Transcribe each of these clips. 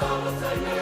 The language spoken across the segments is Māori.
Thank you.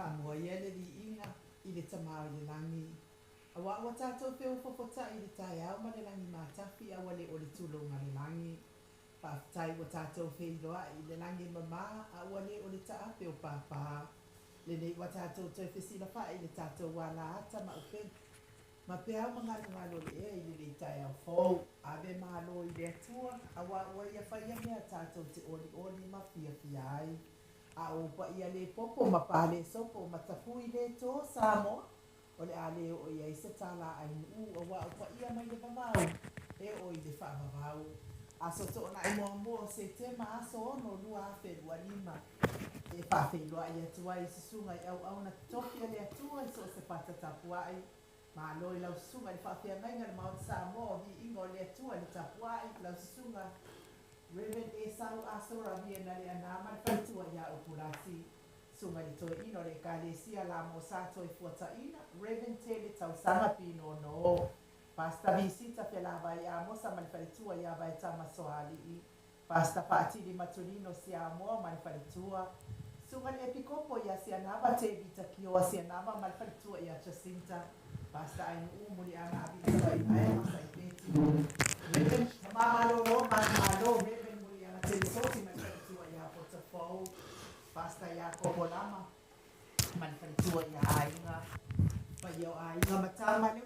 whaamua ia le viiga i le tamao i le lagi aua ua tatou peo fofota i le taeao ma le lagi matafi aua le o le tulunga le lagi faafetai ua tatou feiloaʻi i le lagi mamā aua le o le taape o papā lenei ua tatou toe fesilafaʻi i le tatou alaata ma upega ma pea au magalogalo leʻea i lelei taeao fou ave malo i le atua aua ua ia faia mea tatou te olioli ma fiafia ai a o paia le popo ma pale sopo ma tapui le tō Samoa o le a leo o ia i se tala ai nuu o wa o paia mai le vavau e o i le whaavavau a so to na i moa mua se te ma aso ono lua afe lua lima e whawhenua i atua i sisunga i au na tokia le atua i so se patatapuai ma loi lau sisunga i whawhea mainga le Maota Samoa vi ingo le atua le tapuai lau sisunga Reverend e sau asora via na le anama le whaitua ia o purasi sunga li toi ino le kalesia la mo sato i fuataina Reverend te le tausanga pino no pasta visita pe la vai a mo sa mal whaitua ia vai tama soali i pasta patili matulino si a mo mal whaitua sunga le epikopo ia si anava te vita kio si anava mal whaitua ia Jacinta pasta ai umuli ana vita i ai masa i peti Reverend mama lo malo Soti malifanikiwa ya portfolio pasta yako bolama malifanikiwa ya ainga pa yo ainga matama leo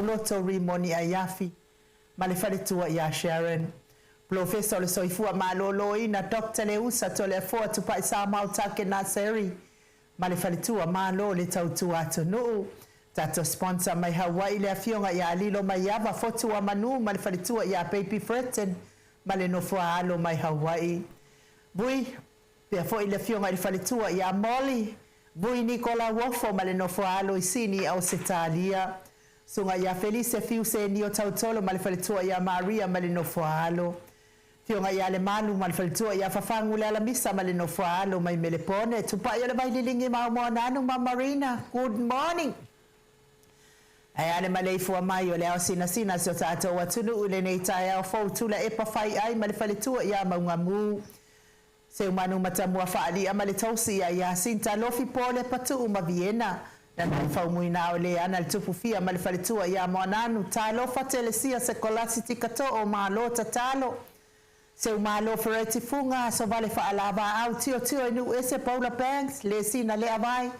loto rimoni ayafi malifalitua ya Sharon Professor le soifua malolo ina Dr. Leusa tole fo tu pa sa Maota ke naseri malifalitua malo le tautu atu no tato sponsor mai Hawaii le afionga ya lilo mai yava fotu wa manu malifalitua ya baby Fretten maleno fo alo mai Hawaii bui pe fo ile afionga malifalitua ya Molly bui Nicola Wofo maleno fo alo isini au setalia sunga ya Felice Fiuse ni o tautolo malifalitua ya Maria malinofoalo fionga ya le manu malifalitua ya fafangu le alamisa malinofoalo mai melepone tupa ya le baililingi maumona ma Marina good morning ayale maleifu wa mayo le sina sio tato watunu ule neita ya fautula epa fai ai malifalitua ya maungamu se umanu matamua faali amale tausi ya sinta lofi pole patu Viena na faumuina ole ana tupufia malifalitua ya mwananu talo fatelesia sekolasiti kato o malo tatalo se malo fereti funga so vale fa alaba au tio nu ese Paula Banks le sina le avai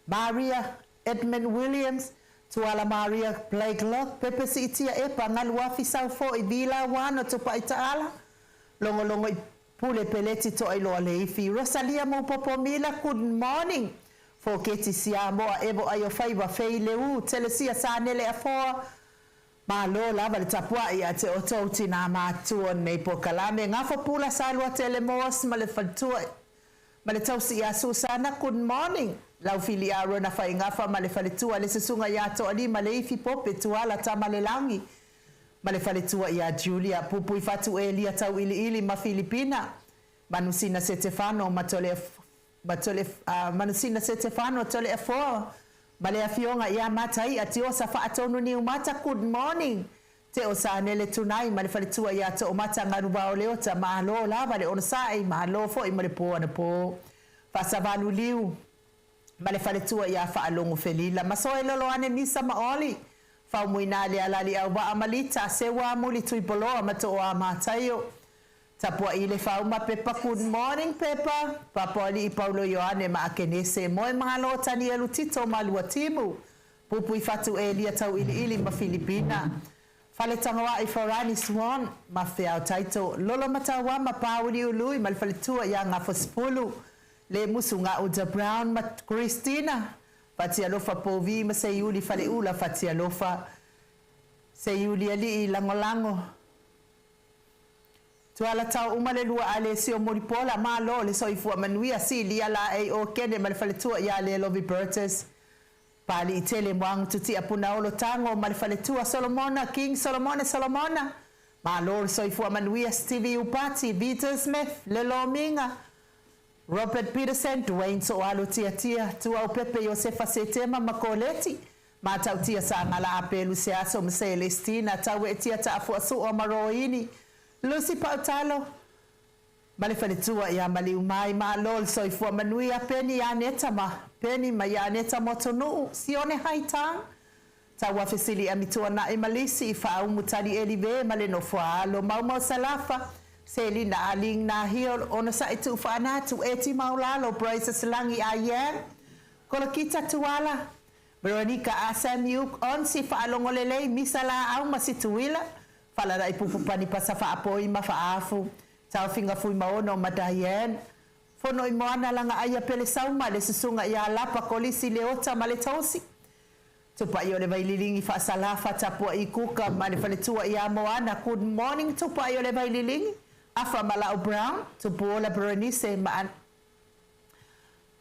Maria Edmund Williams tuala Maria Blake Lock Pepe Sitia epa ngaluafi sau fo ibila wana tupa itaala longo pule peleti to ilo le ifi Rosalia mo popomila good morning fo keti sia moa evo ayo faiva feile u telesia sanele afo malo lava le tapua ia te otouti na matua nei po kalame ngafo pula salwa telemos male fatua male tausi ya Susana good morning lau fili aro na fai ngafa male falitua le sisunga ya to ali male ifi pope tuala tamale langi male falitua ya Julia pupu ifatu elia tau ili ma Filipina manusina Stefano matole manusina Stefano tole afo Male afionga ia matai ati o sa faatonu ni umata good morning. Te o sa nele tunai male faletua ia to umata ngaruba o leo ta mahalo la vale on sai mahalo fo i male po ana po. Fa valu liu. Male faletua ia fa alongo felila maso elolo ane misa maoli. Fa muina le alali au ba amalita se wa muli tui polo mato o amatayo. Tapua ile fauma pepa good morning pepa papoli i Paulo Yohane ma akenese moe mahalo tani elu tito malua timu pupu i fatu elia tau ili ma Filipina fale tangawa i Farani Swan ma feau taito lolo matawa ma pauli ului ma faletua ya ngafo spulu le musu nga Uja Brown ma Christina fatia lofa povi ma seyuli fale ula fatia lofa seyuli ali i langolango Tuala tau umale lua ale sio moripola ma lo le soifua manuia si lia la ai o kene malfaletua ya le lovi Burtis. Pali itele mwang tuti apuna olo tango malfaletua Solomona King Solomona. Ma lo soifua manuia Stevie Upati, Vita Smith, Lelo Minga. Robert Peterson, Dwayne Soalo tia tua Pepe Josefa Setema Makoleti. Ma tau tia sa ngala apelu seaso Celestina tau etia ta afuasu o maroini. Lucy Pautalo male faletua ya mali umai ma lol soifua manuia peni ya neta ma peni ma ya neta motonu sione haitang tawa fesili amitua na imalisi fa umutali elive male no fualo mau salafa selina aling na hiol ona sa itu fa na tu eti maulalo Bryce Slangi ayen kola kita tuala Veronica Asamiuk on si fa alongolele misala au masituila fala rai pupupani pasafa apoi mafaafu tau finga fui maono madayen fono imoana langa aya pele sauma le susunga ya lapa kolisi leota male tausi tupa yole vaililingi fa salafa tapua ikuka male faletua ya moana good morning tupa yole vaililingi afa mala Brown tupuola Berenice maan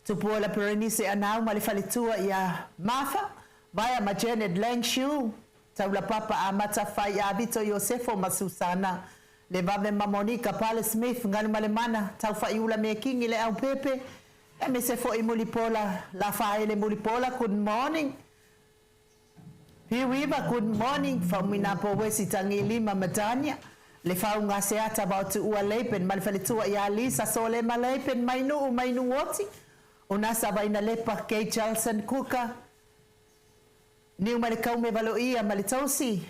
tupuola Berenice anau male faletua ya mafa vaya majenet Langshu Taula papa amata fai abito Yosefo masusana le vave mamonika pale Smith ngani malemana tau fai ula mekingi le au pepe me se fo imulipola la fai le mulipola good morning Viiga good morning famina po wesi tangi lima matania le fau ngase ata about ua leipen malfaletua ya Lisa sole maleipen mainu woti unasa baina lepa Kay Charlson Kuka Niu malikau me valoia malitausi.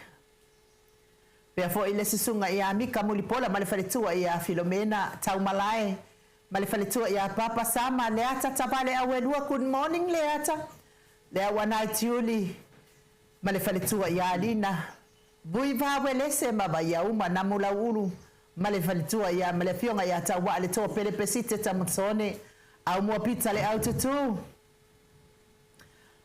Pea fo ile susunga ia mika mulipola malifaletua ia Filomena tau malae. Malifaletua ia Papa Sama leata tabale awelua good morning leata. Lea wanai tiuli malifaletua ia Alina. Buiva welese mabaya uma namula ulu. Malifaletua ia malefionga ia tawa alitoa pelepesite tamusone. Au muapita le aututu.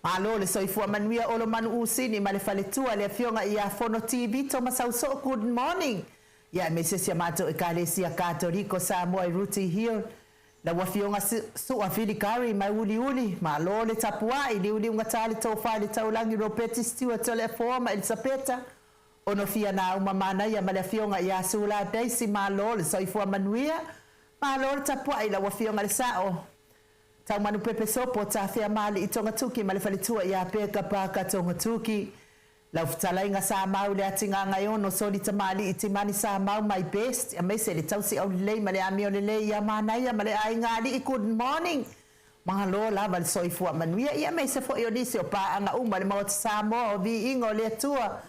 Alo le soifua manuia olo manu usini male faletua le fionga ia fono TV to masauso good morning ya mesesi mato ekalesi Catholico Samoa Ruti Hill la wafionga su afili kari mai uli malo le tapua ili uli ngatali to fali taulangi ropeti Stewart le forma Elisabetta ono fia na umamana ya male fionga ya sula daisi malo le soifua manuia malo le tapua ila wafionga le sao Tau manu pepe sopo ta fea mali itonga tuki malifalitua ya peka paka tonga tuki. La ufutala inga saa mau le atinga ngayono soli tamali itimani saa mau my best. Ya meise le tausi au lei male amio le ya manaya male ainga li good morning. Mga lola bal soifua manuia ya meise fo ionisi o pa anga umba le maot Samoa o Viiga o le atua.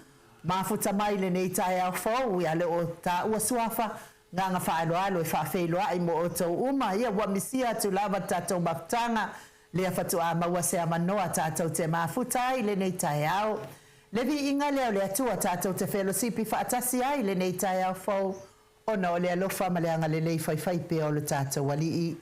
Mafuta mai le neita ya fau ya le o ta ua suafa. Nganga faaloalo e faafeiloa ai mo otou uma ia ua misia tulava tatou mafutanga lea fatua maua se amanoa tatou te mafuta ai lenei taeao le Viiga lea o le atua tatou te felosipi faatasi ai lenei taeao fou ona o le alofa ma le agalelei faifai pea o le tatou alii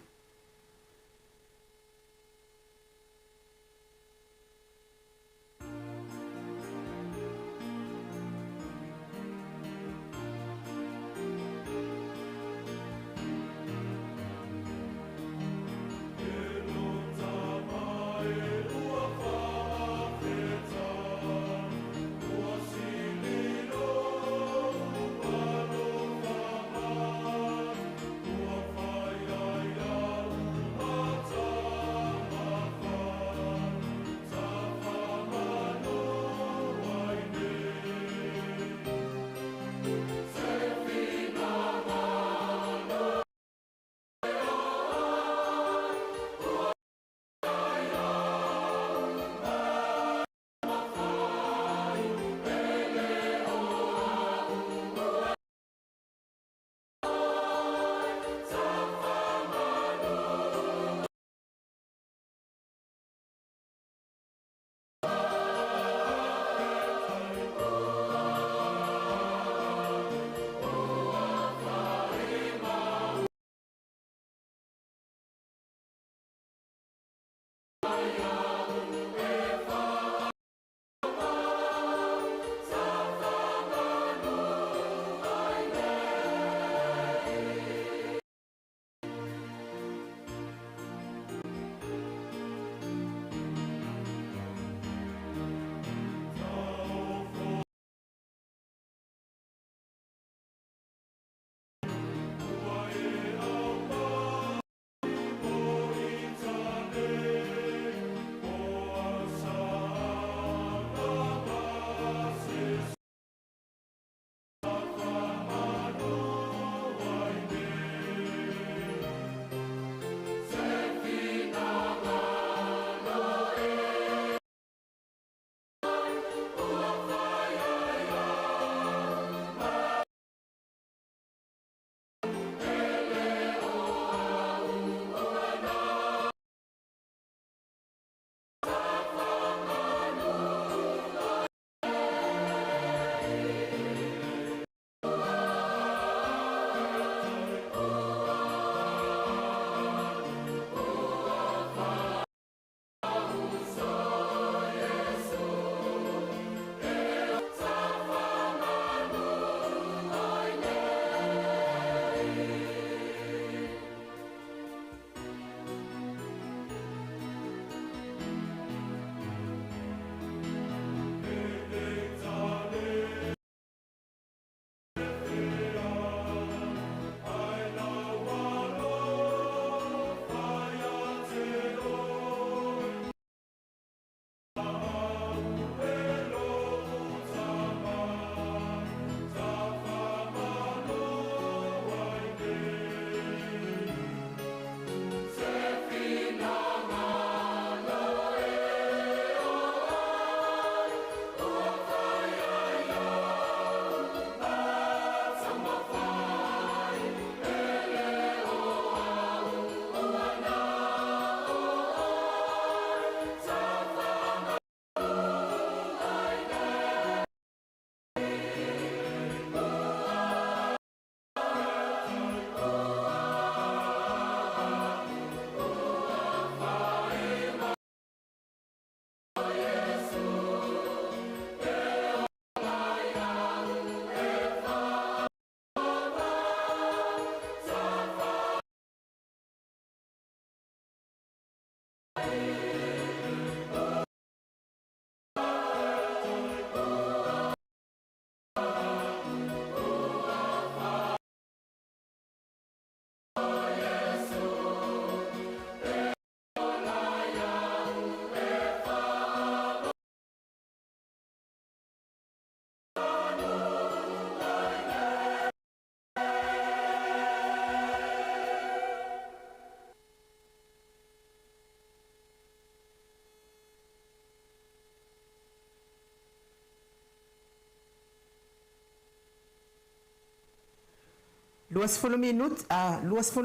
Luas fulu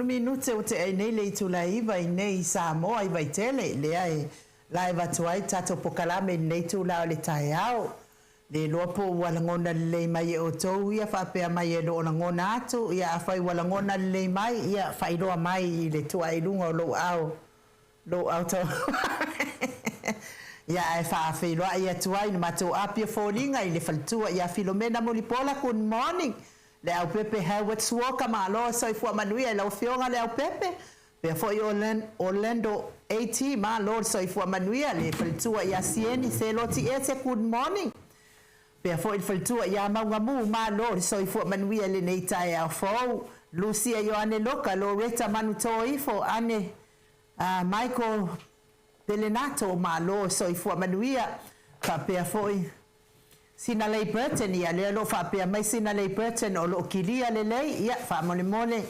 minute o te ai nei le tula iwa i nei Samoa i vai tele le ai laiva tuai tato pokalame nei tula o le tai au le lopo walangona le mai o tau ia whapea mai e lo ngona atu ia awhai walangona le mai ia whairoa mai i le tuai lunga o lo au tau ia e whaawhiroa ia tuai na mato apia fōringa i le whaltua ia Filomena Molipola good morning le au pepe Howard Swoka malo so i fua manuia le au fionga le au pepe pe fo i Orlando AT malo so i fua manuia le faltua ia sieni se loti ese good morning pe fo i faltua ia maunga mu malo so i fua manuia le nei tai au fo Lucia Ioane Loka Loretta Manuto ifo ane Michael Belenato malo so i fua manuia ka pe fo i Sina lei Burton ia le lo fa pe mai sina lei Burton o lo kilia le lei ia fa mole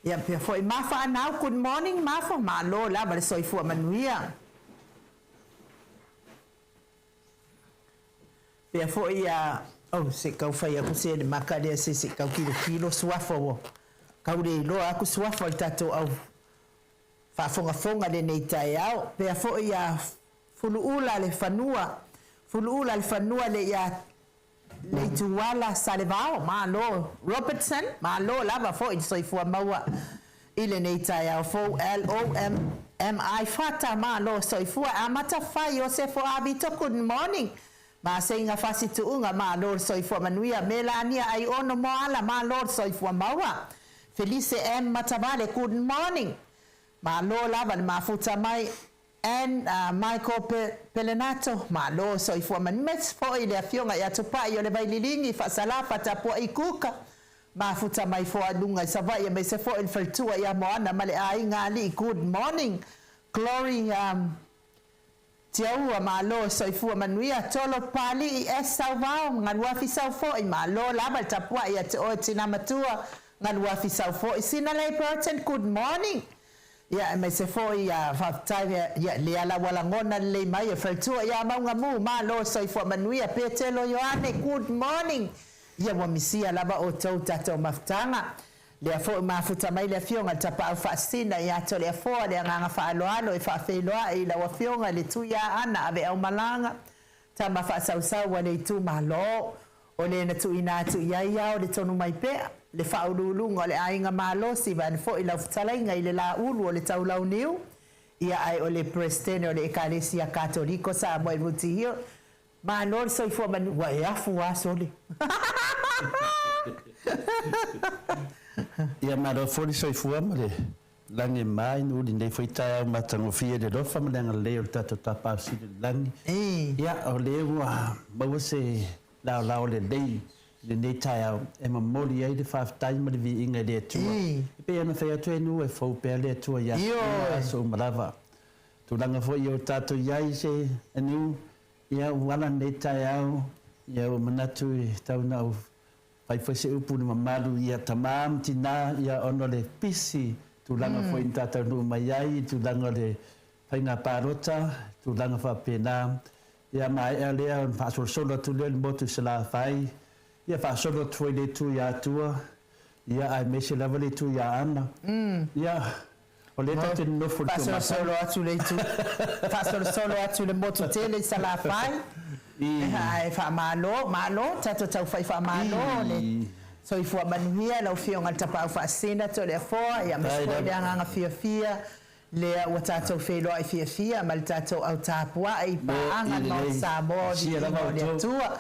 ia pe foi ma fa now good morning ma fa ma lo la ba so i fu manuia pe foi ia oh se ka fa ia ku se le makale se ka kilo swafo ka ure lo aku swafo tato au fa fonga le nei tai au pe foi ia fulu ula le fanua Fulula le fanua le ia le tuala salevao ma lo Robertson ma lo lava fo i soifua maua ile nei tai au fo LOMMI fata ma lo soifua amata fai o se fo abito good morning ma seinga fasi tuunga ma lo soifua manuia Melania ai ono moala ma lo soifua maua Felice M Matabale good morning ma lo lava ma futa mai and Michael Pelenato ma lo so i fuama mes fo i le afionga ia tupa i o le vaililingi fa salafa tapua i kuka ma futa mai fo alunga i savai mai se fo il faltua ia moana ma le ainga ali good morning glory tiaua ma lo so i fuama nuia tolo pali i salvao ngalua fi salfo i ma lo lava tapua ia te o tina matua ngalua fi salfo i sina lei Burton good morning ia mai se foi ia fatai ia le ala wala ngona le mai e faltua ia maunga mu ma lo so i fo manuia Petelo Ioane good morning ia wa misia lava o tau tato maftanga le fo ma futa mai le fionga tapa fa sina ia to le fo le nganga fa alo e fa feloa i la wa fionga le tu ia ana ave au malanga tama fa sausa wa le tu malo o le na tu ina tu ia o le tonu mai pe le faululunga le ainga malo si van fo i la futalainga i le la ulu o le taulau niu ia ai o le prestene o le ekalesia katoliko sa mo i ruti hio ma lor so i fo manu wa ia fu asole ia ma do fo so i fu amale langi mai no di nei foi tai matango fie de do famanga le o tato tapa si langi ia o le wa ba se la o le dei le nei tai au e mamoli ai de faf tai ma de Viiga le tua pe ana fai atu nu e fo pe le tua ia so malava tu langa fo io tato ia se anu ia wala nei tai au ia manatu tau na fai fo se upu ni mamalu ia tamam tina ia ono le pisi tu langa fo in tato nu mai ai tu langa le fai na parota tu langa fa pena ia mai ele fa solo tu le motu sala fai ia fa solo le tu ia Atua ia ai mese lavale tu ia ana ia o le tatu no fu tu fa solo atu le tu fa solo atu le moto tele sala fai ai fa malo tatu tau fai fa malo le so i fu manuia la fionga tapa fa sina to le fo ia mese le anga fia le watato felo ai fia mal tato au tapua ai pa anga no Samoa di le tua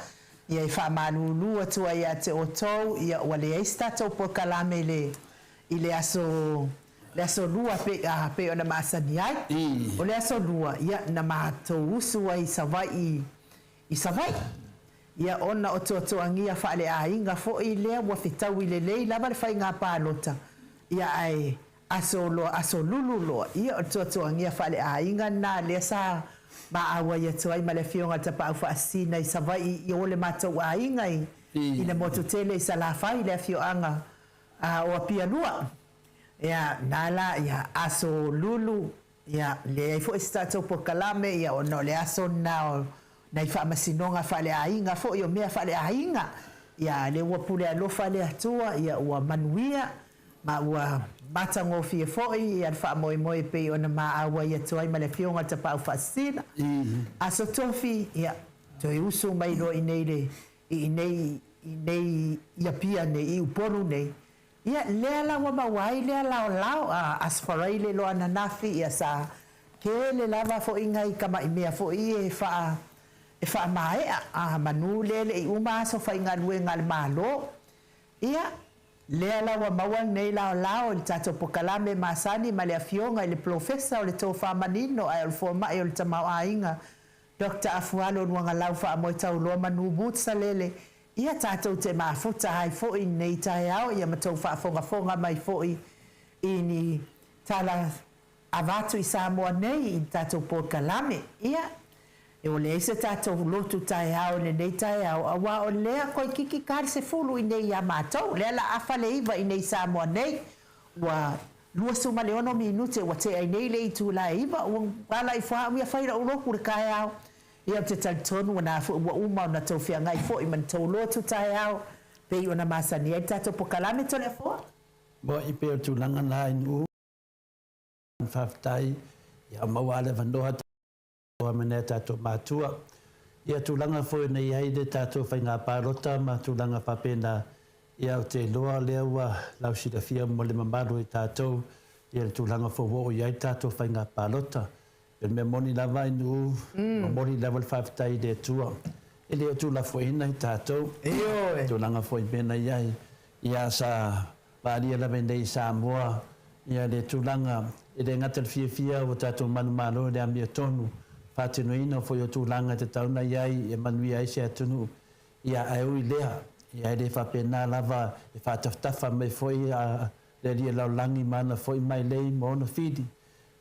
ia fa malulu tua ia te otou ia wale esta to por kalame le aso lua pe ona masani ai o le aso lua ia na mato usu ai savai ia ona o to angia fa le ainga fo i le wa fitau i le lava le fai nga palota ia ai aso lulu ia o to angia fa le ainga na le sa ma awa ia tuai ma le fionga tapa fa asina i savai i ole matou ainga i le moto tele i salafai le fioanga o apia lua ia nala ia aso lulu ia le fo stato por kalame ia o no le aso na na fa masinonga fa le ainga fo yo mea fa le ainga ia le wa pule alofa le atua ia wa manuia ma ua matangofi e fo'i ia wha moe pe ona maaua ia tuai ma le fionga te pau whaasina. A so tofi ia toi usu mai lo i nei ia pia nei i uponu nei. Ia lea lawa mawai lea lao asfarai le lo ananafi ia sa ke le lava fo'i ngai kama i mea fo'i e wha maea a manu le i uma so wha inga lue ngal malo. Ia lea lawa maua nei lao le tato pokalame masani ma le afionga le profesa o le tau whamanino ai o forma o le tamau ainga Dr. Afualo nuanga lau wha amoe tau loa manu butsa lele ia tato te mafuta hai fo'i nei tai au ia matau wha mai fo'i i ni tala avatu i Samoa nei i tato pokalame ia e o le se tato lotu tai au le nei tai au awa o lea koi kiki kari se fulu i nei a mātou lea la afa le iwa i nei Samoa nei wa lua suma le ono minute wa te ai nei le i tu la iwa ua wala i fua uia whaira uroku le kai au ia te talitonu wana fu ua uma na tau fia ngai fo i man tau lotu tai au pe i ona masani ai tato pokalame tole fua Bo i peo tu langa na inu whaftai ia mawale vandoha o mene tato matua. Ia tūlanga fo nei haide tato whai ngā pārota ma tūlanga whapena ia o te loa lewa lau sida fia mo le mamaru i tato. Ia tūlanga fo wo i ai tato whai ngā pārota. Ia me moni lava inu, moni level 5 tai de tua. Ele o tūla fo ina i tato. Tūlanga fo i mena iai. Ia sa pāria lava nei Samoa. Ia le tūlanga ele ngatal fia o tato manu le amia tonu. Whātinoina fo i o tūlanga te tauna iai e manui ai se atunu ia au i lea ia le whapena lava e whātaftafa mai foi a le ria laulangi mana foi mai lei mo ona whidi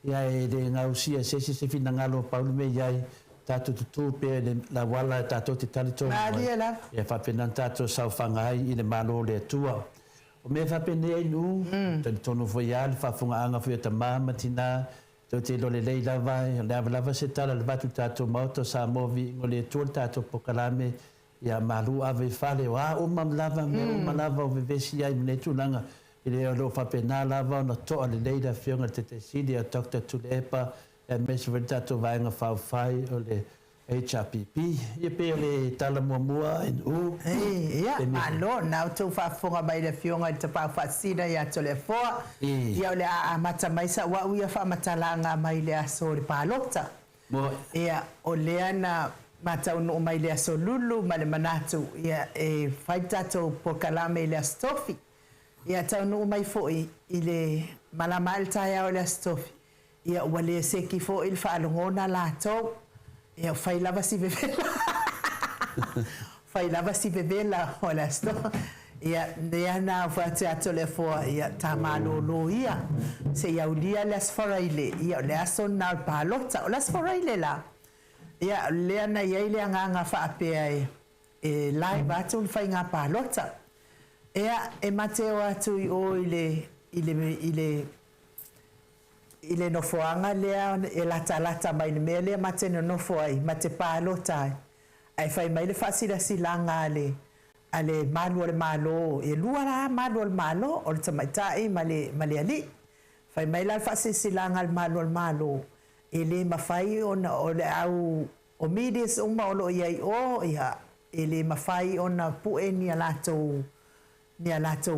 ia e le ngausia se whina ngalo paulu me iai tātou tutu pe le la wala tātou te talito ia whapena tātou sau whangai i le malo le tua o me whapena ei nu tonu foi ia le whafunga anga foi o ta mama tina te lo le lei lava lava se tala le batu tato Maota Samoa Viiga le tuol tato pokalame ia malu ave fale wa mam lava me lava o vevesi ai mene tulanga ile lo fa pena lava no to le lei da fionga te sidi a Dr. Tulepa e mesver tato vainga fa fai o le HRPP ia pe le tala mua in ia malo na tu fa fonga mai le fionga te pa fa sida ia to le fo ia le a mata mai sa wa ia fa matalanga mai le aso le palota ia o le ana mata no mai le aso lulu ma le manatu ia e faita to pokalame le stofi ia ta no mai fo i le malama alta ia o le stofi ia wale se ki fo il fa longona la to ia fai lava si vevela fai lava si vevela hola sto ia neana fate atole fo ia tamalo lo ia se ia ulia las foraile ia le ason na palota las foraile la ia le ana ia ile nga fa pe e live atul fai nga palota ia e mateo atu o ile no foanga lea e lata mai le mele mate no foi mate palota ai fai mai le fasila silanga ale malo e luara malo o le mai male ali fai mai la fasila silanga malo e le mafai ona o le au o midis uma o lo iai o ia e le mafai ona pue ni alato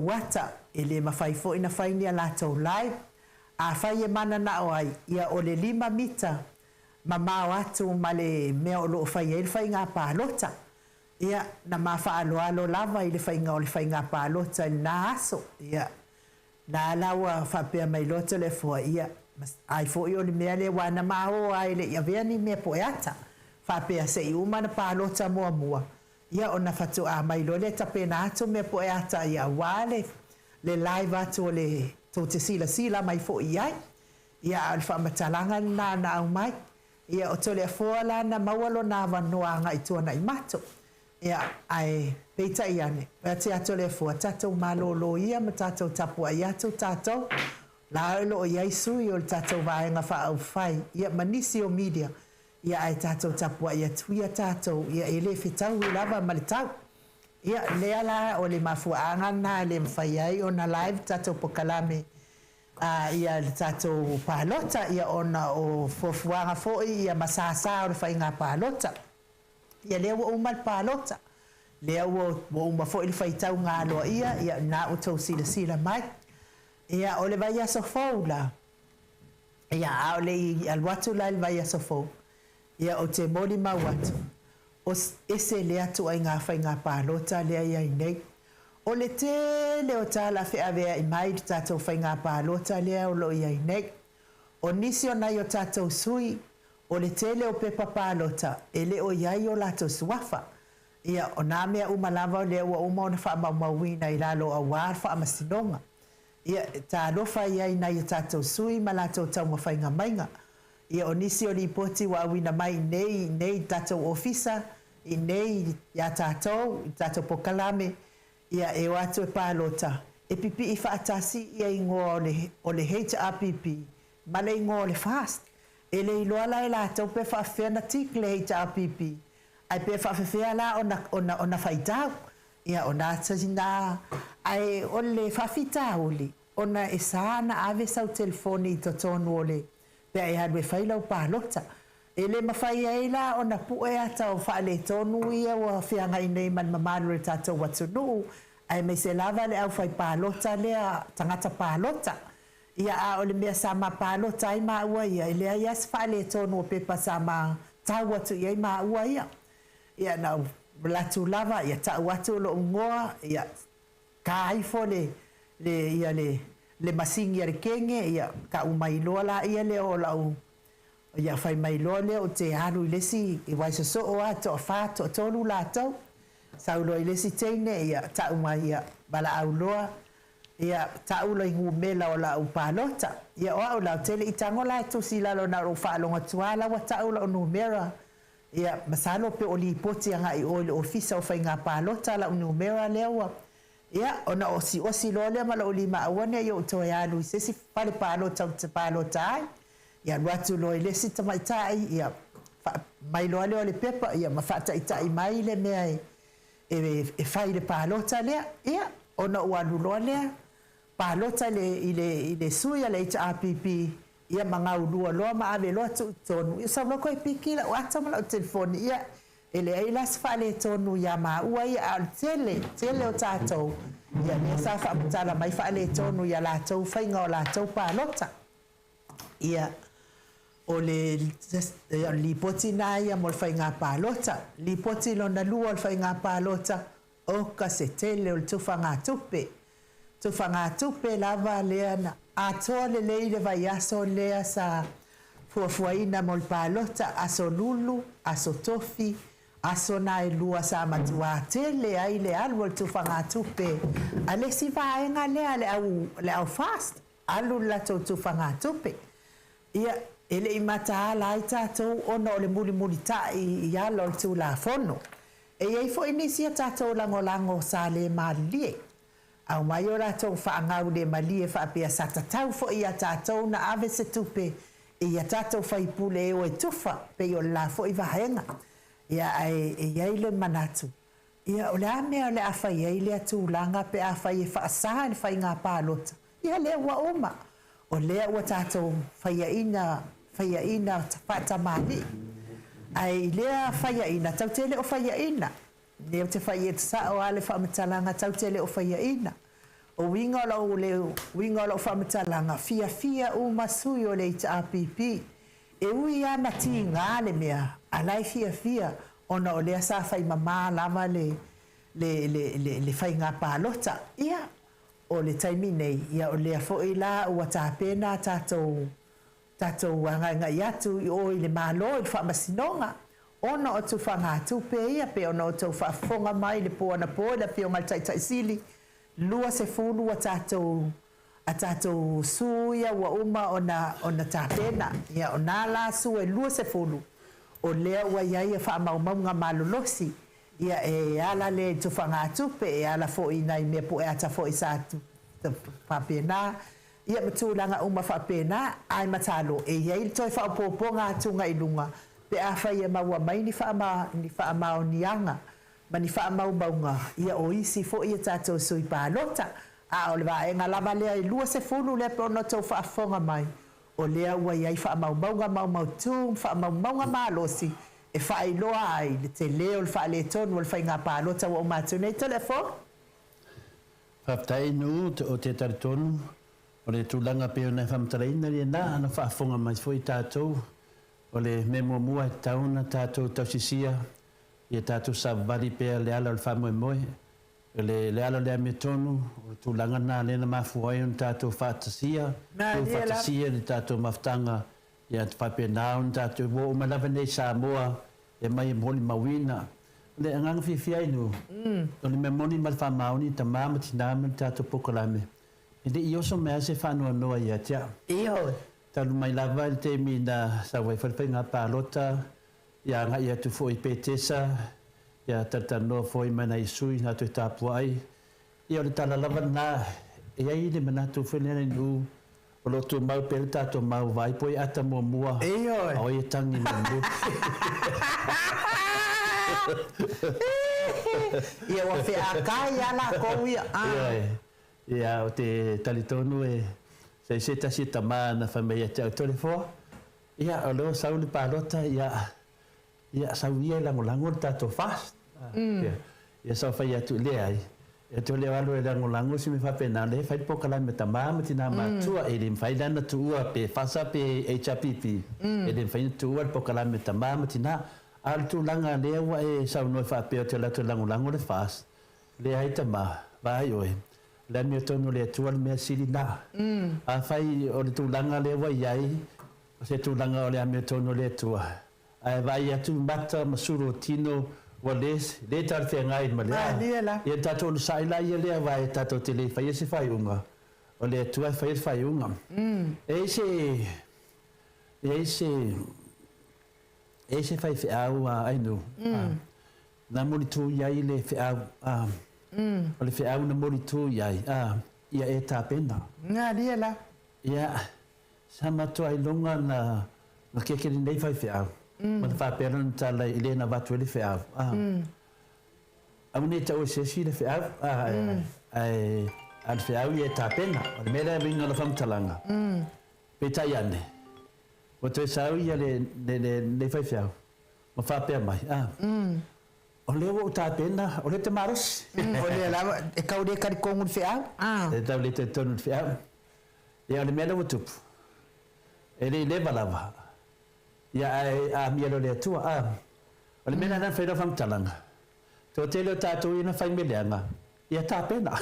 wata e le mafai fo ina fai ni alato live a fai e mana na o ai ia o le 5 mita mama watu male me o lo fai e fai ngā pālota ia na mafa alo lava i le fai ngā pālota na aso ia na lawa whapea mai loto le fua ia ai fo i o le mea le wana mao ai le ia vea ni mea poeata whapea se i umana pālota mua ia o na fatu a mai lo le tapena atu mea poeata ia wale le live atu le to te sila mai fo iai ia alfa matalanga na au mai ia o tole foala na mawalo na vanoa nga itona i mato ia ai peita iane te atole fo tato malolo ia matato tapu ia to tato la lo ia sui o tato vaenga fa au fai ia manisi o media ia ai tato tapu ia tuia tato ia ele fitau lava malitau ia lea la o le mafuaanga na le mfaiai ona live tato pokalame ia le tato palota ia ona o fofuanga foi ia masasa o le fainga palota ia lea wa umal palota lea wa uma foi le faitau ngā loa ia na o tau sila mai ia o le vai aso foula ia a o le alwatu la le vai aso fou ia o te moli mawatu o ese lea tu ai ngā whainga pālota lea ia nei. O le tele o tāla whea vea i mai tātou whainga pālota lea o lo ia nei. O nisi o nai o tātou sui, o le tele o pepa pālota, e le o iai o lātou suafa. Ia o nā mea umalava lea ua uma o na wha maumawina i lalo a wār wha masinonga. Ia tā lofa iai nai o tātou sui ma lātou tau ma whainga mainga. Ia o nisi o li poti wa awina mai nei tātou ofisa, i nei ia tātou pokalame, ia e watu e pālota. E pipi i whaatasi ia i ngoa o le HRPP, ma le ngoa o le fast. E le iloa la e lātou pe whaafea na tik le HRPP. Ai pe whaafea la o na whaitau. Ia o nā tazina, ai o le whaafitau li. O na e sāna ave sau telefoni i totonu o le. Pea e hadwe whailau pālota. E le mawhai e la o na pue ata o whaale tonu ia o whianga i nei man mamaru e tātou watunu. Ai mei se lava le au whai pālota lea tangata pālota. Ia a o le mea sama pālota ai maa ua ia. I lea ias whaale tonu o pepa sama tau watu ia i maa ua ia. Ia nau latu lava ia tau watu lo ungoa ia ka haifo le masingi ya kenge ia ka umailoa la ia le o lau ia fai mailoa le o te haru ilesi i waiso so o ato fa to tolu la tau saulo ilesi teine ia ta uma ia bala auloa ia ta ulo ingu mela o la upalota ia o la tele itango la to sila lo na ro fa lo ngatuala wa ta ulo numera ia masalo pe oli poti anga i o le ofisa o fainga palota la numera lewa ia ona osi lo le mala oli ma wane yo to ya lu se si pale palota te palota ia watu lo ile si ta mai ia mai lo le pepa ia ma fata i mai le me e fai le palota le ia ona walu lo le palota le ile suia le HRPP ia manga ulua lo ma ave lo tonu ia sa lo ko pikila wa ta mala telefoni ia ele ai las fale tonu ya ma ua ia al tele o tatou ia ne sa fa tala mai fale tonu ya la tau fainga o la tau palota ia o le lipoti na ia mo fainga palota lipoti lo na lua fainga palota o ka se tele o tufanga tupe lava leana Atua le vai aso lea sa fuafuaina mo palota aso lulu aso tofi aso na lua sa matua tele ai le alu tufanga tupe ale si vaenga le au fast alu la tufanga tupe ia ele imata la tatou ona le muli tai ia lo tu la fono e ai fo inisia tatou lango sa le malie au mai ora tau whaangau le malie whaapea sa tatau fo ia tatou na ave se tupe ia tatou whaipule e o e tufa pe o la fo i vahenga ia ai le manatu ia o le amea le awhai ai le atulanga pe awhai e whaasaha le whai ngā pālota ia lea ua oma o lea ua tatou whaiaina whaatamani ai lea whaiaina tau tele o whaiaina leo te whai e tsa o ale whaamatalanga tau tele o whaiaina o winga o whaamatalanga fia o masui o le HRPP e ui ana ti ngā le mea alai fia ona o lea sa whai mama lava le whai ngā pālota ia o le taimi nei ia o lea fo i la ua tāpena tātou ngai atu i o i le mālo i whaamasinonga ona o tu whanga tupe ia pe ona o tu whaafonga mai le poana la pio ngal tai sili lua se fulu a tātou suia ua uma ona tāpena ia ona la su e lua se fulu o lea ua iai e whaamaunga malolosi ia e ala le tu whanga tupe e ala fo i nai mea po e ata fo i sa whapena ia matulanga uma whapena ai matalo e iai toi whaapoponga atunga i lunga pe a whai e maua mai ni whaamao nianga mani whaamaumanga ia o isi fo ia tātou sui pālota a o le vaenga lava lea i lua se fulu lea pe ono tau whaafonga mai o lea ua iai whaamaumanga maumautum whaamaumanga malosi e whaailoa ai le te leo le whaale tonu o le whainga pālota wa o mātou nei telefon Whaptai nu o te taritonu o le tūlanga peo nei whamtaraina ria nā ana whaafonga mai fo i tātou o le memo mua i tauna tātou tausisia ia tātou savali pea le ala o le whamoemoe le ala le ame tonu o tūlanga nā lena mafuai on tātou whaatasia whaatasia le tātou maftanga ia te whapea nāo tātou wo o malawa nei Samoa e mai moli mawina le anganga whiwhia inu o le memoni mal whamaoni ta māma tinama le tātou pokalame e le ioso mea se whanua noa ia tia talu mai lava le te mina sa wai wharipai ngā pālota ia ngā ia tu fo i pētesa ia tatanoa fo i mana i sui ngā tu tāpua ai ia o le tala lava nā e ai le manatu whenena inu o lo tu mau pere tātou mau vai po i ata mua mua o i tangi nandu ia wa fe akai ala ko ia o te talitonu e se tasi tamana famia te telefo ia o lo sauli palota ia sauia langolango tato fast ia sa fa ia tu le ai e to le walo langolango si me fa pena le fa po kala me tamama tina matua e lim fa dana tua pe fasa pe HPP e lim fa tua po kala me tamama tina al tu langa le wa e sa no fa pe te la tu langolango le fast le ai tama vai oi la mi tono le tua me silina a fai o tu langa le wa iai se tu langa o le mi tono le tua ai vai atu mata masuro tino wales le tar fe ngai male ia tato sai la ia le vai tato tele fai se fai unga o le tua fai unga ese fai fe au ai no na moli tu iai le fe au o le fe au na moli tu iai ia e tapena nga diela ia sama to ai longa na ke nei fai fe au ma fa peron tala Elena vatu le fe au amune ta o se si le fe au ai al fe au ia tapena o me le vinga la fam talanga peta yane o te sau ia le fai fe au ma fa pe mai o le o tapena o le te maros o le la e kaude kar kongu fe au e ta le te tonu fe au ia le me le tup ele le balava ia a mielo le tua o le mena na fai fam talanga to te le tatu ina fai meleanga ia tapena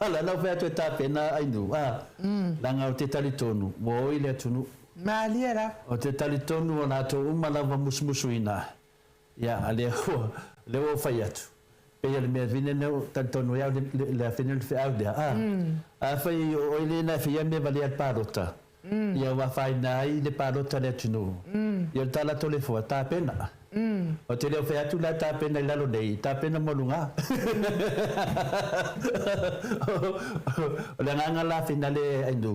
wala la fai to tapena ai nu langa o te talitonu wo ile tunu maliera o te talitonu ona to umala va musmusuina ia ale le o fai atu pe le me vine no talitonu ia le final fai au dia a fai o ile na fai me vale al parota ia wa fai nai le palota le tunu ia tala tole fo ta pena o te le fai atu la ta pena la lo dei ta pena molunga o le nganga la finale aindu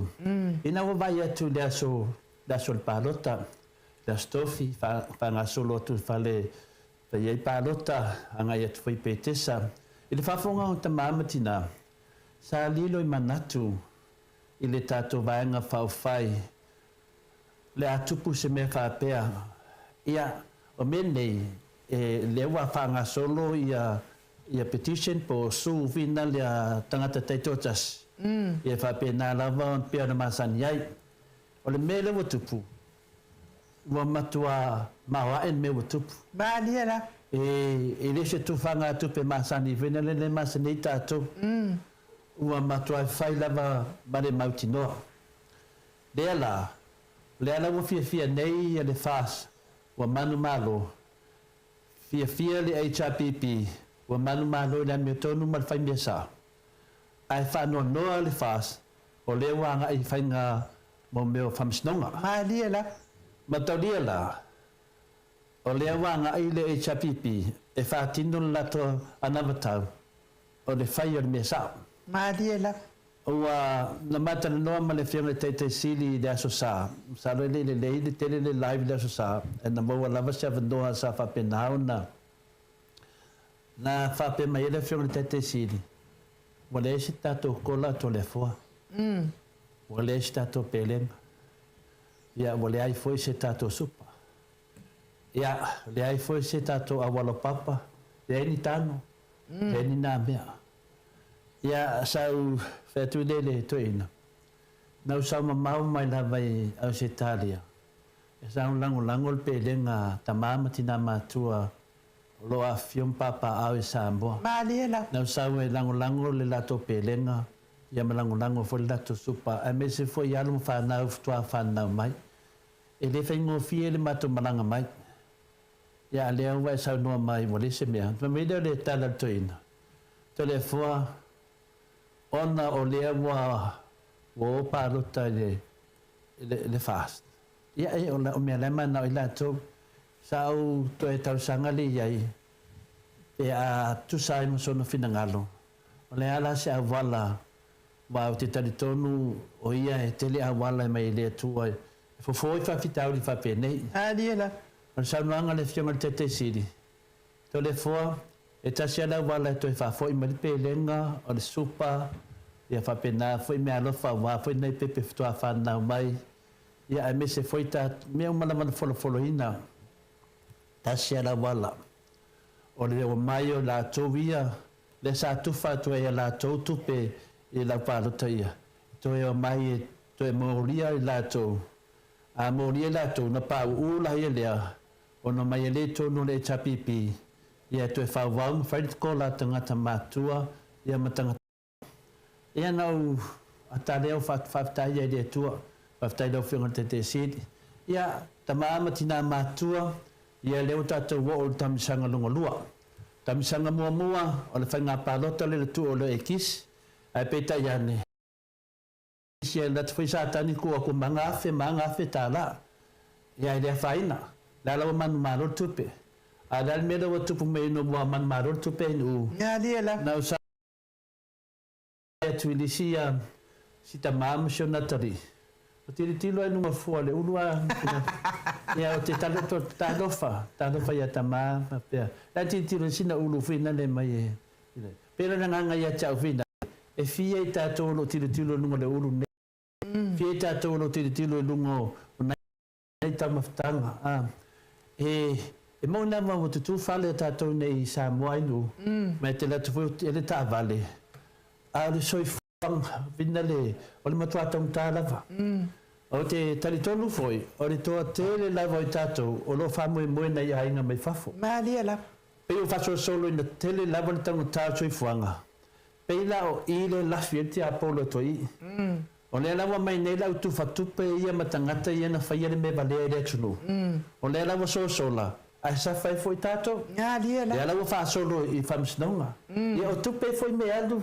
ina wa vai atu le so da sol palota da stofi fa nga solo tu fale fa ia palota anga ia foi petesa ile fa fonga o tamamatina sa lilo i manatu ile tato vaenga whauwhai le atupu se me whapea ia o menei le ua whanga solo ia petition po su vina le tangata taitotas ia whapea nā lava on pia na masani ai o le me le watupu ua matua mawaen me watupu maliera e le se tu whanga atupe masani vina le masani tato ua matua fai lava mare mautinoa le ala ua fia nei le fas ua manu malo fia le HPP ua manu malo le ametonu ma le fai mea sa ai whanoanoa le fas o le wanga i whainga mo meo whamsnonga mataulia la o le wanga i le HPP e whatino lato anavatau o le fai o le mea sa Mariela Ua na mata no ma le fianga te sili de aso sa le tele le live de aso sa na mo lava se vendo sa fa penau na fa pe mai le fianga te sili wale se tato kola to le fo wale se tato pelen ya wale ai foi se tato supa ya le ai foi se tato awalo papa le ni tano le ni na mea ya sau fetu lele toina na usau mau mai la vai au se talia sa un lango pe lenga tamama tina matua lo a fium papa au sambo Maliela. na usau e lango le lato pe lenga ya lango fo le lato supa a me se fo ya lu fa na tua fa na mai e le fengo fie le mato malanga mai ya le wa sa no mai mo le se mea me le tala toina to le fo ona o lea wa parota le fast ia e o me lema na ila to sau to e tau sanga le ia e a tu sai mo sono finangalo o le ala se avala wa te tali tonu o ia e tele avala mai le tu ai fo fa fitau di fa pene Adiela. on sa nanga le fianga te siri to le fo e tasiala wala to fa foi mai pelenga o le supa ia fa pena foi me alo fa wa foi nei pepe to fa na mai ia me se foi ta me uma la folo ina tasiala wala o le o mai o la tovia le sa tu fa to ia la to pe e la pa lo ia to e mai to e moria la to a moria la to na pa u la ia le o no mai le to no le chapipi ia to fa wang friend ko la tanga matua ia matanga ia no ataleo fa tai ia de tua fa tai do finga te sit ia tamama tina matua ia leo tatu wo tam sanga lunga lua tam sanga mua o le fanga palota le tu o le ekis ai peta ia ne sia la foi satani ko manga fe tala ia ile faina la la man maro tupe adal melo watu pume no man maro tupe nu Ya diela. na usa tu ilisia sita mam shonatari o tilo ai numa fole ulua ya o te talofa ya tama pe la tilo sina ulu fina le mai pero na nga ya chau fina e fia ita tolo tilo numa le ulu ne fia ita tolo tilo lungo na ita maftanga e mo na mo tu fale ta to nei Samoa no me te la tu ele ta vale a le soi fang vinale o le matua tong ta lava o te talitonu foi o le toa tele lava i tatou o lo fa mo na ia inga mai fafo Maliela. pe o faso solo in tele lava le tango ta soi fuanga pe la o ile la fieti a polo toi o le lava mai nei la tu fatupe ia matangata ia na fa ia le me vale le tunu o le lava so sola ai sa fai foi tatou Ya diela. le lava fa solo i famsnonga ia o tupe foi me alu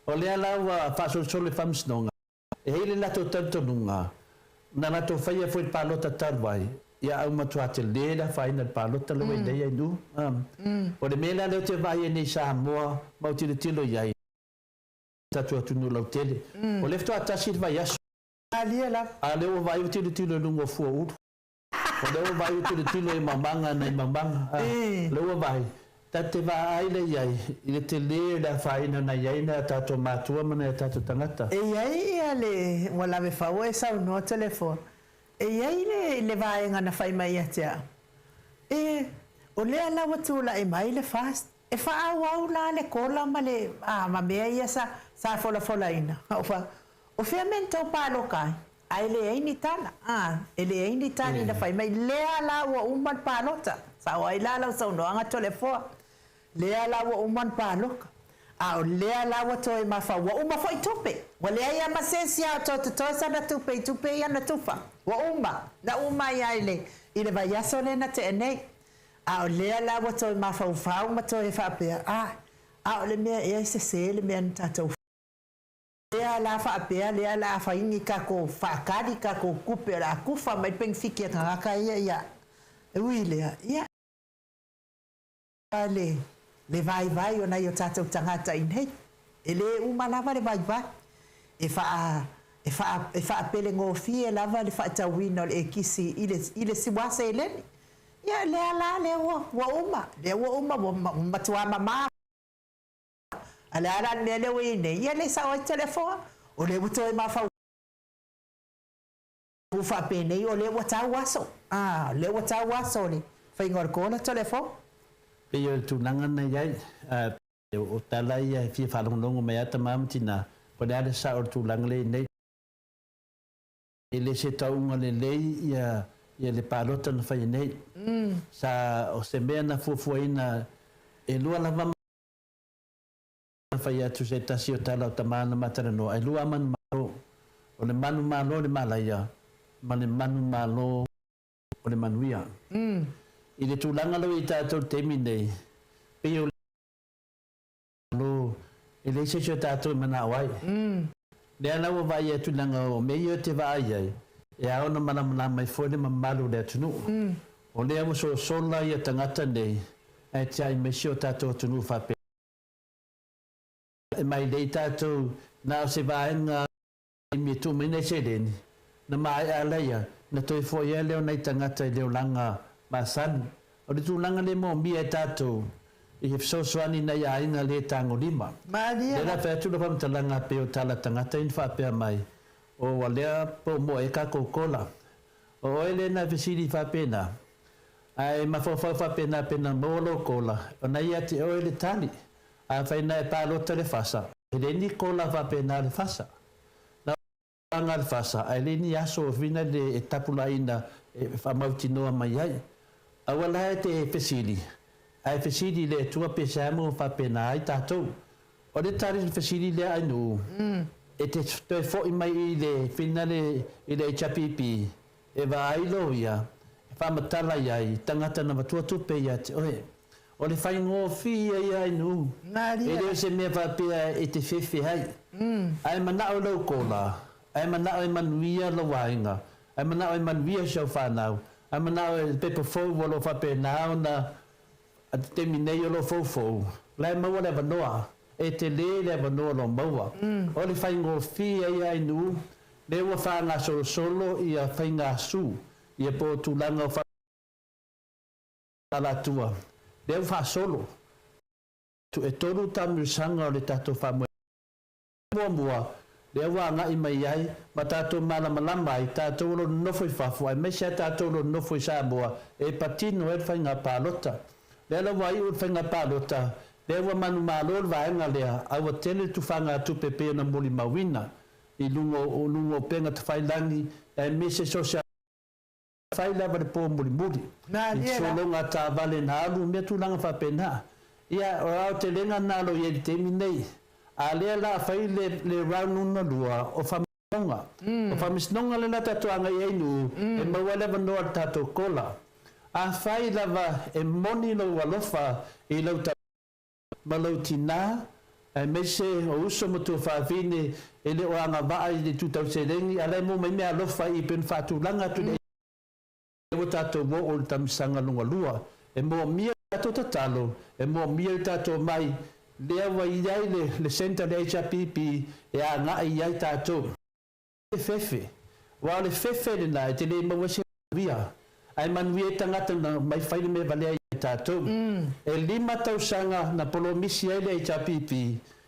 o le lava fa solo i famsnonga e hele lato tanto nunga na lato faia foi palota tarwai ia au matua te lera faina palota le wei ai nu o le mela le te vai nei Samoa mau tilo ia tatu tunu lo tele o le fto atasi vai aso Maliela. a le o vai tilo lungo fu o le o vai tilo e mamanga nei mamanga le o vai tate va ai le ia ile te lera faina na ia na tatu matua mana tatu tangata E ai ale wala me fa o esa no telefone. E ai le vai ngana fai mai atia. E o le ala watu la e mai le fast. E fa au la le kola male ma me ia sa fola ina. O fermento pa lokai. Ai le ai ni tala. Ele ai ni tani na fai mai le ala wa umman pa lota. Sa o ai la sa no anga telefone. Le ala wa umman pa loka. O lea lawa toi mafa wa uma foi tupe wa lea ia masesia to sa na tupe ia na tufa wa uma na uma ia ile vai yaso le na te nei o lea lawa toi mafa u fa uma toi fa pe o le mea ia se le mea tatou lea la fa pe lea la fa ingi ka ko fa kadi ka ko kupe la kufa mai peng fiki ka ka ia ui lea ia ale le vai o na yo tatou tangata i nei ele uma lava le vai e fa pele ngofie lava le fa tawina le kisi ile siwasa eleni ya le ala le wa uma matua mama ala ala le wine ya le sa o telefone o le buto ma fa ufa pene o le wata waso le wata waso le fa ngor ko na telefone pe yo tu nangan na yai o tala ia fi fa longo me ata mamtina po da sa o tu langle nei ele se tau ngale lei ia le palota na fa nei sa o se me na fufuina e lua lava fa ia tu se tasio tala tamana matana no ai lua man malo o le manu malo le malaya mane manu malo o le manuia ile tu langa lo ita to temine pe yo lo ele se chota to mana wai le ana wa vai tu langa o me yo te vai e a ona mana mai fone mamalu le tunu o le amo so sola ia tangata nei e tai me chota to tunu fa pe e mai le tato na se vai na mi tu me ne se den na mai ala ia na to fo ia le ona tangata le langa masan o le tulanga le mo mia tato i so swani na ya ina le tango lima maria le fa tu lo pam talanga pe o tala tangata in fa pe mai o wale po mo e ka kokola o ele na visiri fa pena ai ma fa pena mo lo kola o na ia ti o ele tali a fa na pa lo tele fasa ele ni kola fa pena le fasa na ngal fasa ele ni aso vina de etapula ina fa mautino mai ai awala te fesili ai fesili le tua pesamo fa pena ai tato o de tari fesili le ai no e te fo mai le finale ile chapipi e vai loia fa matala ai tangata na matua tu pe ya o le fai ngo fi ai no e le se me fa pe e te fefe ai ai mana o lo kola ai mana o manuia lo wainga ai mana o manuia so fa now I'm now a paper fo wolo fa pe now na at terminate lo fo la ma wala no e te le no lo maua o le fai ngo fi ai nu le wa fa nga solo ia fai nga su ia po tu langa fa la tua le fa solo tu e tolu tamu sanga o le tato fa mo le wa nga i mai ai ma tato malama ai tato lo no foi fafu ai me sa tato lo no foi sa boa e patino e fa nga palota le la vai u fa nga palota le wa manu malo va nga le a wa tele tu fa nga tu pepe na moli mawina i lungo penga tu fa langi e me se social fa la va po moli na ia so lo nga ta vale na lu me tu langa fa pena ia o tele nga na lo ye terminei ale la fai le round na lua o famonga o famisnonga le lata tuanga e nu e mawala vano tato kola a fai lava e moni lo walofa i lo ta malautina e mese o uso motu fa vine e le o anga va i de tuta selengi ale mo me me alofa i pen fatu langa tu de o tato mo o tamsanga lunga lua e mo mia tato tatalo e mo mia tato mai le wa idai le center de HPP e a nga ai tato fefe wa le fefe le na te le mo se via ai man wi tangata na mai fai me vale ai tato e lima tau sanga na polo misi ai le HPP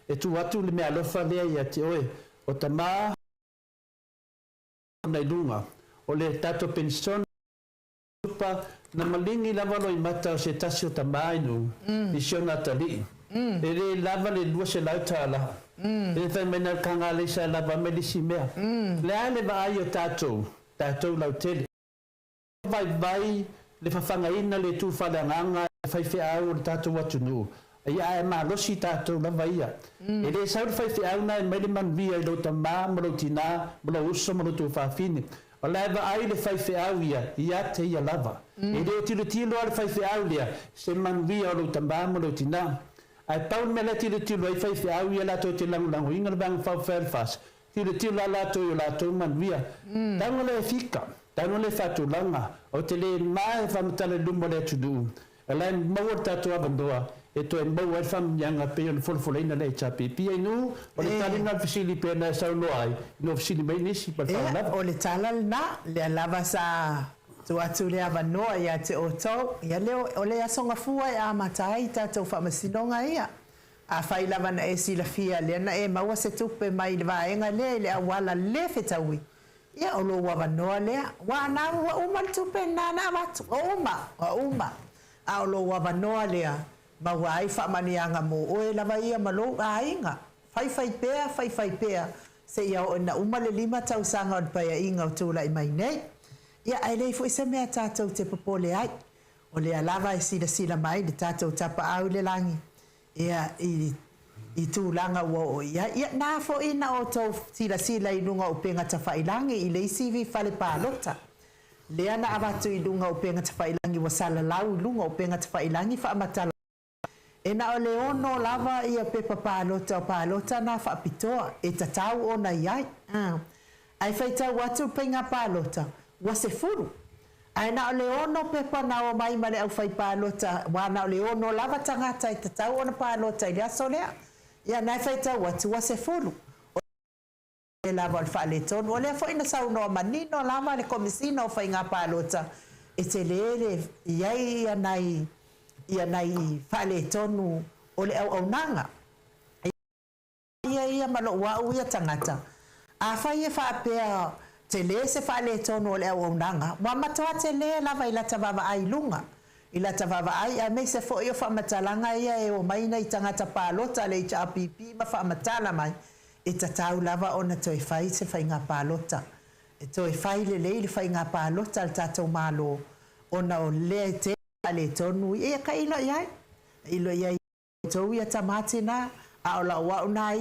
e tu watu le me alofa le ai te oe o tama na lunga o le tato pension pa na malingi lava lo i mata se tasio tamai no misiona tali ele lava le lua se lautala ele fai mena kanga le sa lava medisi mea le ale va aio tato lautele vai le fafanga ina le tu falanganga fai fe au le tato watu nu ia e ma losi tato lava ia ele sa fai fe au na me le man via lo tama mo tina mo uso mo tu fa fini o leva ai le fai fe au ia te ia lava ele tilo al fai fe au ia se man via lo tama mo tina ai pau me la tilo ai fai fe au ia la to te lang inga bang fa fas tilo la to man via tango le fika tango le fatu langa o te le mai fa mtale lumbo le tudu ele mo ta to abandoa e to e mau e fam yanga pe on folfolena le chapi pi inu o le tali na fisili pe na sa no ai no fisili mai nisi pa fa o le tala na le lava sa tu atu le avanoa ia te oto ia leo o le asonga fua e amatai tatou fa'amasinonga ia a fai lava na e silafia le na e maua se tupe mai le vaenga le awala le fetaui ia o lo wavanoa lea wa na wa uma tupe na matu uma a o lo wavanoa lea ma wai fa'amanianga mo o e lava ia malo ainga fai pea se ia o na uma le 5 tausanga o paia inga o tula i mai nei ia ai le foi se mea tatou te popole ai o le lava e sila mai le tatou tapa au le langi ia i tūlanga ua o ia nā fo ina o tau sila i lunga o penga ta whailangi i le isivi whale pālota. Lea na awatu i lunga o penga ta whailangi wa sala lau lunga o penga ta whailangi whaamatala. E na o le ono lava ia pepa pālota o pālota na whaapitoa e tatau o na iai. Ai whaitau atu penga pālota wa se furu. Ai na o le ono pepa na o mai mare au whai pālota wa na o le ono lava tangata i tatau o na pālota i lea solea. Ia nai whaitau atu wa se furu. O le lava o whaale tonu. O lea fo ina saunoa manino lava le komisino o whai ngā pālota. E te lele iai ia nai whaale tonu o le au nanga. Ia malo wau ia tangata. A whai e whaapea te le se whaale tonu o le au nanga. Wa matoa te le lava i la tawava ai lunga. I la tawava ai a mei se fo i o whamatalanga ia e o maina i tangata pālota le i ta apipi ma whamatala mai. E tatau lava o na toi whai se whai ngā pālota. E toi whai le le whai ngā pālota al tātou mālo. O na o le te le tonu e ka ilo iai. Ilo iai tau ia tamate na a o la wau na i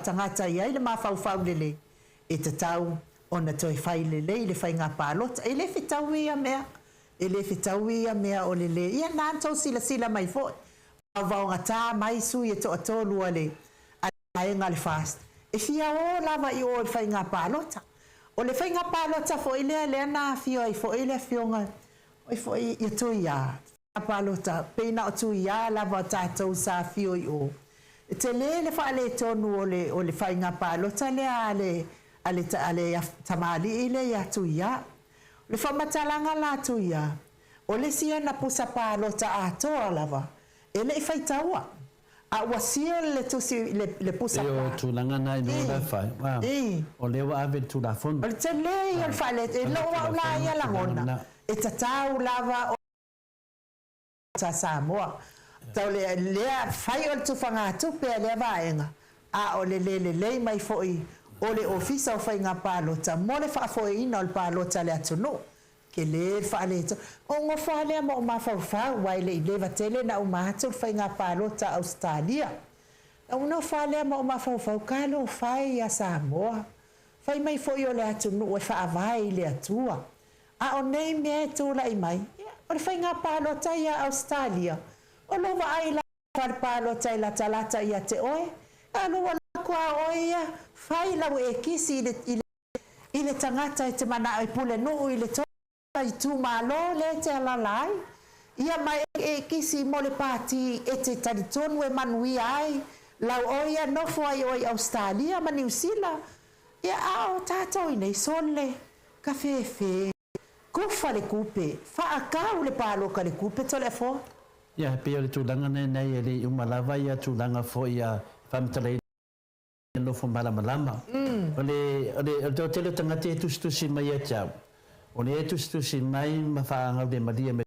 tangata iai le mawhau le. E tatau o na toi whai le whai ngā pālota. E le fitau ia mea. E le fitau ia mea o le le. Ia nātou sila mai fo. Wau ngata mai sui e to atolua le. A ngā le fast. E fia o lava i o le whai ngā pālota. O le whai ngā pālota fo i lea nā fio ai fo i lea fionga. O fo i tui ia. Ngā pālota. Peina o tui ia lava tātou sa fio i o. E te le whaale tonu o le whai ngā pālota lea ale tamali i le ia tui ia. Le whamatalanga la tui ia. O le sia na pusa pālota atoa lava. E le i whaitaua. A wasia le tusi le pusa pa. E o tūlanga nai no la whai. O le wa ave tū la fonu. O le te le i al whale. E lo wa la ia la ngona. E tatau lava o ta Samoa. Tau lea whai o le tufanga tupe a lea vaenga. A o le mai foi. O le ofisa o whai ngā pālota. Mo le whaafoi ina o le pālota le atunu. Ke le whaale to. O ngō whaale mo o mawhau wai le i lewa tele na o mahatu whai ngā pālota Australia. O ngō whaale mo o mawhau ka lo whai a Samoa. Whai mai foi o le atunu o whaavai le atua. A o nei mea tūla i mai. O le whai ngā pālota i a Australia. O lo wa ai la whai pālota i la talata i a te oe. A lo wa la kua oe ia. Whai lau e kisi i le tangata i te mana i pule nuu i le tō. I tu malo le te alalai. Ia mai e kisi mo le pāti e te taritonu e manui ai. Lau oia nofo ai oi Australia ma New Zealand. Ia ao tātou i nei sole. Ka whewhe. Kufa le kupe. Whaakau le pāloka le kupe to le fo. Ia peo le tūlanga nei e le umalawa ia tūlanga fo ia whamtalei nofo malamalama. O le tele tangate e tustusi mai e tau. O le tustusi mai ma whaanga le maria me.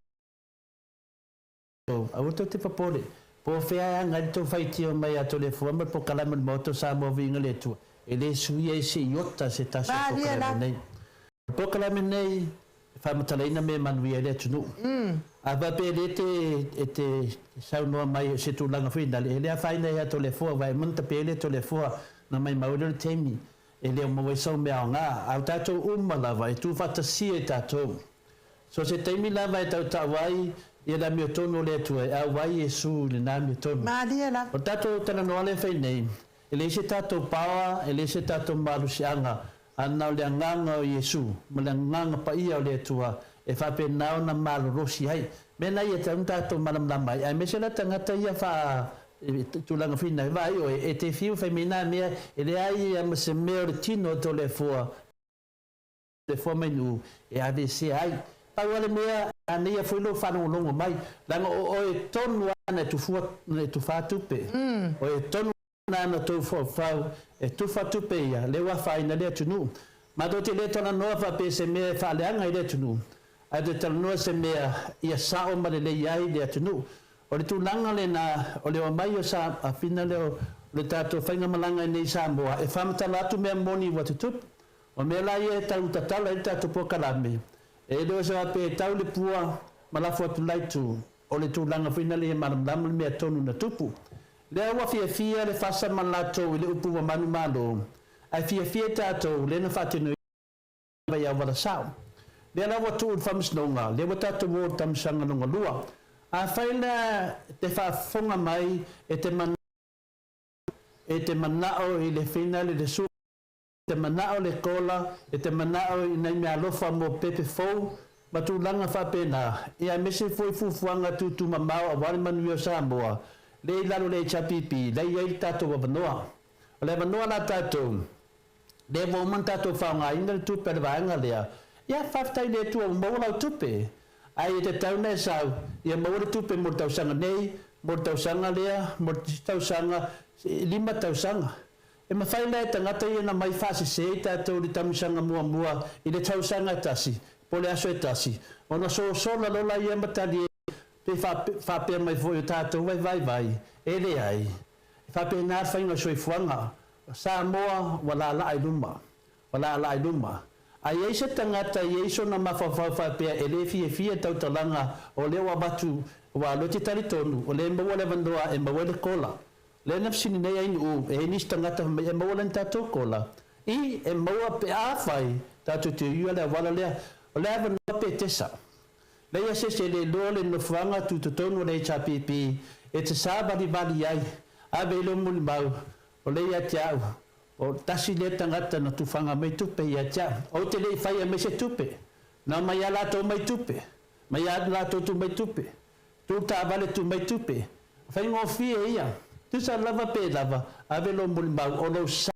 Au to te papore. Po whea ngai to whaiti o mai ato le fuama po kalama moto Samoa Viiga le tua. E le sui e se iota se tasa po kalama nei. Po kalama nei whamatalaina me manui e le tunu. A vape le te saunoa mai se tūlanga whina. E lea whaina e ato le fua vai munta pe le to le fua na mai maurere temi. E leo mawe sau mea o ngā. Au tātou umalawa e tū whatasi e tātou. So se teimi lava e tau tawai e la mio tono le tua e au wai e su le nā mio tono. Mālia la. O tātou tana noa le whai nei. E le se tātou pawa, e le se tātou maru si anga. Ana o le anganga o Yesu. Ma le anganga pa ia o le tua. e whapena o na malorosi hai. Mena ia te untato malamlama ai me se la tangata ia wha tulanga whina vai o e te whiu whaimena mea e le ai ia se mea o le tino to le fua menu e ave se ai. Pau ale mea anea whilo whanongolongo mai. Langa o e tonu ana tu whatupe. O e tonu ana tu whau e tu whatupe ia le wawhaina le atunu. Ma do te le tona noa whape se mea whaaleanga i le atunu. A te talanoa se mea ia sao ma le iai le atunu. O le tūlanga le na o le o mai o sa a whina leo le tātou whainga malanga i nei Samoa. E whamatala atu mea moni wa tutup. O mea lai e tau tatala i tātou pokalame. E leo sa pe tau le pua malafu atu laitu. O le tūlanga whina le malamlama le mea tonu na tupu. Lea wa fia le whasa malato i le upu wa manu malo. Ai fia tātou le na whatenu i vai au wala sao. Lea la wa tuu whamsnonga. Lea wa tātou wō tamsanga nonga lua. A whaila te whafonga mai e te manao i le whina le su. Te manao le kola, e te manao i nei mea lofa mo pepe fau. Ma tu langa whapena. E a mese foi fufuanga tu mamau a wale manu o Samoa. Le lalo le chapipi, le iei tātou wa wanoa. O le wanoa la tātou. Le wauman tātou whaonga ina le tupe le vaenga lea. Ia whaftai le tua maulau tupe. Ai te tauna e sau, ia maura tupe mo tausanga nei, mo tausanga lea, mo tausanga, 5 tausanga. E mawhaila e tangata ia na mai whasi se i tātou li tamusanga mua i le tausanga e tasi, po le aso e tasi. O na sola lola ia matali e pe whapea mai foi o tātou vai, e le ai. Whapea nā whainga soifuanga, Samoa wala ala ai luma. A yeise tangata yeiso na mawhawhawha pia e le fia tautalanga o le wabatu wa loti taritonu o le maua le vandoa e maua le kola. Le nafsini nei aini u e nis tangata e maua le tatou kola. I e maua pe awhai tatou te iua le wala lea o le avanoa pe tesa. Le ia se le loa le nofuanga tu tonu le HPP e te sābali vali ai a velo muli mau o le ia te au. O tasi le tangata na tufanga mai tupe ia tia. O te le whaia me se tupe. Na mai ala tō mai tupe. Mai ala tō tu mai tupe. Tu tā vale tu mai tupe. Whai ngō fia ia. Tu sa lava pe lava. Ave lo muli mau. O lo sa.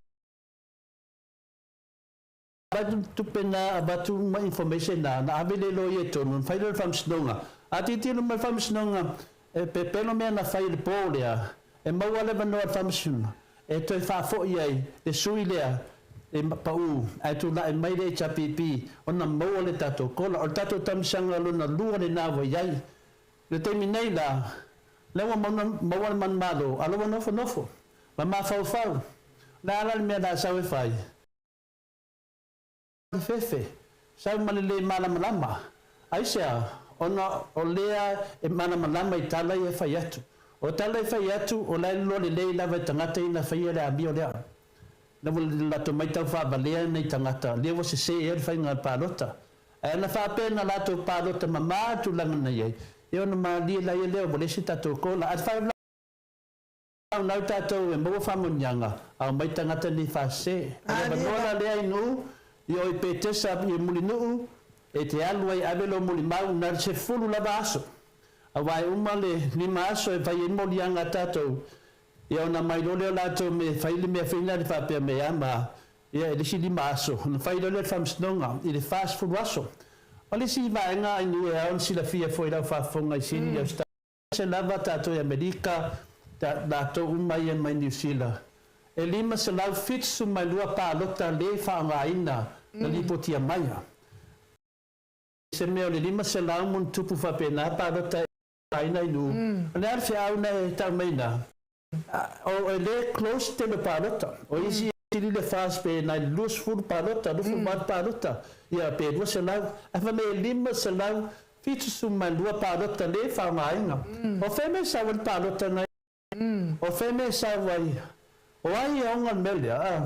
Abatu tupe na abatu ma information na. Na ave le lo ie tonu. Whai lo whamsinonga. A ti tino mai whamsinonga. E pe pelo mea na whai le pōlea. E maua le vanoa whamsinonga. E toi whafo iai, le sui lea, e pau, ai tu la e mai le chapipi, o na maua le tato kola, o tato tamsanga luna lua le nawa iai. Le teimi nei la, lewa maua le man malo, aloa nofo, ma mawhau, la ala le mea la sau e whai. Fefe, sau mani le malamalama, aisea, o lea e malamalama i tala i e whai atu. O tala e whai atu, o lai lo le lei lawa tangata ina whaia le abi o lea. Na wale lato mai tau whabalea nei tangata. Lea wa se e whai ngā pālota. E ana whapena lato pālota ma mātu langa nei ei. E ona ma lia lai e leo, wale se tatou kola. At whai lau nau tatou e maua whamonyanga. Au mai tangata ni whase. E wanola lea inu, i oi pe tesa i muli nuu, e te aluai avelo muli mau, na se fulu lava aso. Awai umale ni maso e vai mo lianga tatou. Ia ona mai lole lato me faile me fina de fape me ama. Ia ele si maso, no faile le famsnonga, ile fast food waso. Ole si vai nga inu e on si la fia foi la fa fonga sini ya sta. Se lava tatou Amerika, tatou umai en mai New Zealand. E lima se lau fitsu mai lua pa lota le fa nga ina, na lipotia maia. Se me ole lima se lau mun tupu fa pena pa lota aina inu. Le arfe au na tau meina. O ele close te le palota. O isi tili le fast pe na lus full palota, lu full mat palota. Ia pe dua se lau. Afa me lima se lau fitu suma lua palota le fa mainga. O feme sa wan palota na. O feme sa wai. O ai onga melia.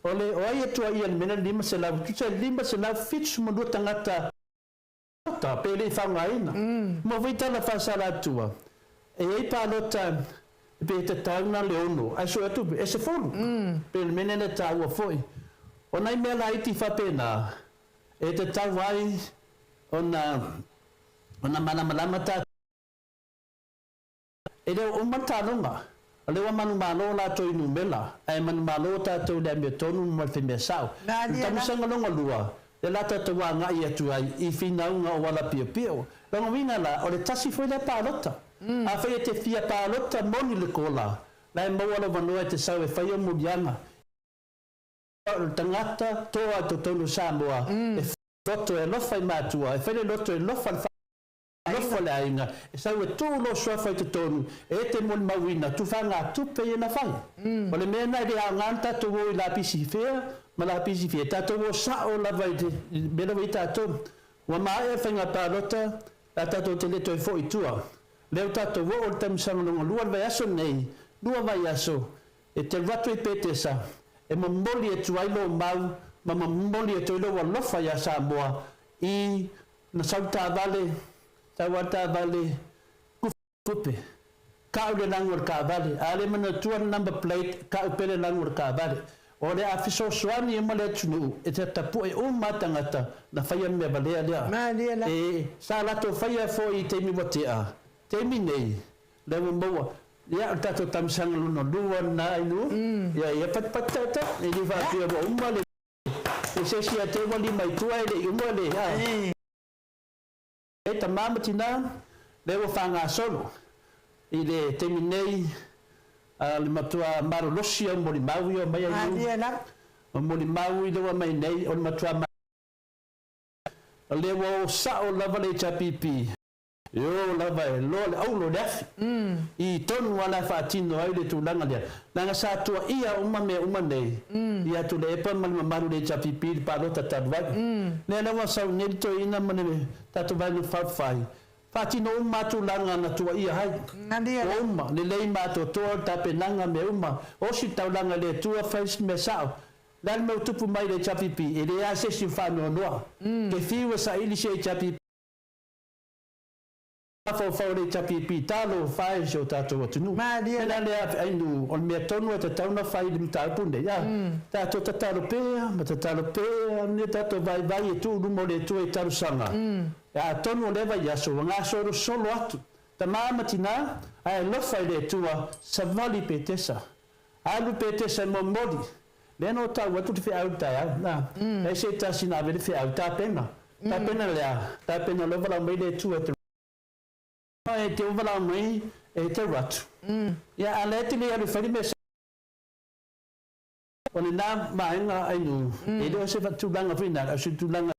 O le o ai tu ai mena lima se lau. Tu se lima se lau fitu suma lua tangata. Ta pele fangaina mo vita la fasala tua e palota pe te tauna leono aso atu e se folu pe menene taua foi ona me la iti fa pena e te tawai ona malama ta ele o matalonga ale wa manu malo la to inu mela ai manu malo ta to le me tonu mo fe me sao tamu sanga longa lua le lata te wa nga ia tu ai I fina unga o wala pio pio longa winga la o le tasi foi le palota a fe te fia palota moni le kola la mo wala vanua te sau e fai mo dianga o tangata toa to tonu Samoa e foto e lofa I matua e fele loto e lofa lofa le ainga e sau e tū lo soa fai te tonu e te moni mawina tu whanga tupe e na fai o le mena I a nganta to wo I la pisi fea ma la pisi fea tato wo sa o la vai te mena wei tato wa maa e whainga pārota la tato te leto e fo I tua leo tato wo o le tamusanga longa lua vai aso nei lua vai aso e te ratu I petesa e mamoli e tuailo mau ma mamoli e tuailo wa lofa ya Samoa I na sauta vale tawata vale kupe ka ule langor ka vale ale mana tuan number plate ka upele langor ka vale o le afiso swani e male tunu e te tapu e matangata na faya me vale lea e sa lato faya fo I te mi watea te mi nei le mo ya tato tamsang no lua na inu ya pat e li va pia bo umale e se sia te wali mai tua ele umale ha e tamama tina le wo fanga solo I le teminei le matua maro losia mo li maui o mai o mo li maui le wa mai nei o matua le wo sa o lava le chapipi yo lava lo au lo def I tonu wala fatino ai le tulanga le langa sa tua ia uma me uma nei ia tu le pa man maru le chapipi pa lo tatwa le na wa sa ne to ina mane tatu vai no fai fatino uma tu langa na tua ia hai uma le lei ma to ta penanga me uma o si tau langa le tua face me sao lan me tupu mai le chapipi e le a se si fa no no ke fiwa sa ili se chapipi fo le chapipi talo fai jo tato tunu na le ai nu on me tonu te tauna fai lim ta punde ya tato tatalo pe ma tatalo pe ne tato vai e tu mo le tu e taru sanga ya tonu le vai ya so nga so solo atu tamama tina ai lo fai le tua savali petesa alu petesa mo modi le no ta watu te au ta na e se ta sina ve fe au ta pena lo vala mai le tu e te vala mai e te ratu ya ale te le alu fai me ona na mainga ai nu e do se fatu langa fina a se tu langa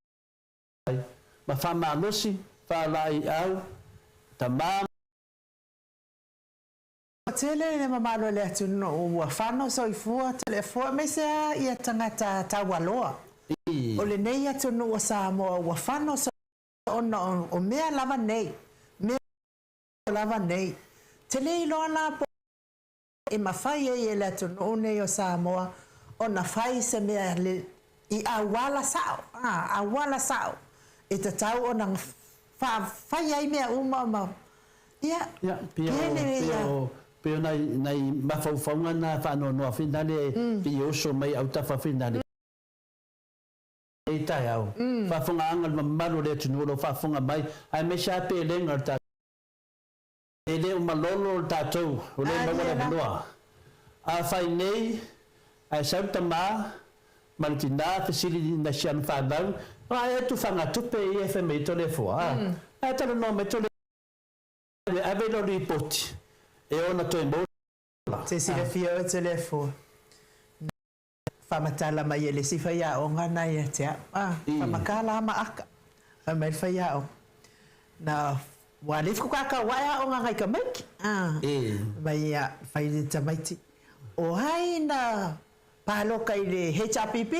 ma fa ma losi fa lai au tamam tele le mamalo le tuno o fano so ifua telefo me se ia tangata tawaloa o le nei atu no Samoa o fano so ona o mea lava nei tele lona po e mafai e le atu no nei o Samoa ona fai se mea le I awala sao e te tau ona fai ai mea uma ma ia pio nai mafaufaunga na whano noa whindale pio so mai au tafa whindale e tai au whafunga angal mamaru le tunuolo whafunga mai ai me sa pe lenga ta e le o malolo tatou o le mawala noa a whai nei ai sauta maa Martina facility na sian fadang ai tu fanga tupe e fe me tole fo ai talo no me tole ave lo report e ona to embo se si le fio e telefo famatala mai ele si fa ya o ngana ia te famakala ma aka mai fa ya o na wale fu ka wa o nganga ka make mai ya fa i tamaiti o hai na palo kai le HPP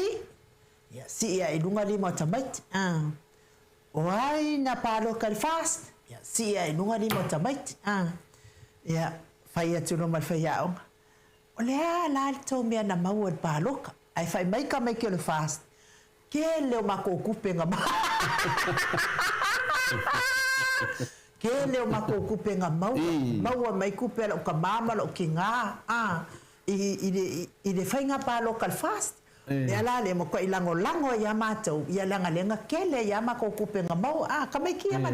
ya si ya ilunga lima tamait o ai na palo kai fast ya si ya ilunga lima tamait ya fai atu no mal fai ya o le ala to me na mau palo ai fai mai ka mai ke le fast ke le ma ko kupenga ke le ma ko kupenga mau mai kupela o ka mama lo kinga i le whainga pa local fast ia la le mo ko ilango lango ia matou ia langa lenga kele ia ma ko kupenga mau ka mai kia ma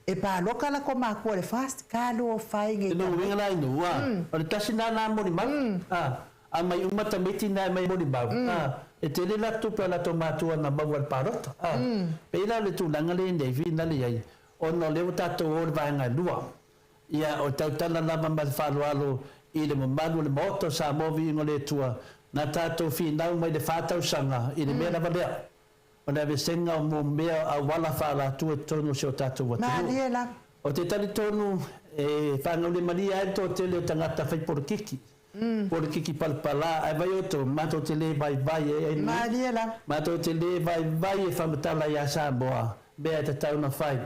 e pa loka la ko ma ko le fast ka lo fai nge no winga la no wa o le tasina na mo ni ma a mai uma tamiti na mai mo ni ba e te le la tu pe la tomatu na ba wal parot pe ila le tu langa le ndei vi na le ai o no le tato o va nga lua ia o tautala la ma fa lo i le malu le moto Samoa vi ngole tua na tato fi na mai le fatau sanga i le mena valea o na ve senga mo mea a wala fa la tu e tonu se o tato wa o te tali tonu e fa ngole maria e to te le tangata fai por kiki palpala ai vai oto mato te le vai e mato te le vai e fa matala ya Samoa bea te tau na fai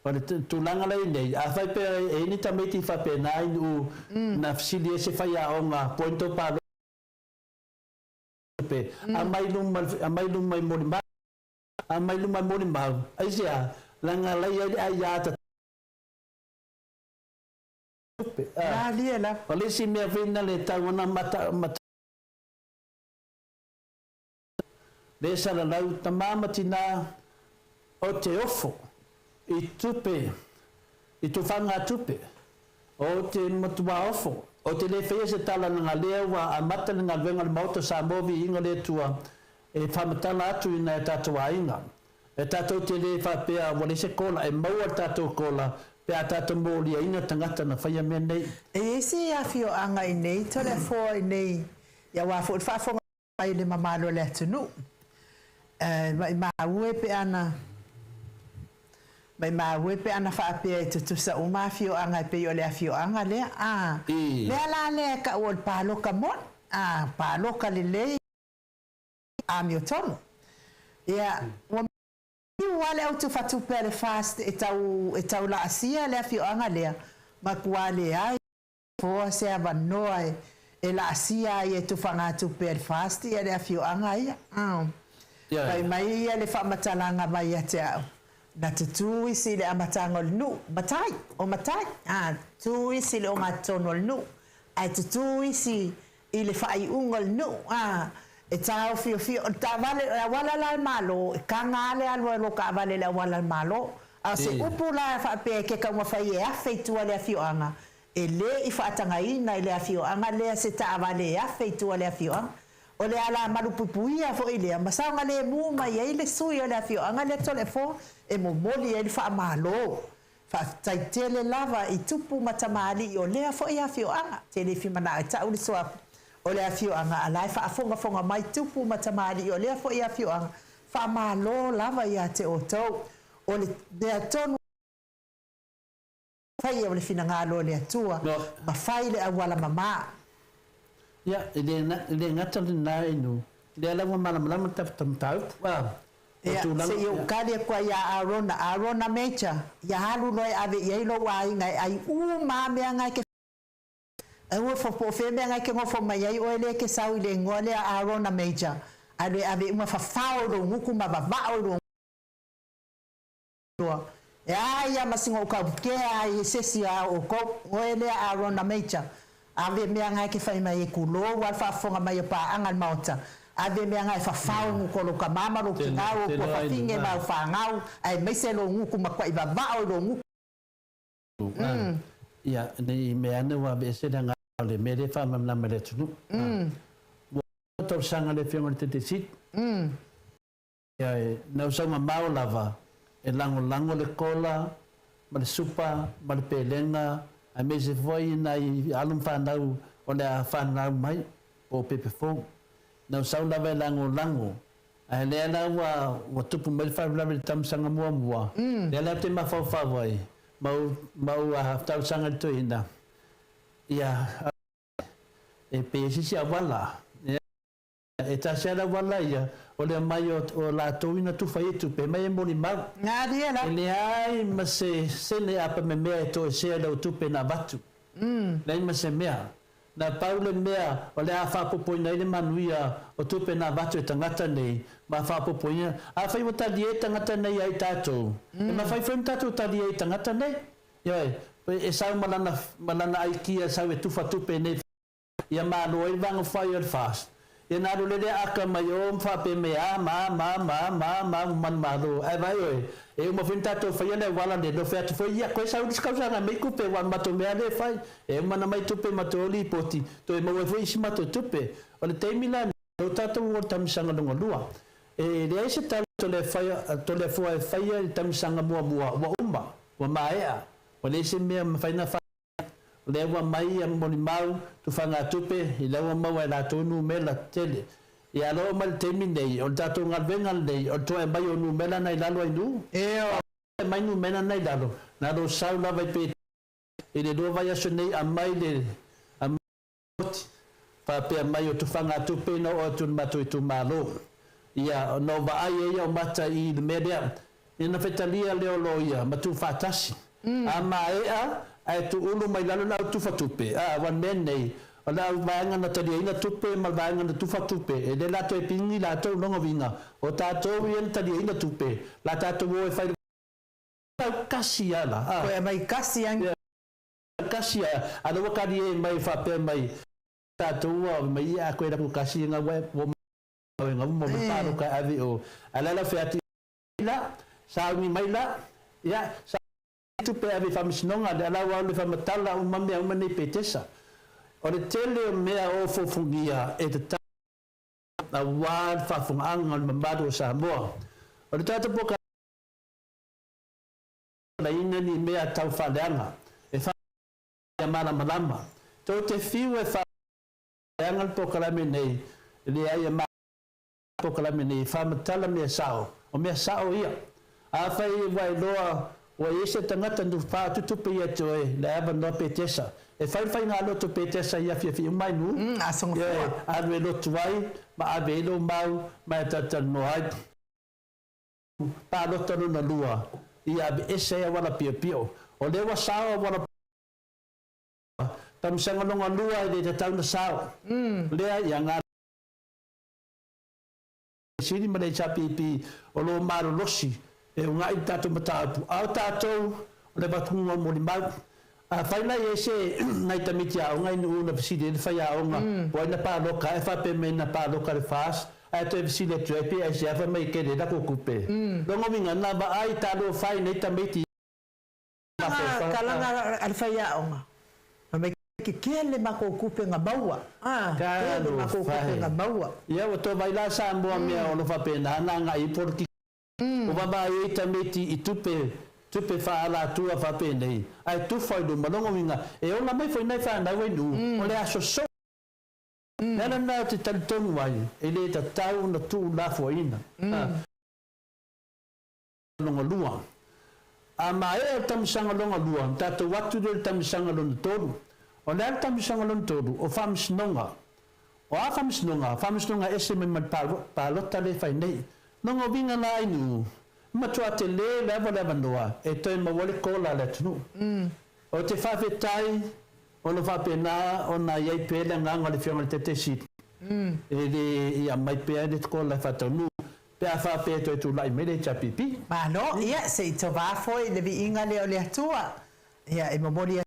o le tulanga lai nei a fai pe e ni tameti fa pe nai u na fsili se fai a onga pointo pa pe a mai lum mai moni ma ai sia langa lai ai ya ta Polisi mea vina le tauna mata le sala lau tamama tina o te ofo i tupe i tufanga tupe o te matua ofo o te le fea se tala nga lea wa a mata nga venga le Maota Samoa inga le tua e whamatala atu ina e tatua inga e tatou te le whapea wale se kola e maua tatou kola pe atato moli ina tangata na faya me nei e se afio anga i nei tole fo i nei ya wa fo fa fo ai le mamalo le tunu ma ue pe ana ma ue pe ana fa pe tu sa o ma fio anga pe yo le afio anga le le ala le ka o palo ka mon palo ka le mio tono ya wale au tu fatu pele fast e tau la asia le afio anga lea ma kuale ai fo se avanoa e la asia e tu fanga tu pele fast e le afio anga ia kai mai le fa matalanga mai ate au na tu isi le amatanga nu matai tu isi le o matono nu ai tu isi ile fa i ungol nu e tau fio ta vale wala la malo kanga le alwa ka vale la wala malo a se upula fa pe ke ka mo fa ye afeitu le afio anga e le i fa tanga ina le afio anga le se ta vale afeitu le afio anga o le ala malu pupuia fo ile ma sa nga le mu ma ye le sui le afio anga le tole fo e mo moli e fa malo fa taitele lava i tupu matamali o le fo ia afio anga te le fi mana ta uli so o le afio anga alai fa fonga mai tupu matamali o le fo ia afio anga fa malo lava ia te oto o le de tonu fai o le fina ngalo le atua ma fai le awala mama ya le ngata le nai no le ala malama tam tau ya se yo kale kwa ya arona mecha ya halu no ave ye lo wa ngai ai ma me ngai ke e fo po fe me ngai ke ngo fo mai ai o le ke sau le ngole arona mecha ave uma fa fao do nguku ma ba o do ya masingo ka ke ai sesia o ko o le arona mecha ave me ngai ke fa mai ku lo wa fa fonga mai pa angal Maota ave me ngai fa fao nguko lo ka mama lo ki ngao ko fa finge ma fa ngao ai me se lo nguku ma kwa iba ba o lo nguku ya ni me ane wa be se danga le me le fa mam na me le tunu to sanga le fiona te sit ya na so ma mau lava e lango le kola ma le supa ma le pelenga a me se foi na i alum fa nau o le fa nau mai o pepe fo na so lava lango a le na wa tupu me fa lava tam sanga mua le la te ma fa vai mau tau sanga to ina ya e pe si wala e ta sera wala ya o le mai o la to ina tu fai tu pe mai mo ni ma na dia la le ai ma se le apa me me to se le tu pe na batu le ma se me na paulo me o le afa popo ina le manuia o tu pe na batu tangata nei ma fa popo ina a fai mo ta dieta ngata nei ai tato e ma fai frem tato ta dieta ngata nei yo e sa malana ai kia sa tu fa tu pe nei ia malo e vanga fire fast e na ro le aka mai o fa pe me a ma man malo ai vai oi e uma finta to fa ele wala de do fa to foi ia ko sa dis causa na me ku pe wan mato me ale fai e mana mai to pe mato li poti to e mo foi si mato to pe o le te mila o tato o tam sanga no lua e le ese tal to le foi fai tam sanga mo wa umba wa maea o le se me fai na le wa mai am moni mau tu fanga tupe i le wa mau la tonu mela tele e alo mal terminei o tato ngal vengal dei o to e mai o nu mela nai lalo ai nu e o mai nu mela nai lalo na do sau la vai pe e le do vai aso nei a mai le a pa pe mai o tu fanga tupe no o tu mato tu malo ia no va ai e o mata i le media ina fetalia le o loia ma tu fatasi a mai ai tu ulu mai lalo na tu fatupe wan men nei ala vanga na tadi ina tupe mal vanga na tu fatupe e de la to e pingi la to no vinga o ta to ien tadi ina tupe la ta to e fai kasia la ko e mai kasia ala wakadi e mai fa pe mai ta to mai a ko era ku kasia nga we nga mo paro ka avi o ala la fiati la sa mi mai la ya tu pe ave famisnonga de la wa le famatala o mame o mane petesa o le tele mea o fofungia e te ta wa fa funanga o mambado Samoa o le tata poka la ina ni mea tau faleanga e fa mala malama to te fiu e fa leanga poka la menei le ai ma poka la menei famatala mea sao o mea sao ia a fai vai loa o ese tangata no fa tu pe ia to e la ava no petesa e fai nga lo to petesa ia fi mai nu asong a ve lo tuai ma a ve lo mau ma ta no ai pa lo to na lua ia ese ia wala pio o le wa sao wala tam sanga no lua de te tau na sao le ia nga sini ma le chapi o lo maro losi e unga i tato matapu au tato le batunga mo ni mau a fai lai ese ngai tamiti a unga inu una piside le fai a unga o ina pa loka e fa pe mena pa loka le fas a to e piside tu e pe e se afa mai kere da kukupe longo minga na ba ai talo fai nei tamiti kalanga al fai a unga me ke kele mako kupe nga baua kele mako kupe nga baua ia o to vai la sa mbo me o no fa pena na nga i porki o baba e tameti i tupe fa ala tua fa pene ai tu foi do malongo minga e ona mai foi nai fa na we du o le aso so nana na te tanton wai e le ta tau na tu la foina longo lua a mai e tam sanga longo lua ta to watu del tam sanga longo todo o le tam sanga longo todo o fam snonga o a fam snonga ese me man pa lota le fai nei nongo vinga na inu matua te le leva noa e toi mawale kola le tunu o te whawhetai o no whapena o na iei pēle nganga le whionga le te sit e le ia mai pēle le kola whatanu pēa whapea toi tu lai mele chapipi no ia se i to wafoi le vi inga le o le atua ia e mamori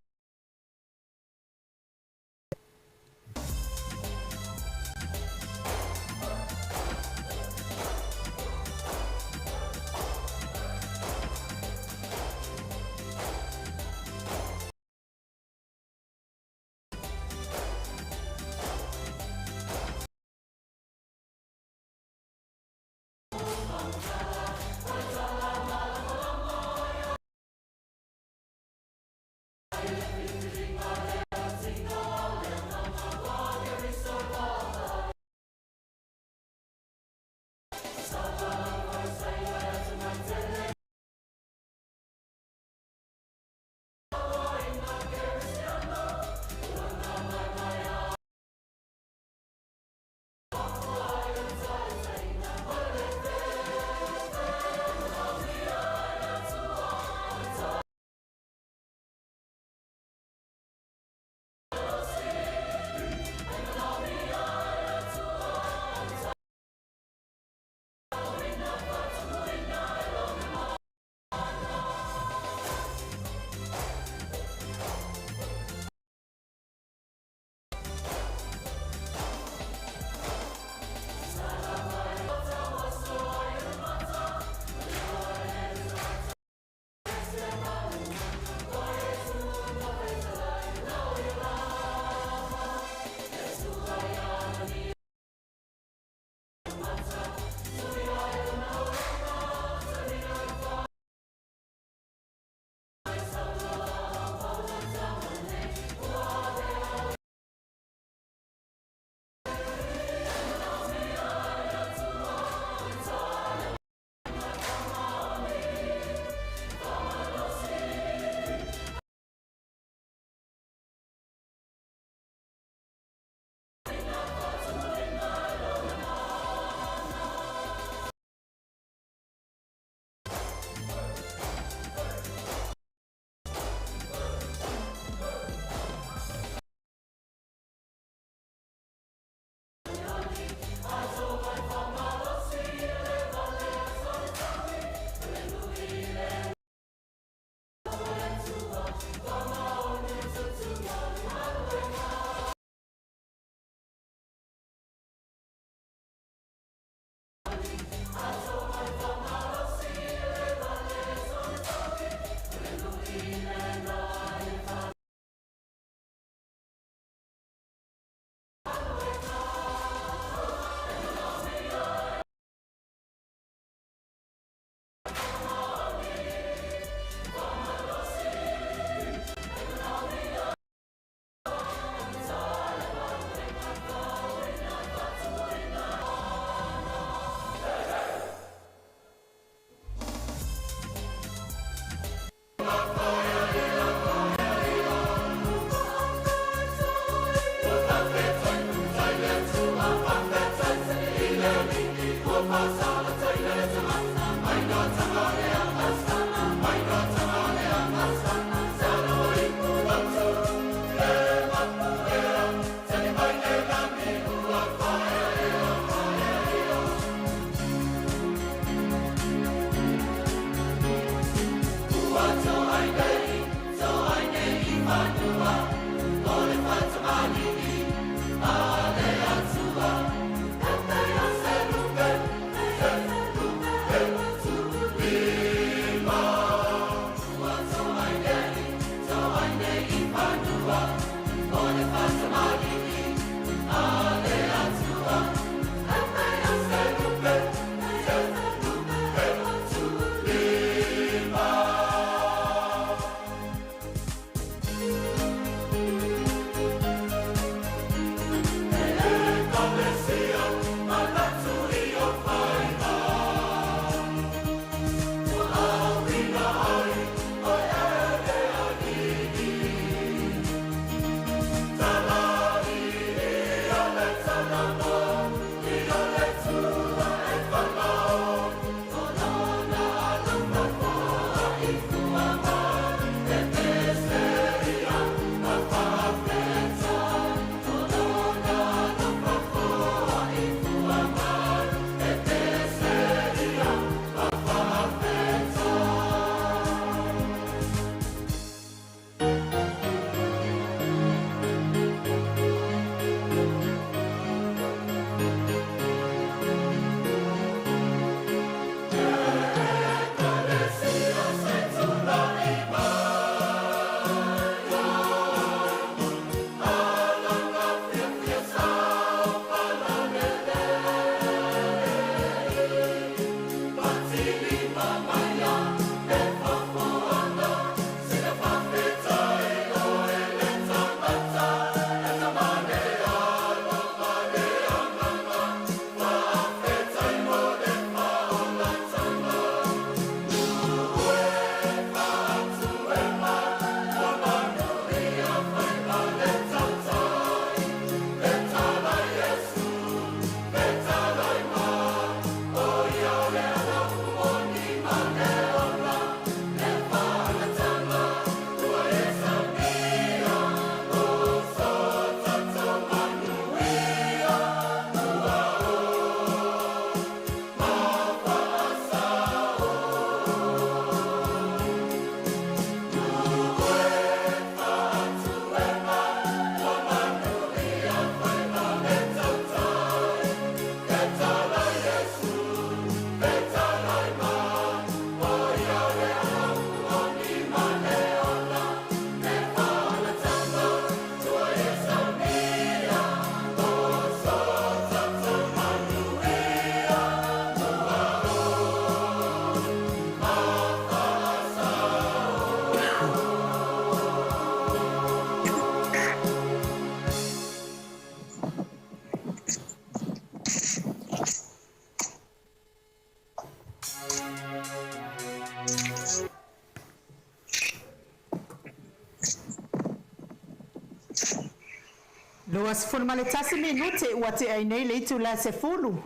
was fun male tasi minute wate ai nei le tu la se fulu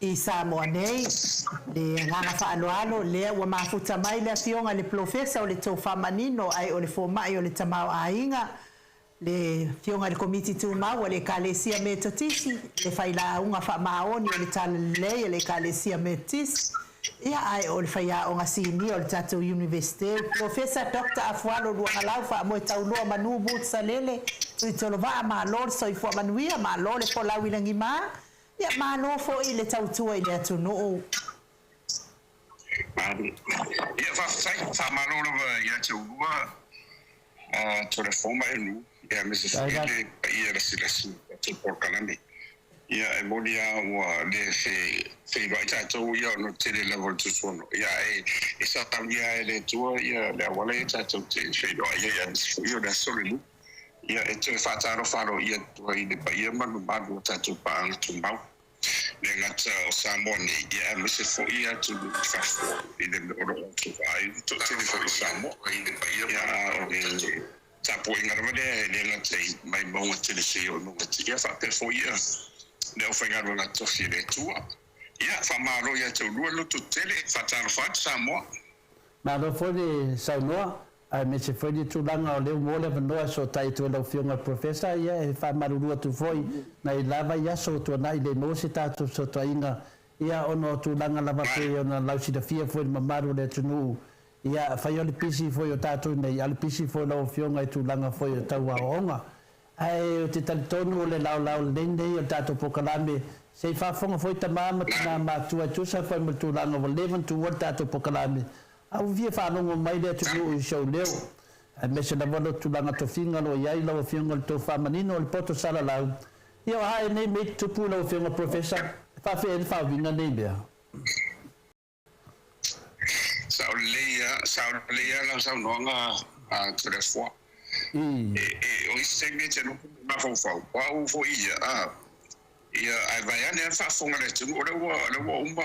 I Samoa nei le nganga whaaloalo lea ua mafuta mai le fionga le profesa o le tau whamanino ai o le fomai o le tamao ainga le fionga le komiti tu mau le kalesia me totisi le whaila unga whamaoni o le talelei le kalesia me tisi ia ai o le whaia o ngasini o le tatou universite profesa Dr. Afualo luangalau wha mo tau lua manu butsa lele tui tolo waa maa lor so I fua manuia maa lor le polau ilangi maa ia maa lo fo I le tautua I le atu noo ia fa maa lor ia te ulua to le foma enu ia Mrs. Ile ia la silasi te porkalami ia e monia wa le fe vai tatou ia no te le level tu sono ia e sa tamia le tua ia le wala tatou te fe ia ia da solo ia e te fataro faro ia tua I le pa ia manu manu tatou pa tu mau le ngata o Samoa ni ia me se fo ia tu fafo I le oro tu vai to te le fo Samoa I le pa ia o tapo inga le ngata mai mo te le se o no ia fa te fo ia le o whainga runga tohi le tua. Ia, whamaro ia te urua lutu tele, whatara what Samoa. Maro fwere Samoa, ai me se fwere tūlanga o leo mole wanoa so tai tu lau whionga profesa, ia e whamarurua tu foi, na I lava ia so tu anai le mo se tātou so tainga, ia ono tūlanga lava te ona lausi da fia fwere mamaru le tunu, ia whai ole pisi foi o tātou nei, ale pisi foi lau whionga I tūlanga foi o tau a onga. Ai o te talitonu o le lau lendei o tātou pokalame sei whafonga foi ta mama tina mātua tusa whai matulanga wa levan tu wad tātou pokalame au via whanongo mai lea tunu I show leo ai mese na wano tulanga to whinga lo iai lau whionga le tau whamanino o le poto sala lau ia o hae nei me tupu lau whionga profesa whawhi e le whawinga nei mea Sao leia la sao noanga to le fwa o isenge te no ma fo wa fo ia ia ai vai ane fa fonga le tu o le wa umba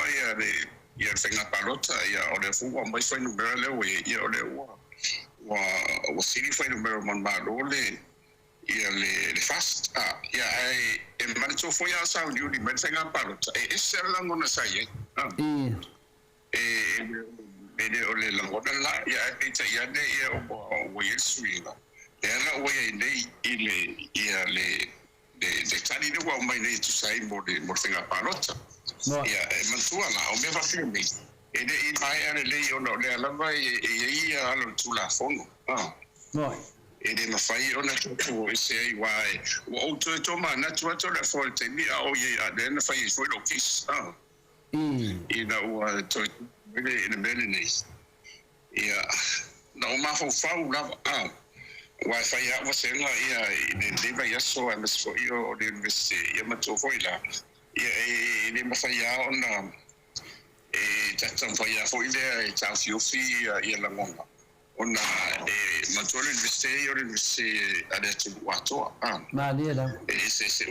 ia fenga palota ia o le fu wa mai foi no bele ia o le wa siri foi no bele man ma le ia le fast ia ai e man to foi a sa uni men fenga palota e se la ngona sai e o le ngona la ia e te ia ne ia o yesuila ela oia nei ia le tani de wa mai nei tu sai mo tenga palota ia mantua la o me va firme e de I mai ale le ona le lava ia alo tu la fono no e de ma fai ona tu e se ai wai o to toma na tu to le forte ni o ia de na fai so lo kis ina o to in the nei ia na ma fo fa la Wi-Fi ya wasenga ia neva ya so ames for yo de university ya mato foila ia ni mafaya ona tatam faya for ile ta fi ia la monga ona mato university yo university ada tu wato ma dia da se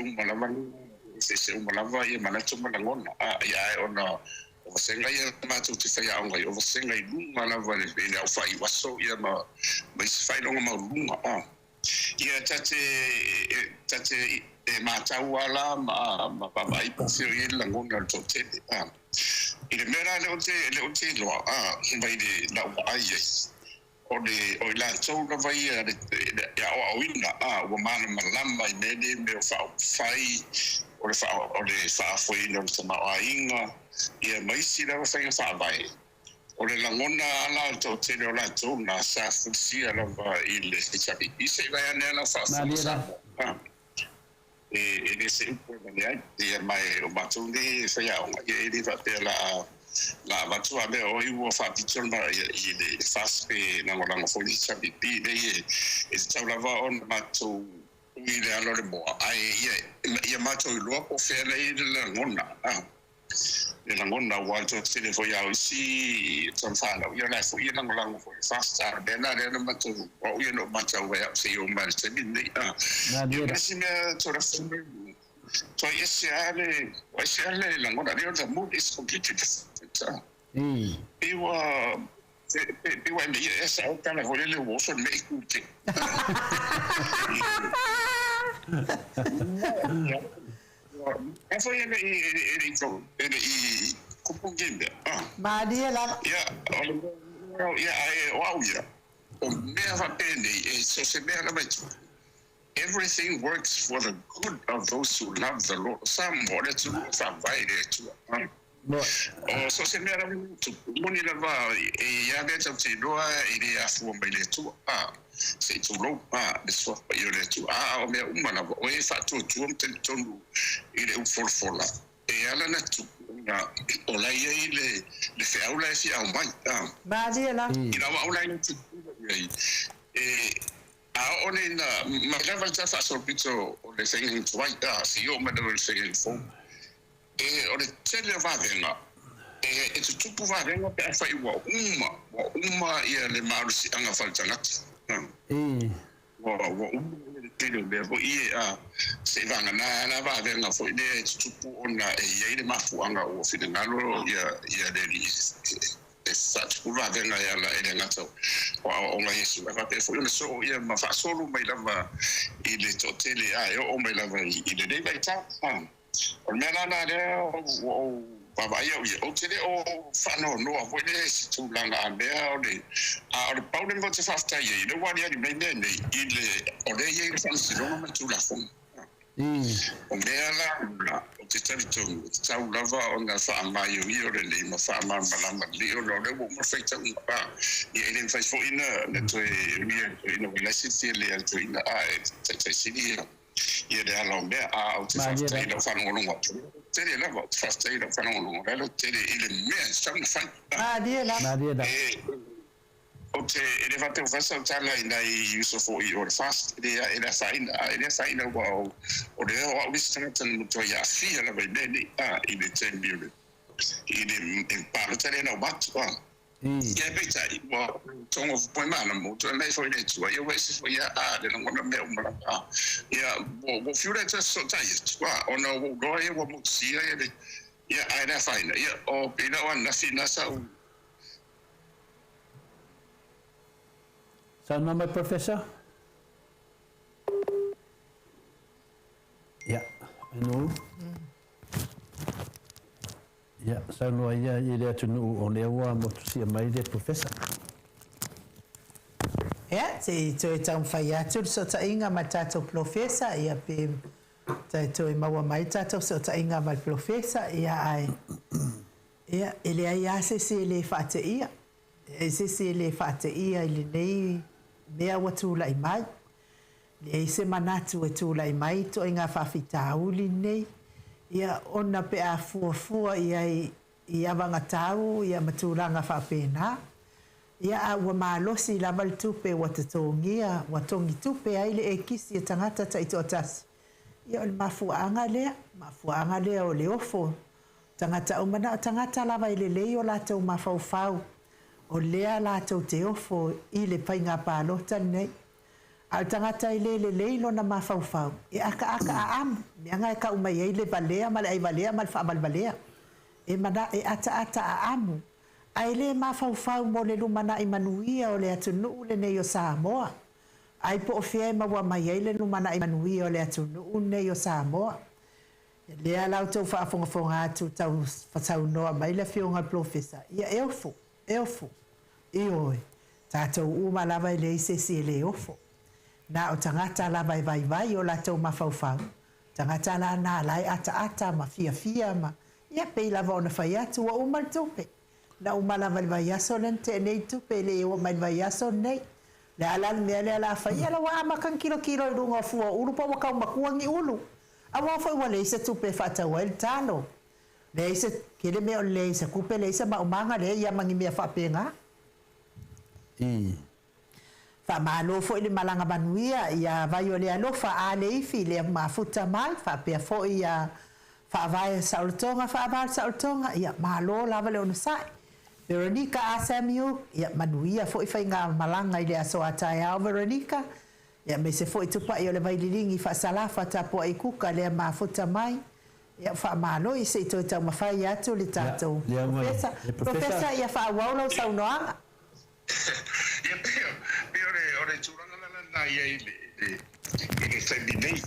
umalava ia manato malangona ia ona wasenga ia mato te faya onga yo wasenga I malava le au fai waso ia ma fai longa ma ia tate matau ala ma papai pofio ia langona to te I le mera le ote loa vai de la ai o la tau na vai ya o ina o mana malamba I mene me fai o le fa foi no Samoa inga ia mai si la fa fa vai o le langona ala to te o la to na sa fusia la va il chapi I se vai ane la fa e se un po' ia mai o matundi fa ia o ia di va per la vatua me o I fa picture ma I le faspe na ngolanga fo di chapi pi e tau la va on matu I le alo le boa ai ia mato I loa po fele I le langona wa to se le foi au si tanfala ia la foi ia langona foi fasta bena le mato o ia no mato wa se o mal se ni ia si me to la to ese ale langona le the mood is completely different Piwa me esa o kana ho le wo so me ikute Eso ya ele kupungimbe. Madia la. Wow ya. Never penny so se mera metu. Everything works for the good of those who love the Lord. Some more to survive to. So se mera metu. Moni lava ya get up to doa ili afu mbele tu. Se tu lo de so yole tu. O me umana o e fa tu mtentondu ile ufolfola. E ala na tu. Ola ile le se aula si au mai. Madia la. Ina wa aula ile tu. Only in my level just as a bit of the singing white see you medal singing for or the tell you about it's a tupu varenga pe fa iwa uma ia le marusi anga faltanat wa tele bebo ia se vanga na varenga fo ide tupu ona ia ile mafu anga o finalo ia deli such varenga ia la ile ngato o nga yesu va pe fo so ia ma fa solo mai lava ile totele o mai lava ile dei vai ta o mena na de o baba ia o tele o fa no vo ile tu langa ande o paulo mo te fa sta ia ile wani ia mai ne ile o de ia fa si no ma tu la fo o mena o te taritu tau lava o nga fa mai o io le ma fa ma malama li o lo mo feita un pa ia ele faz fo ina na to ina relationship le to ina te sini ia de ala me o te fa ina fa no longo tele lava fa ina fa no longo lo tele ile me sa fa Madia Okay, ele vai ter o verso tala ina I uso for your fast ele saina o o listen no to ya fia na vai dele ele tem bio ele para tele na bat ia beta o tongo foi mana mo to nei foi net wa eu esse foi de não na meu mala ia o fiore tá só tá isso o no o dói o mutsia ele ia ainda faina ia o pina o na fina sa Sound number, Professor? Yeah, I know. Yeah, so no, yeah, you're to know on the one what to see a my dear Professor. Yeah, to tau fai atu so ta inga ma tatou Professor ia pe tatou I maua mai tatou so ta inga ma Professor ia ai. Ia ele ai ase se le fate ia. Se le fate ia ile nei mea watu lai mai. Le se manatu e tu lai mai to inga whawhitauli nei. Ia ona pe a fuafua ia wangatau ia matulanga whapena. Ia a ua malosi lava le tupe watatongia watongi tupe aile e kisi e tangata ta ito atasi. Ia o le mafuanga lea o le ofo. Tangata umana tangata lava ile leo la tau mafaufau. O lea la tau te ofo I le painga pālota nei. Al tangata I le leilo na mafaufau. E aka a am. Mianga e ka umai e le valea, male ai valea, male whaamal valea. E mana e ata a amu. Ai le mafaufau mo le lumana I manuia o le atunu le nei o Samoa. Ai po o fia e maua mai e le lumana I manuia o le atunu nei o Samoa. Lea lau tau whaafongafonga atu tau whatau noa mai le fionga Professor. Ia eofo. Ioi, tātou uma lava I le isesi le ofo. Nā o tangata lava I vai o la tau mafaufau. Tangata la nā lai ata ma fia ma. Ia pei lava o na whai atu wa umal tupe. Na uma lava I vai aso lente nei tupe le o mai vai aso nei. Le alan mea le ala whai ala wa amakan kilo I runga fua ulu pa wakau makuangi ulu. Awa whai wa le isa tupe whatau el talo. Le isa kele mea o le isa kupe le isa maumanga le ia mangi mea whapenga. Fa malo fo le malanga manuia ia vai o le alofa a le ifi le mafuta mai fa pe fo ia fa vai saultonga ia malo lava le ona sai Veronica Asamiu ia manuia fo fa inga malanga ile aso atai ao Veronica ia me se fo tupa ia le vai lilingi fa salafa tapo ai kuka le mafuta mai ia fa malo I se to tau mafai atu le tatou Professor ia fa waulo saunoanga Ia peo ore turanga na ia e fai bidei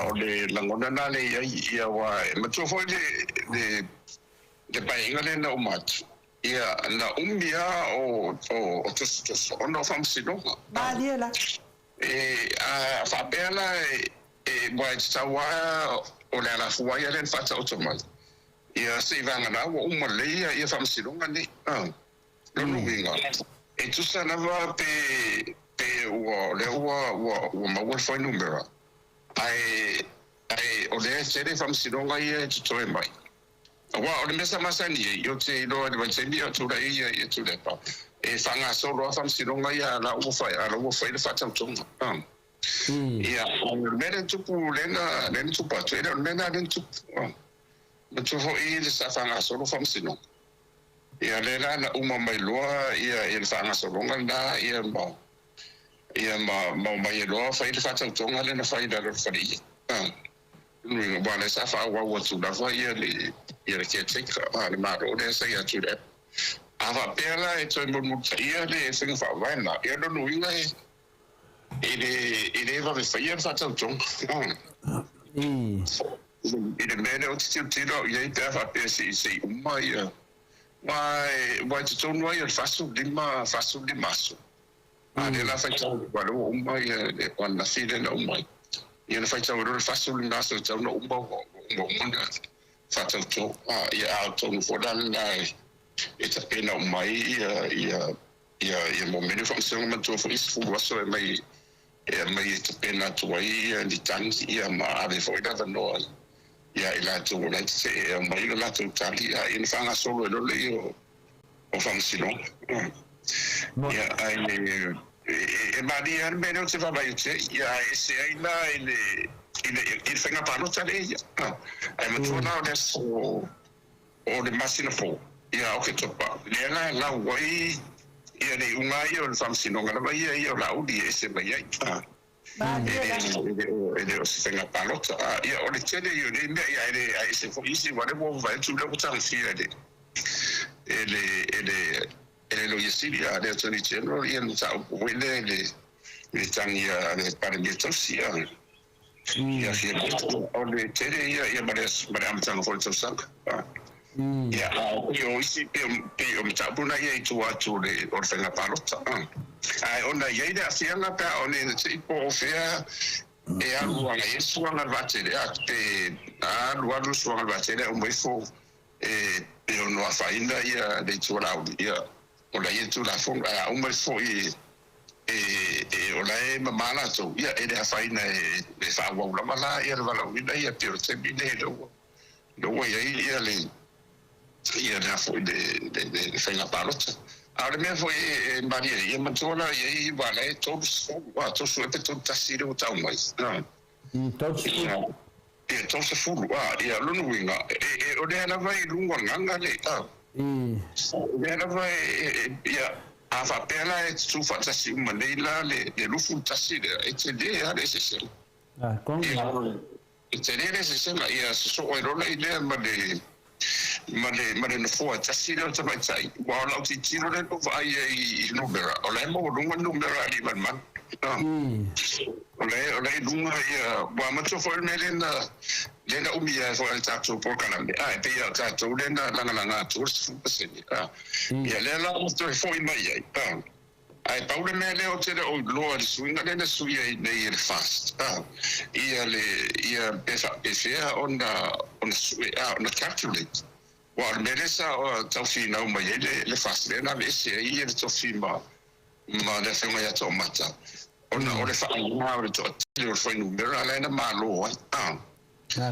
o le langona na le ia wa ma tu foi de painga le na umat ia na umbia o tos ono famsino ba liela a fa bela e boa tsawa o le la fuaya le fata automal ia se vanga na o umaleia ia famsino ngani lo no winga e tu sana va pe o le o ma wo foi numero ai o le sere famsino ngai e tu mai wa o le mesa masani yo te lo de vasendi o tu dai e tu le pa e fanga solo famsino ngai ala o fai le fata automal ia o le tu pulena le tu pa tu le le tu ma tu ho i le sa fanga solo famsino ia le la uma mai loa ia il fanga solo ngana ia ma mai loa fai le fata tonga le na fai da lo fai nui ba le sa fa wa tu da fai ia ke tika le ma ro le sa ia tu le ava pela e tu mo ia le sing fa vai na ia no nui ngai ele va fai fata tonga ele mene o tiro ia te fa pe si uma ia Wai te tonu ai fasu di maso. Ale la fai tau walo umai e wana file na umai. Ia na fai tau walo fasu di maso tau na umau muna fatau tō. Ia au tonu fodan na e ta pena umai ia mo mene whamsanga matua fo isi fu waso e mai ta pena tuai ia ni tangi ia ma ave fo ida vanoa. Ia ila tu la se mai la tu tali ia in fanga solo lo le o famsino ia ai e maria bene o se va vai che ia se ila il fanga palo tali ia ai ma tu na adesso o le masina fo ia o che topa le la wai ia nei ungai o famsino ngala vai ia la udi e se vai ele o se tenga palota ia o le tele io ne ia se fo isi wale mo vai tu le botang fia ele lo yesiria le toni general ia no sa wele le tangia le paramento sia ia fia o le tele ia madam tanga fo to sang ia io isi pe o mtabuna ia tu atu le o tenga palota ai ona ia ida fianga pa ona se po fea e alua ngai suanga batele te alua suanga batele o mai fo e no afaina ia de tua ia o la ia tu la fo o mai fo o la e mamala to ia e de afaina e fa wa la mala ia la ina ia te te bine do ia ia na fo de fenga palota Ahora me foi Maria e matona e vale todos su e to tasire o tau mais todos fu e lo no winga e o de na vai lungo nganga le de na vai ia a fa pela e su fa tasi manela le lufu tasire e te de a ese se con e te de ese se ia so o ro le idea mare no fo tasire o tamai sai wa la ti tiro le no vai e numero o le mo lungo numero ali man ole lunga ia wa ma to fo lena umia fo al tato por canale pe ya tato lena langa to se ia lela mo to fo mai ai paule mele o te o lord swinga lena suia nei fast ia pesa ona suia ona calculate wa melesa o tofina mai le fast lena ese ia tofima ma le fema ya tomata ona ore fa na ore to le foi numero ala na malo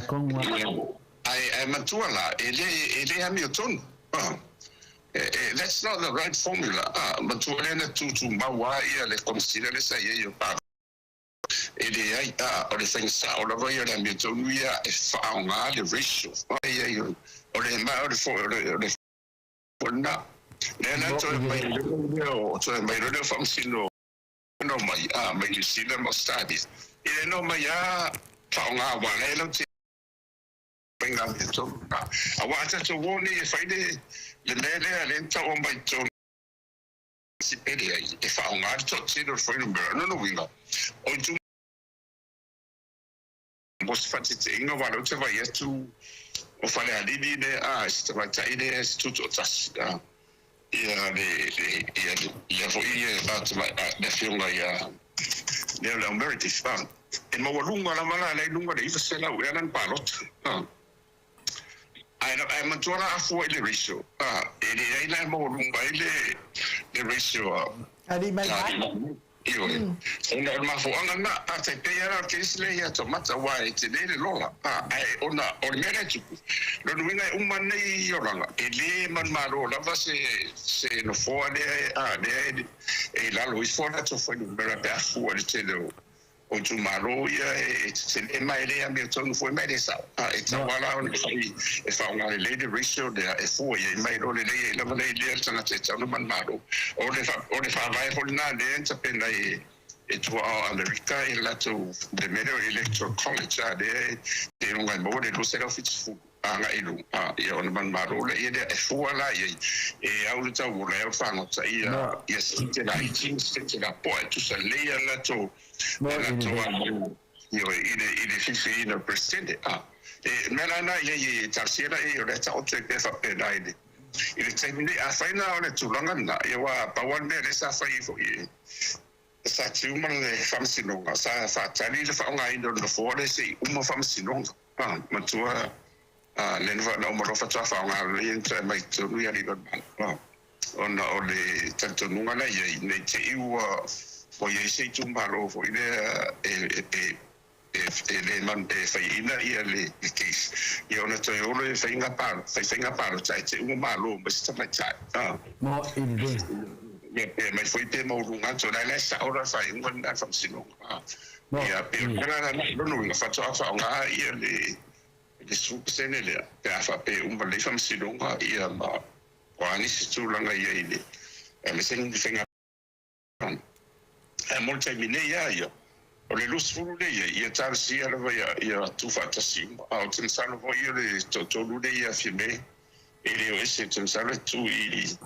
con ai matuala ele Hamilton that's not the right formula matuala na tu mawa ia le consider le sai io pa ele ai ore sensa ora vai ore Hamilton ia e fa una le ratio ia ore ma ore na nena to mai lo famsino no mai sila mo studies ile no mai fa nga wa le lo ti penga to awa ta to woni e fa ile le le ta o mai to si pede e fa nga to ti do fo no winga o mos fatite inga walo te vai atu o fale alini ne sta vai tai ne stu to tas ia le foi at my the film ya le American fan e mo lunga la mala le lunga de isa sela u eran palot ai matura afu ile ratio ele ai mo lunga ile the ratio ali mai io ona ma fo ona na ate pe era che isle ya to mata wai te le lola ona o mera tu lo nuinga umane io langa ele man maro la va se no fo de e la lo isfona to fo no mera pe afu o te lo o tu maro ia e se e mai le a mi to no fo mai de sa e ta wala on e fa una le de ratio de e fo e mai lo le la va le tana te no man maro o le fa vai ho na de ta pena e tu America e la to the Middle Electoral College de un ngai mo de lo se office fu anga ilu e on man maro le e de fo la e au ta wo le fa no ta ia yes te la te la po tu se le la to io il fisi no presidente e melana ye tarsiera e ora ta o te fa pe dai il temine a faina ona tu langa na e wa pa wan me sa fa i fo i sa tu man le famsino sa tani le fa nga indo no fo le si uma famsino ma tu le no mo fa tu fa nga le entra mai tu ya ri ona o le tanto nunga na ye ne te i o ye se tu maro fo ile le man fai ina ia le case ia ona to o le fai nga paro tai te un malo ma sta mai tai mo inde mai foi te mo runga to la sa ora fai un na fam sino ia pe era no fa to fa nga ia le su sene le pe fa pe un le fam sino ia ma quani si tu langa ia ile le sen di fenga molta mine ia o le lus fulu le ia tar si ala ia tu fata si au tin sano vo ia le to lu le ia fime e le ese tin sano tu i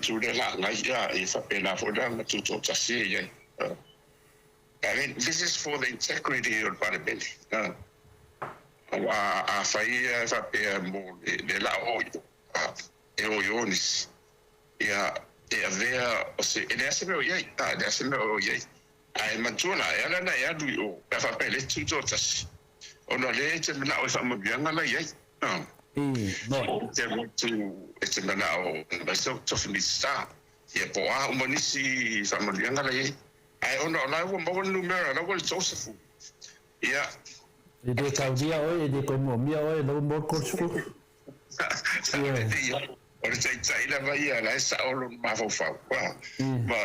tu le la ia e fa pena fo da tu to tasi ia I mean, this is for the integrity of Parliament. A fai fa pe mo le la o e o ionis ia e avea o se ele se me ia da se me o ia ai mantuna ela na ia du o fa pe le tu totas ona le te na o fa mo bianga na ia no te na o ba so to finista ia po a mo ni si fa mo bianga na ia ai ona la o mo numero na o Joseph ia e de caudia o de como mia o no mo corso ora sai la vai la sa o ma fo fa ma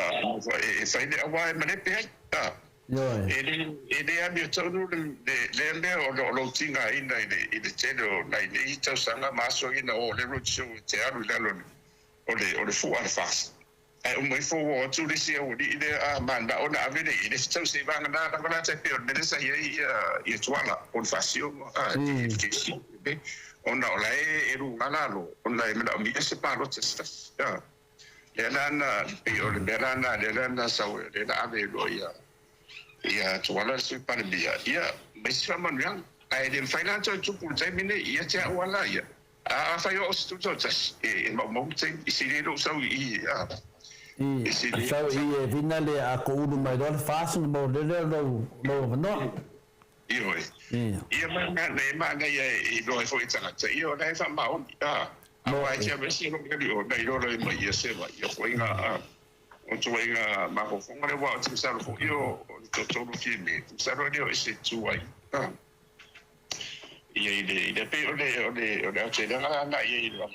e sai de wa ma ne pe e de abio tonu le le o tinga ina i de teno na i tau sanga maso ina o le rocho te aru la lo o le fu ar fast e o mai fo o tu le sia o di de a manda ona avene i de tau se vanga na na te pe o de sa i tuala on fasio ona ola e runga lo ona e mena mi se paro testas le na pe o le berana le na sa o le na ave lo ia tuala se para dia ia mas chama não ai de financial tu por termine ia te wala ia a fa yo stu totas e mo tem se le lo sa ia so e vinale a ko ulu mai do fácil mo le lo no ia mana ia do foi tanga ia na fa ma no ai che vesi no que dio dai lo mai ia se va ia foi nga o tu nga ma ko fonga le wa tu sa ro io to lo che me tu sa ro dio ese tu ai ia pe o che da na ia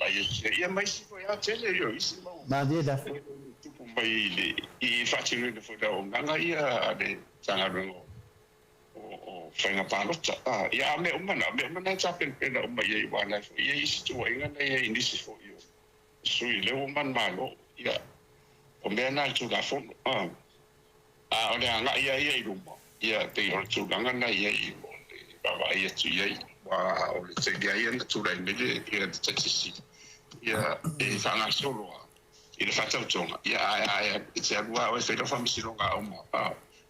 ia mai si foi a tele io isi ma dia da tu mai i facile de foi da nga ia de sanga ro o fenga palota ia me umana chapen pena o mai wa na ia isi tu inga na ia indisi fo io sui le man malo ia o me na tu da fo o le anga ia i rumba ia te o tu anga na ia i baba ia tu ia wa o le te ia na tu lai mele ia te tisi ia e fanga solo ia fa tau tonga ia te agua o fe do famisi longa o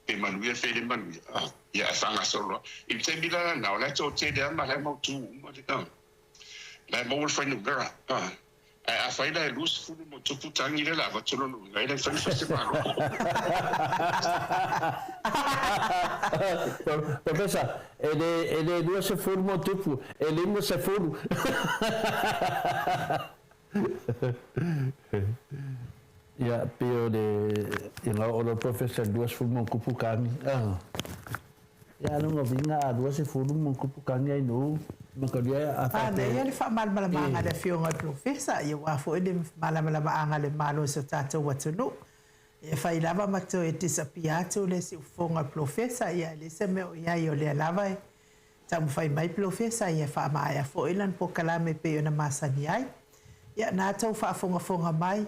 pe manuia fele manuia ia fanga solo I te bila na la to te de ma la mo tu mo de la mo fa no gara a fa ila luz fu mo tu putangi la va tolo no ga ila fa se ma Professor, ele não se formou tipo, ele não se formou. Ya, pio de o professor duas formou kupu kami. Ya, não vinga duas se formou kupu kami aí no. Maka dia apa? Daí ele fala mal de filme professor, eu acho ele mal de malo se tato watuno. E fai lava mato e disapiato le se fonga professor ia le se meu ia yo le lava tam fai mai professor ia fa mai fo ilan po kala me pe na masani ai ia na tau fa fonga mai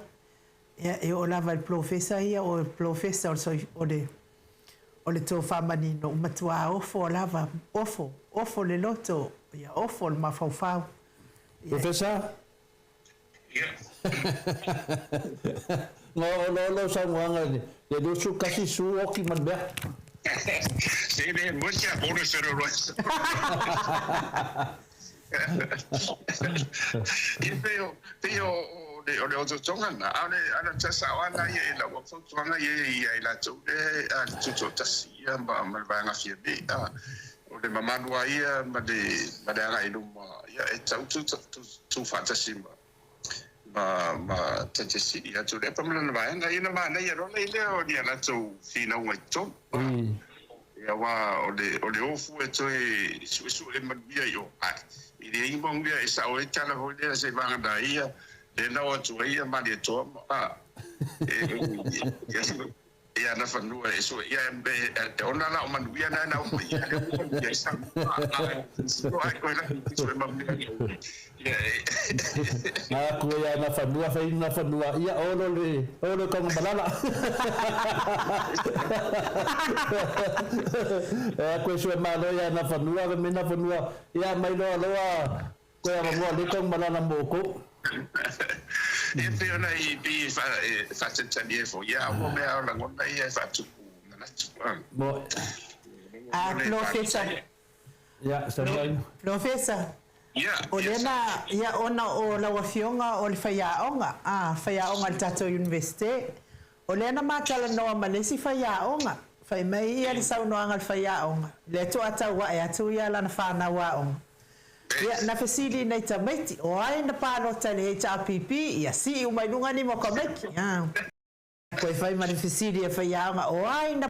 ia e o lava il professor ia o professor so o le to fa mani no matua o fo lava ofo le loto ia ofo ma fa Professor? Yeah. Lo sa nganga ni. Le do su kasi su o ki man ba. Se ne mo sia bono se ro. Peo o o tonga na ana tsa wana ye la wo tonga ye la tu tu tasi ba ma ba nga fie be o le mama dua ia ma de nga ilu ma ya e tau tu fantasy ma tantesi ia tu le pamela na vai nga ina ma na ia ro le o dia la tu fina o to ia wa o le ofu e to e su e ma ia yo i le imbong ia sa o e tala ho le se va nga ia le na o tu ia ma le to ia na fanua e so ia be ona la o manu ia na o ia le o ia sa so ai ko la so e ma Aku ya na fanua ia olo kong balala. Aku so malo ya na fanua ia mai lo ko ya mo le kong balala moko. E pe ona I bi fa tentanie fo ya mo me ala ngona ia fa tu na tu Mo professor ya sabai professor yeah Olena ia ona o la wafionga o le faiaonga faiaonga tato university olena matala no malesi faiaonga fai mai ia le saunoanga le faiaonga le to ata wa ia tu ia la na fana waonga ia na fesili nei tameti o ai na palo tale HRPP ia si o mai lunga ni mo komeki ko fai mai fesili ia faiaonga o ai na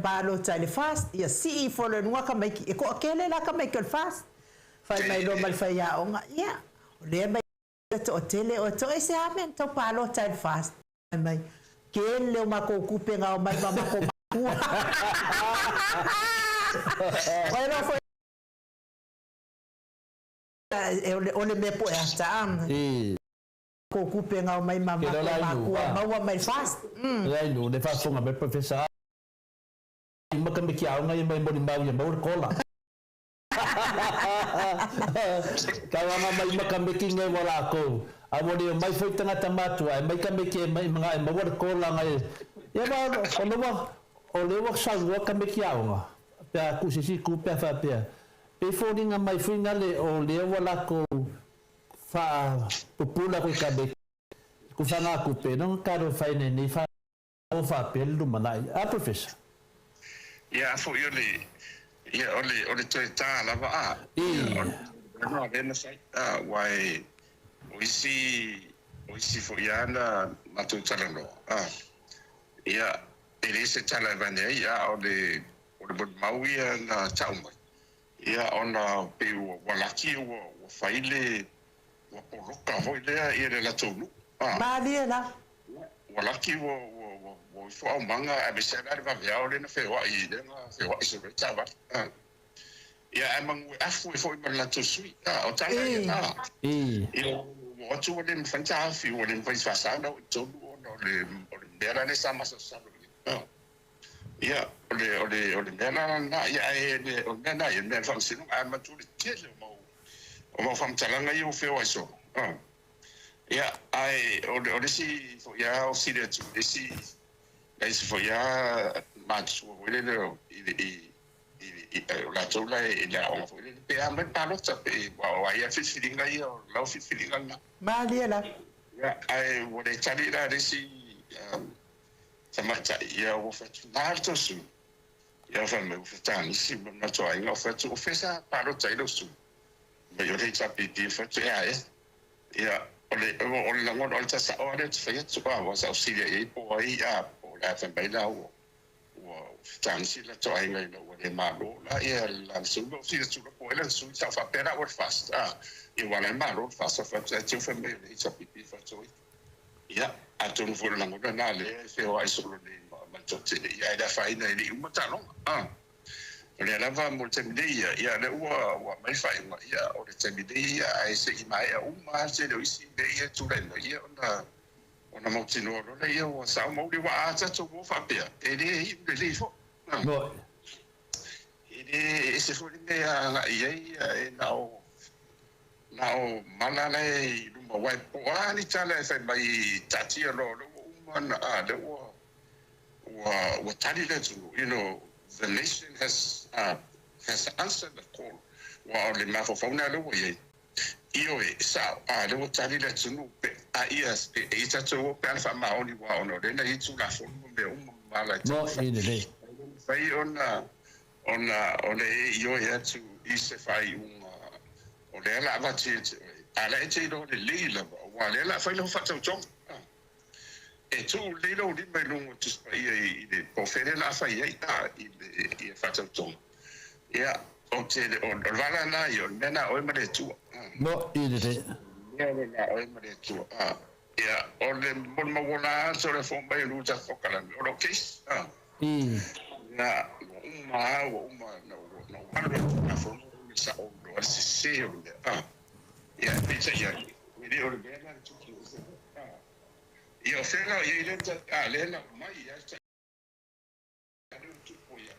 palo tale fast ia si folo nua kameki e ko akele la kameki fast fai mai lo mal fai ya onga ia o le mai to tele o to ese amen to palo time fast mai ke le ma ko kupe nga o mai mama ko ma bueno foi o le me po esta ko kupe nga o mai mama ko ma wa mai fast lai no le fast nga be professor ma kan be ki au nga mai bodi mau ya mau kola Kawana mai makambeki ngai wala ko. Amoni mai foi tanga tamatua, mai kambeki mai mga mawar ko la ngai. Ya ba o lewa sa wa kambeki aunga. Pa kusisi ku pa fa pa. Pe foninga mai finga le o le wala ko fa popula ko kambeki. Ku fa na ku pe no karo fa ni fa o fa pe lu manai. A professor. Yeah, for you ia ole toi tā lava no vena sai wai oisi fo iana matu talano ia ele se tala vane ia ole bod mauia na tauma ia ona pe walaki o faile o poroka hoile ia le la tonu Badia la walaki o fo manga a be se na va via ole na fe wa I le na fe wa se be tava ia amang afu fo I la to sui o tala ia o tu o le fanta fi o le fai fa na o to no le bera ne sama so sa ia ole mena na ia o mena ia me fa sinu a ma tu le tele mo fam talanga I o fe wa so ia ai o si fo ia o si le tu si Esse foi match wele le la tola e la on wele pe a men palo tape wa ya filinga yo la filinga na Maliela. ya ai wole tali la resi samata ya wo fa narto su ya fa me fa tani si na to ai no fa tu ofesa palo tailo su me yo le tape di fa ya ole la ngol alta sa ole fa ya tu wa sa auxilia e po ai a po la fa mai la wo tansi la to ai ngai no le malo la e la sulo si su lo poi la su sa fa pera or fast e wala malo fast fa tu fa me le sa pipi fa to ya a tu no fu la ngol na le se o ai solo le ma to te ya da fa ina le un tano le la va molto media ya le wa mai fa ya o le te media ai se i mai a uma se le isi be ya tu le no ya ona mo tino le ya wa sa mo le wa a ta to mo fa pe e le fo no e se fu le ya e nao mana le lu mo wa po ani tala fa mai tati lo uma na le wa tali le tu the nation has answered the call wa le mafofona le wo ye io e sa le tali le tunu pe IS e ta to pe fa ma oni wa ono le na itu la fo me mala no ile fai ona io ya tu ise fai o le la va ti ala e te do le la wa le la fai lo fa to e tu le lo di me lungo tu spai e po fere la fai e fa to ya o te o vala na io nena o me tu no ile ya o me tu ya o le mon mo wona so le fo mai lu ta fo kala o kes na uma no fo sa o do se o ya pe ya ni o le na tu io se no io le le no mai ya sta tu poia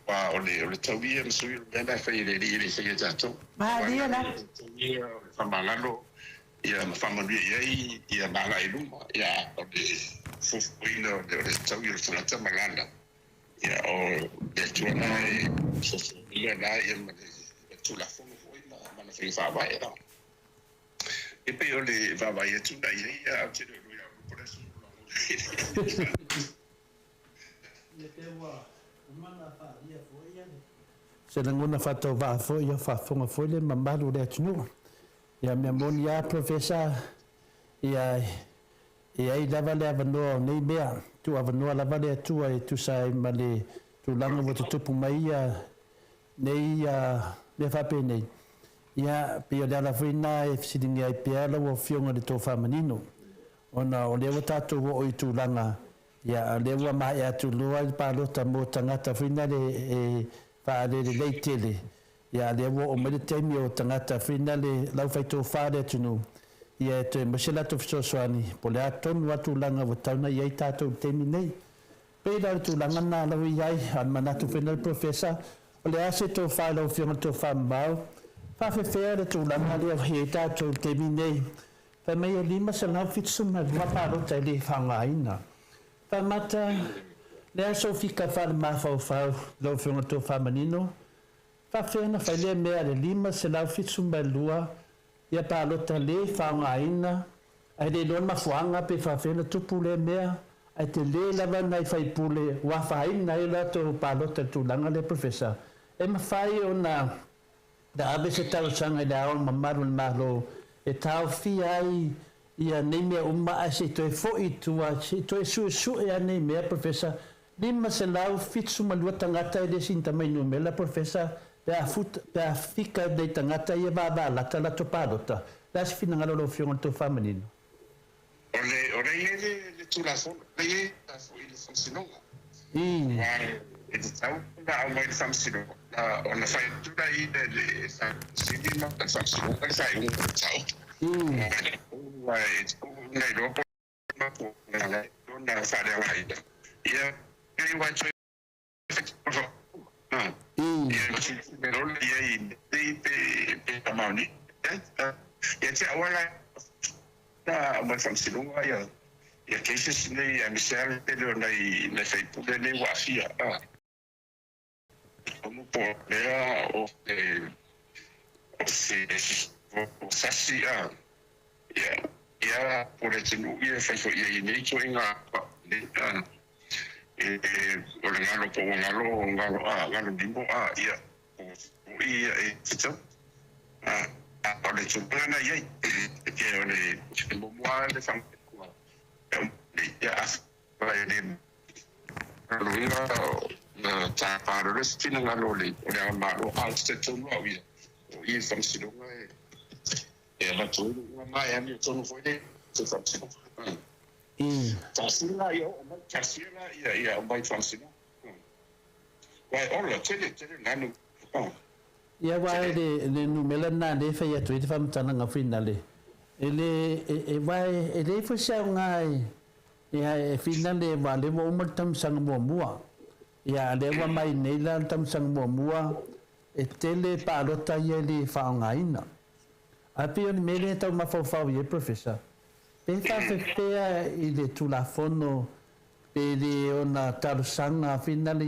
wa ole tawia msui bena fa ile se ya to Maliela. fa malalo ya family ya mala iluma ya ole fufuino de tawia fulata malanda ya o de tuana so ya na ya ma tu la fo ma fa fa ba ya e pe ole va va ya tu da ya te do ya por eso se la ngona fato va fo ya fa fonga fo le mamalu le tunu ya me mon ya professor ya i lava le avanoa nei mea tu avanoa lava le atua e tu sai ma le tu langa mo tupu mai nei le fape nei ia pe le ala fina e silingi ai pe la wo fionga le to famanino ona o le wata to wo i tu langa ya le wa ma ya tu lo ai pa lo ta mo tangata fina le fa le tele ya le wo o me te mi o tangata fina le lau fai to fa le tunu ia te masela to soani po le aton watu langa watauna ia tato te mi nei pe la tu langa na la wi ai an manatu fina professor o le ase to fa lo fionga to fa mbao fa fe le tu langa le he tato te mi nei fa mai lima sa na fitsuma wa pa ro te le fanga ina fa mata le aso fika fa ma fa lo fionga to fa manino fa fe na fa le me le lima sa na fitsuma lua ia pa lota le whaungaina, ai le lona mafuanga pe whawhena tupu le mea, ai te le lava nei whaipule, wa whaina e la to pa lota tūlanga le professor. E mawhai o na, da abe se tau sanga i le aon mamaru le mahlo, e tau fi ai ia nei mea uma a se toi fo i tua, se toi su e a nei mea professor, lima se lau fitsu malua tangata e le sinta mai numela professor, pe a fika dei tangata ia va la tala to padota la fina ngalo lo fion to famanino ole le tu la fo le ta fo il funziononga e tau da mai funziono ona fai tu dai le sidi ma funziono per sai un tau vai nei dopo ma ona fare ai ia e wa choi pero ia i pe tamani ia te awala ta ma famsilunga ia cases nei a misal pero nei fai pude nei wa fia como por era o sasi ia por etinu ia fai so ia nei so inga o le ngalo dimbo ia tito o le tupana ia ke o le timbo mua le fang ia vai le ruira na taparo le stina ngalo le o le amaro alste tonu au ia fang silunga e la tonu mai ani tonu foi le fang silunga Tasila yo, tasila ya mai fansina. Wai ola tele nanu. Ya wai le numela na le fa ya tweet fam tana nga finale. Ele wai ele fo sa ngai. Ya finale wale mo umtam sang mo mua. Ya le wa mai nei la tam sang mo mua. E tele pa rota ye le fa ngai na. Api on mele ta ma fo fa ye professor. Pe fa fea I le tulafono pe le ona tarusanga finale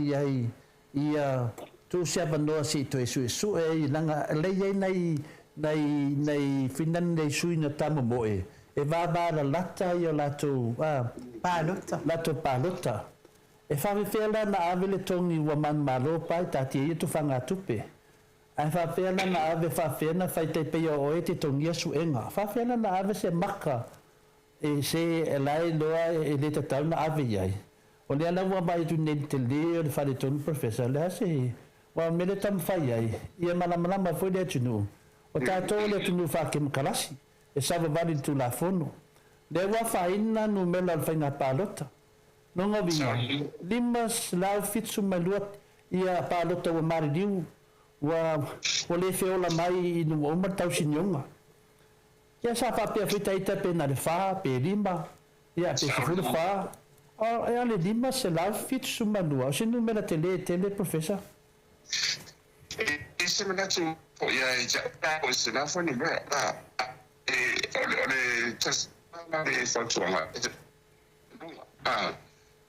ia tu se abanoa si to su e langa le nei finale nei sui na tamo moe e va la lata io lato palota e fa fea na avele tongi wa man malo pai tati ia tu fanga tupe ai fa fea na ave fa fea na fai te pe o e te tongia su enga fa fea na ave se maka e se elai loa e le tatau na ave iai. O le ala ua mai tu nei te le o le whare tonu professor le hase wa mele tam whai ai. Ia malamalama foi le atunu. O tātou le atunu whake makarasi. E sawa wari tu la fono. Le ua whaina no mela al whainga pālota. Nonga vinga. Limas lau fitsu mai luat ia pālota wa maririu. Wa le feola mai inu omar tau sinionga. Ia sa fa pe fita ita pe na le fa pe lima ia pe se fulu fa ia le lima se la fit su manua se numera tele professor ese me nacho ia ja o se la fa ni me ole just de sochuanga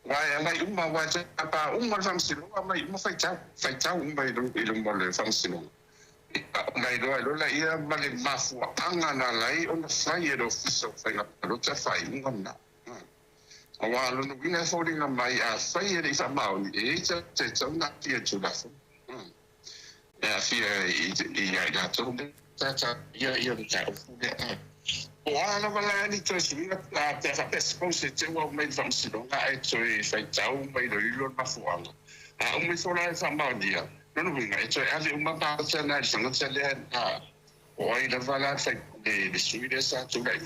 vai mai uma vai pa uma famsilo mai uma fai tau uma ilum le famsilo Nai lo la ia male mafu anga na lai ona sai ero fiso fai na rota fai ngona. Awa lo no vina fori na mai a sai ere sa mau e te tsona tia tulafu. E a fia ia to ta ia ta fu. O ana wala ni to si na te fa pesco se te wa mai fam si no ai to fai tau mai lo mafu anga. A umi sola sa mau dia. No vinga e cioè alle una parte na sono c'è o ai la vala sai de suide sa tu dai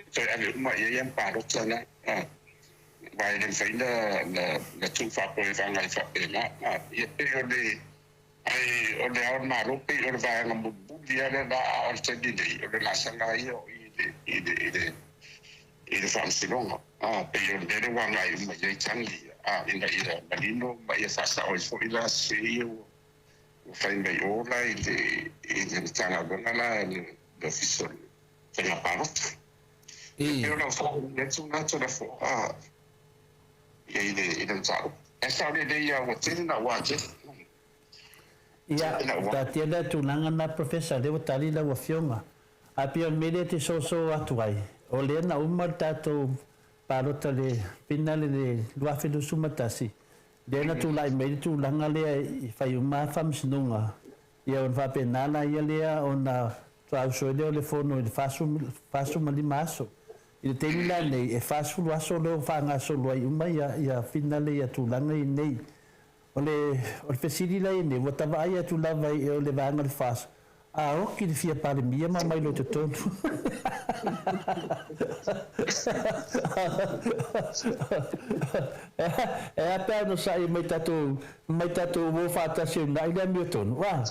cioè alle una e imparo c'è vai nel fai la tu fa poi va ngai fa bene e le ai o le orma rope o va na budia da al c'è di lei o la sanga io i fansi no per le wa ngai ma ye changi in the marino ma ye fa sa o ila se io fai mai ola i le tanga bona la le fiso se la parot e io non so nessun da fo e le tau e sa le ia o tena waje ia ta tienda tu nanga na professor de tali la wafionga a pio mele te so atuai o le na umar tato parota le pinale le luafilu sumatasi dena tu lai me tu langa le fai uma fam snunga ia on va penala ia le ona tra so le fono il fasu mali maso il tenila nei e fasu waso lo fanga so lo uma ia finale ia tu langa nei ole fesili la nei votava ia tu lava e ole vanga il fasu o que fia para mia mamãe lo todo até não sai mai tatu vou fazer assim na ilha Milton wa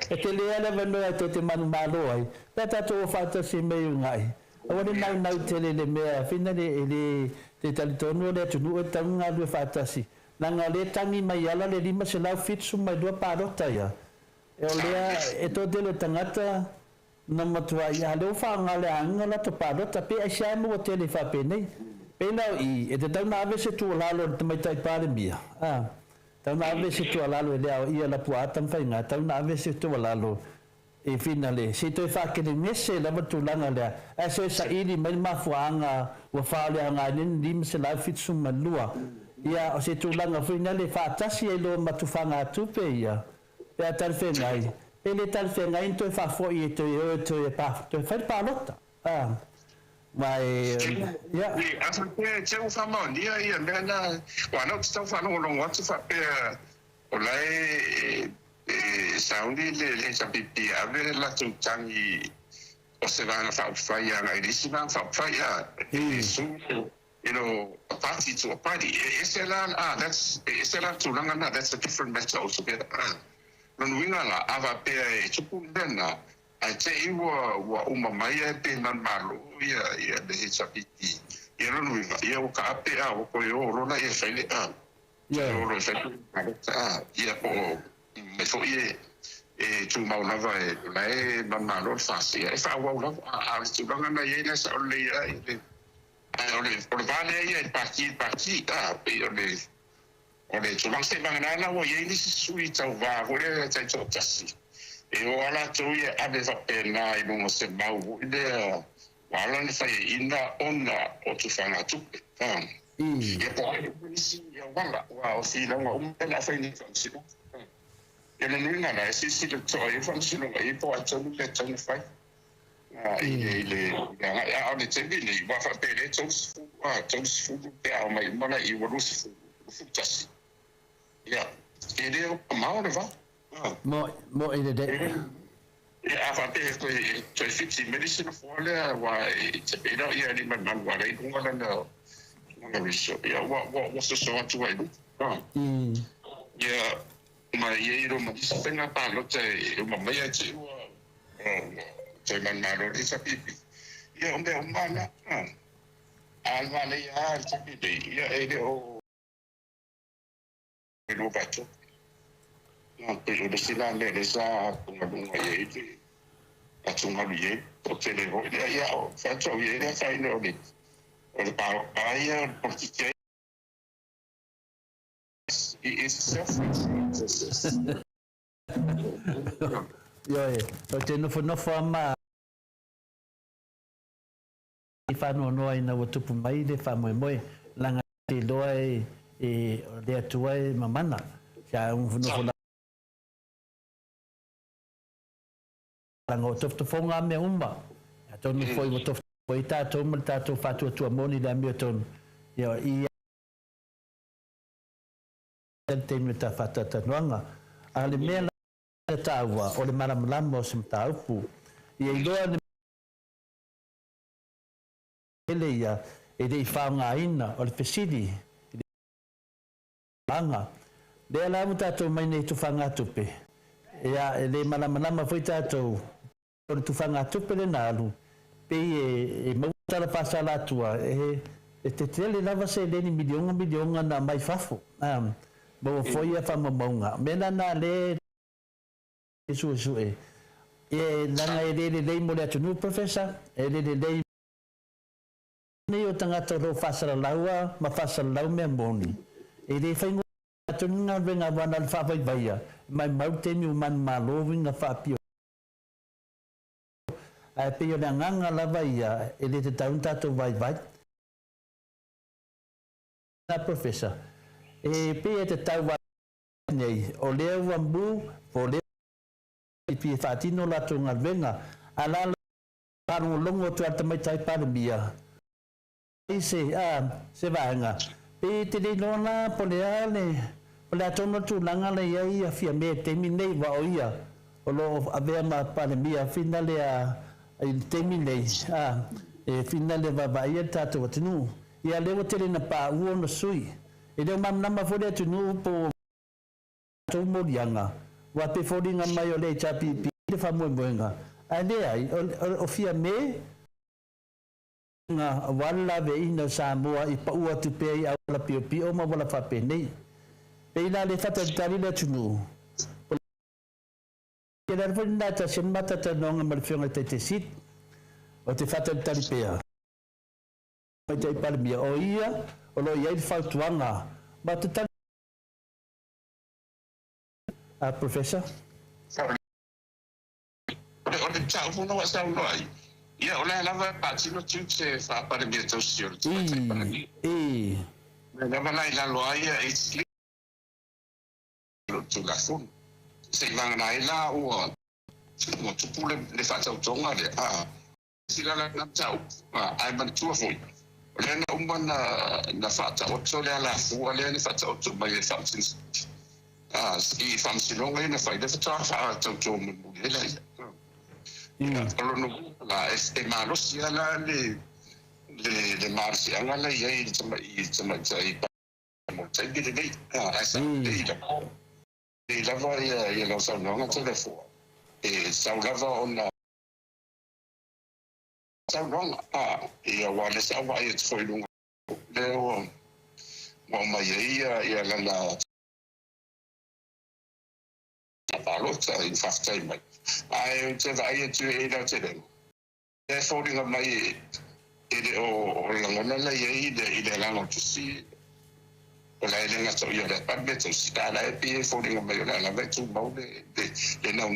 é que ele era vendo até te manu malo ai tatu vou fazer assim meio ngai agora não tele le me fina ele te talitono le tunu e tanga lu fatasi nanga le tangi mai ala le lima se lau fitsu mai dua parota ia e o lea e to le tangata na matua ia le fa ngale anga la to parota pe a sha mo te le fa pe nei pe na I e te tanga ave se tu lalo te mai tai pare mia tanga ave se tu lalo le ia la puata fa inga tanga ave se tu lalo e finale se to fa ke nese la matulanga le a se sa ili mai mafuanga wa fa le anga ni dim se la fitsu malua ia o se tulanga finale fa tasi e lo matufanga tupe ia pe tal fe ngai pe le tal fe ngai to fa fo I to e pa to fa pa lota mai ia asa te u fa ma ni ia mena wa no sta fa no lo wat fa pe o lai saundi le sapipi ave la tutangi o se va fa fire na isi va fa fire you know a party to a party that's tulanga that's a different matter altogether no winga la ava pe chupu dena I tell you wa umamai pe nan malo ia de sapipi ia no winga ia o ka pe a o ko yo rona ia fele ia ro fele ia po me fo tu mau lava lai mamalo fasi e fa wa a tu banga na ye na sa le ole por vale ye parti pe ole tu bang se banga na wo ye ni sui tau va ole tai to tasi e o ala tu ye ave fa pena I mo se mau de wala ni fa ina ona o tu fanga tu ye po ni si ya wala wa o si la wa la fa ni si e le nuna na si le toi function e po a tonu le tonu fai le ya o le tebi le va fa pele tos fu pe a mai mana I wo fu tasi ya e le ma o va mo e de ya fa pe to fiti medicine for le wa te pe no ya ni man wa le ko ngala no ya what so to wa ya ma ye ro ma penga pa lo te ma ya chi te man ma ro sa pipi ya onde o mana al vale ya sa pipi ya e de o no bacho no pero de sila le sa kuma dunga ye te a tunga ye o te le ho ya o fa cho ye ya sai no ni o pa ya porque it's self-conscious. o te nofo ama I whanua noa I na watupu mai le whamoemoe langa te loa e le atua e mamana kia nofo langa o toftofonga me umma a tonu foi o toftofonga I tātou ma tātou whatua tua moni le amio tonu I te me ta whatata noanga a le mea la tāua o le maramalama o se mataupu I loa le ele ia e le whaunga ina o le pesidi langa le ala mu tātou mai nei tu whanga tupe e le maramalama foi tātou o le tu whanga tupe le nālu pe e mautara pasala atua e te tele lava se le ni milionga na mai fafo mo foi a whamamonga mena na le su e langa e le mo le atunu professor e le nei o tangata ro fasara laua ma fasara lau me moni e le whaingo atunga venga wana le whawai baia mai mauteni man malovi nga whapio a peo na nganga lava ia e le te taun tato vai na professor e pe te tau vai nei o leo wambu o leo I pi whatino la tunga venga ala paru longo tu ata mai tai paramia se vaenga pe te le nona pole atono tu langa le ia fia me te minei wa oia o lo avea ma paramia finale a te minei e finale va ia tato watinu ia lewa tele na pa uo no sui e leo mam nama fode atunu po to morianga wa pe fodinga mai o le chapi le fa mo moenga ande ai o fia me nga wala ve ina Samoa I pa ua tu pe I awala pio pio ma wala fa pe nei pe ina le fata tari le tunu ke la fina ta sen mata ta nonga mal fionga te sit o te fata tari pe a mai te pal mia o ia o lo ia fa tuanga ma te tari a professor o le tau funa wa sa noi ia o le lava patino tuse fa para mi to sio na mana ila lo ia it's lo tu la fun se vanga na ila o mo tu pule le fa tau tonga le sila la na tau ai man tu foi le na umana na fa tau so le la fu le na fa tau tu mai fa sin ski fam silonga na fa de fa tau tu mo le la kalau nunggu lah malo sih lah le marsi angin lah ya cuma cai mau cai gitu deh asal di lava ya lo sao nonga telefon sao lava ona sao nonga ya wale sao wa ya foi lunga leo mau mai ya la Maota in fact mai ai te vai tu e da te den e folding of mai e o la la ye ide la no tu si o la ile na so yo da pa beto si da la e folding of mai la beto mau de na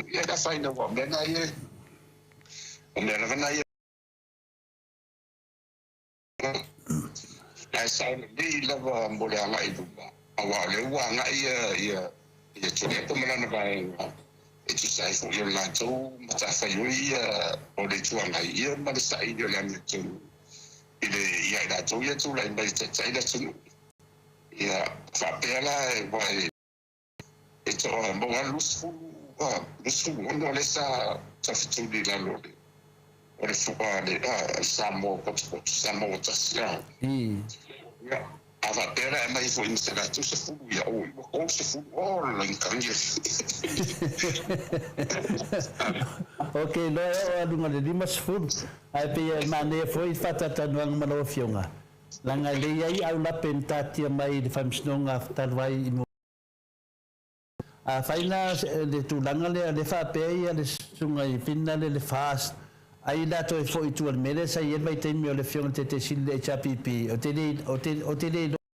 ya da sai no me na ye o me na ye ai sai ni la va mo le ala i du awa le wa nga ia tu ne pomana na vai e tu sai fu yo la tu mata fa yo ia o le tu nga ia ma le sai yo la mi tu ile ia da tu ia tu la mai te sai da tu ia fa pela e vai e to mo wa lusu no le sa tu di la lo o le fu le Samoa Samoa sia ia ava pera e mai foi insera tu se fu ia o se fu o la incangia okay lo o dunga de mas fu ai pe mane foi fata tanu malo fionga langa le ai au la pentati mai de famsnonga tarwai a faina de tu langa le fa pe ia le sunga I finale le fast ai la to foi tu al mele sai e mai temi le fion te sile chapipi o te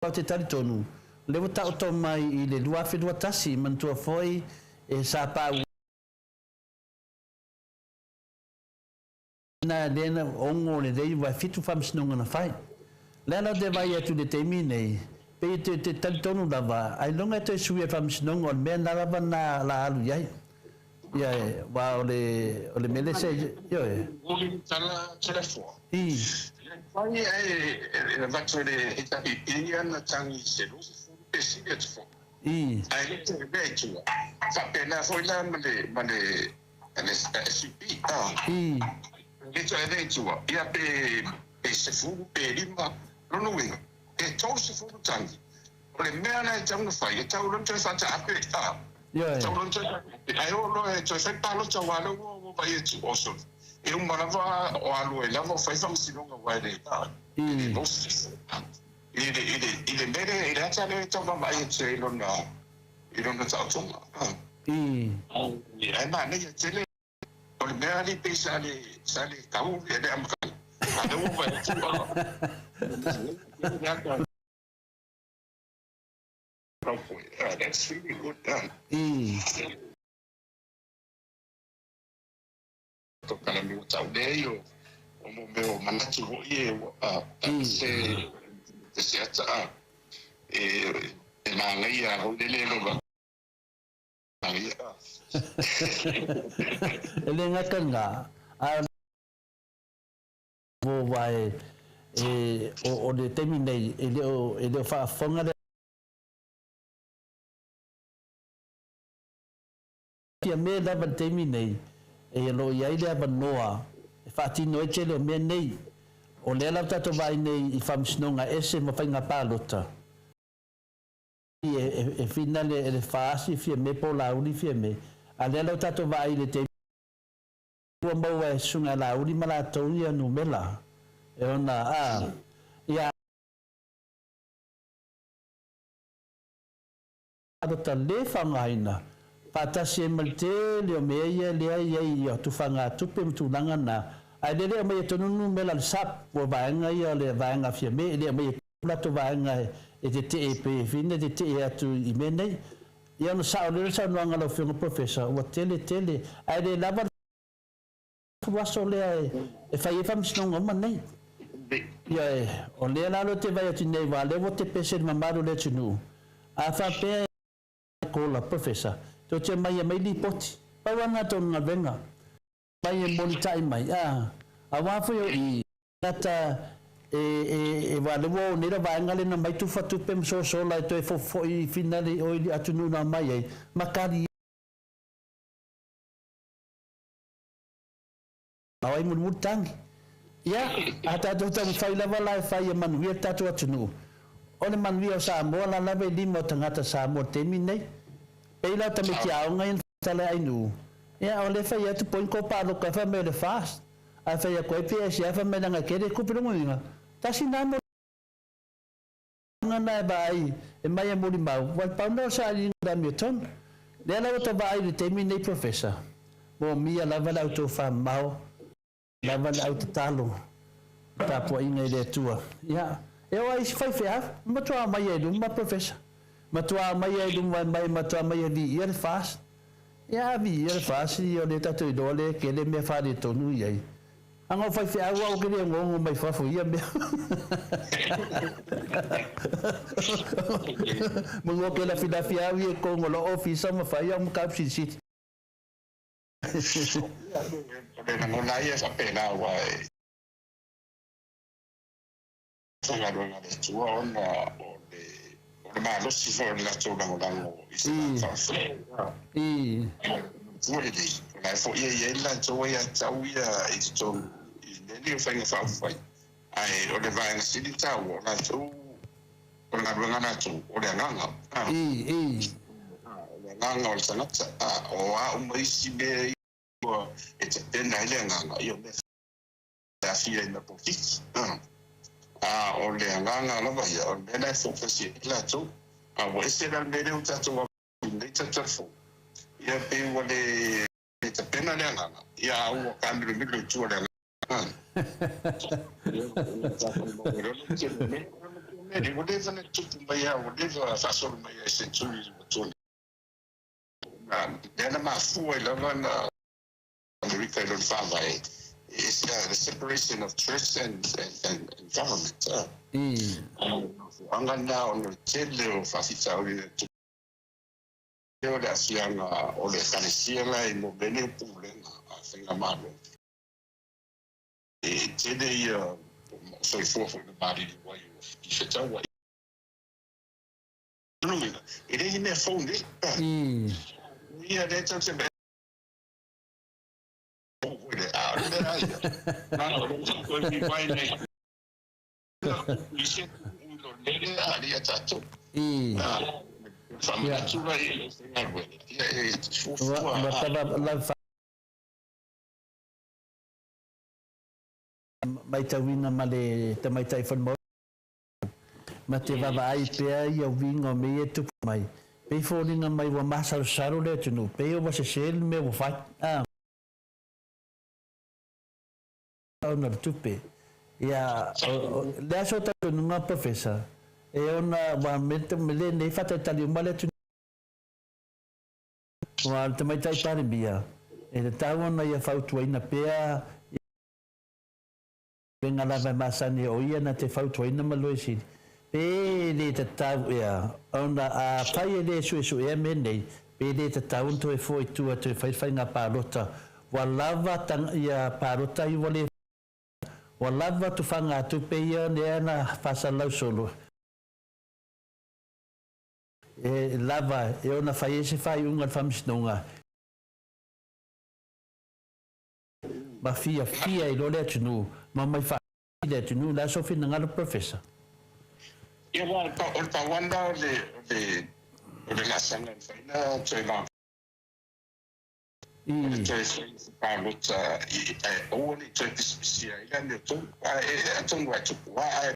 o te tari tonu le wata o to mai I le lua whenua tasi man tua foi e sa pa na lena ongo le dei wa fitu famsinonga na fai lena de vai atu le temi nei pe te tari tonu lava ai longa te sui e famsinonga o me na lava na la alu iai ia wa o le mele se yo tala telefon Fai e vato le itapipinia na tangi se lo se fu pesi de fo. Ai te betu. Fa pena foi la male SCP. Le to evento ia pe se fu pe lima no no we. E to se fu tangi. O le mea na tango fai e tau lo te fa ta pe Tau lo te ai o lo e to fa palo tawalo o vai e tu oso. E un malava o alu e lava fai fam sinonga wai le ile mere ile acha le tava mai e ilona tau tonga ai ma ne ye le o le mea li pe sale kau e le amka ade o vai tu that's really good done Kalau mau tahu deh yo, mau mana tu ye, se siapa, mana ya, kau dele lo ba, ya. ele ngatan nga bo vai o de terminei ele fa fonga de ya me da ban terminei e lo ia ile abanoa e fatino e tele me nei o le la tato vai nei I famsnonga ese ma fainga palota e finale e le fasi fie me po la uni fie me a le la tato vai le te Ua mau e sunga la uri mala tau ia numela. E ona ia ta le whangaina. Patasi e malte leo mea ia lea ia tu whanga tupe mtulanga na. Ai lea mai e tonunu mela le sap o vaenga ia le vaenga fia me lea mai e plato vaenga e te te e pe fine te te e atu i menei. Ia no sao le sao noanga lau whiunga professor ua tele ai le lava waso lea e whai e whamsinonga manei. Ia o lea lalo te vai atu nei wa lewo te pese mamaru le tunu. A whapea kola professor to te mai e mai li poti pawanga tonu ngā venga mai e monitai mai a wafo i nata e walewo nera vaenga na mai tu fatu pem so la to e fo i finale o i atunu na mai e makari ai mun tangi ia ata to ta fai lava la fai e manuia tatu atunu o le manuia o Samoa la lava i lima o tangata Samoa temi nei peila ta me kia nga in tale ai nu ia o le fai atu poin ko pa lo ka fa me le fast a fai a koe pia si a fa me nga kere ku piro moinga ta si na mo nga vai e mai e mori mau wal pa no sa ni da mi ton le la to vai le temi nei professor mo mia la va auto fa mau la va auto talo ta po inga le tua ia e o ai fai fea ma to mai e dum ma professor matua mai e dum mai matua mai e vi ir fast ia vi ir fast io le tatu i dole ke le me fa di tonu ia anga fai fe agua o ke le ngongo mai fa fu ia me mo ngo ke la fida fia vi ko ngolo office ma fa ia mo cap sit no la ia sa pena wa sanga do na de tua ona ma lo si fa la tsola ngolango isa fa fuori di la fo ia la tsoia tsauia i tso i fa nga fa ai o le vai na sidi tau la tso o la runga na tso o le nganga le nganga o sana o a mai si me e te pena ile nganga io me la fia na poki o le nganga no vai o le na fo fasi la tso a wo ese la mele o tso wa le tso fo ia pe wo le te pena le nganga ia o cambio mi lo tso le Meri, voleva ne tutto mai, voleva fare solo mai essenziali di bottone. Nella ma fu e la vanna America non fa mai. Is the separation of church and government. Angana on tele o fasita o le io le asiana o le canisiela e mo bene pure a senga malo. E tele io so for the body the way you should tell what no me it is in the phone yeah that's what you mai tawina male te mai tai fon mo ma te vava ai pea ia winga me e tupu mai pe foninga mai wa masa saro le tunu pe o se sel me wo fai ona tupe ia le aso ta nunga professor e ona wa mente mele nei fata tali male tunu wa te mai tai tari bia e te tawana ia fautu ina pea venga la masani o ia na te fautu ina malo si pe le te tau ia ona a pai le su e menei pe le te tau to e foi tu te fai nga parota wa lava tang ia parota i wale wa lava tu fanga tu pe ia ne na fasa lau solo e lava e ona fai se fai unga famsnonga ma fia i lo le tunu ma mai fa le tunu la so fina ngalo professor ia wa ta wanda le la sanga faina tsoila Palota only 20 years to I don't want to why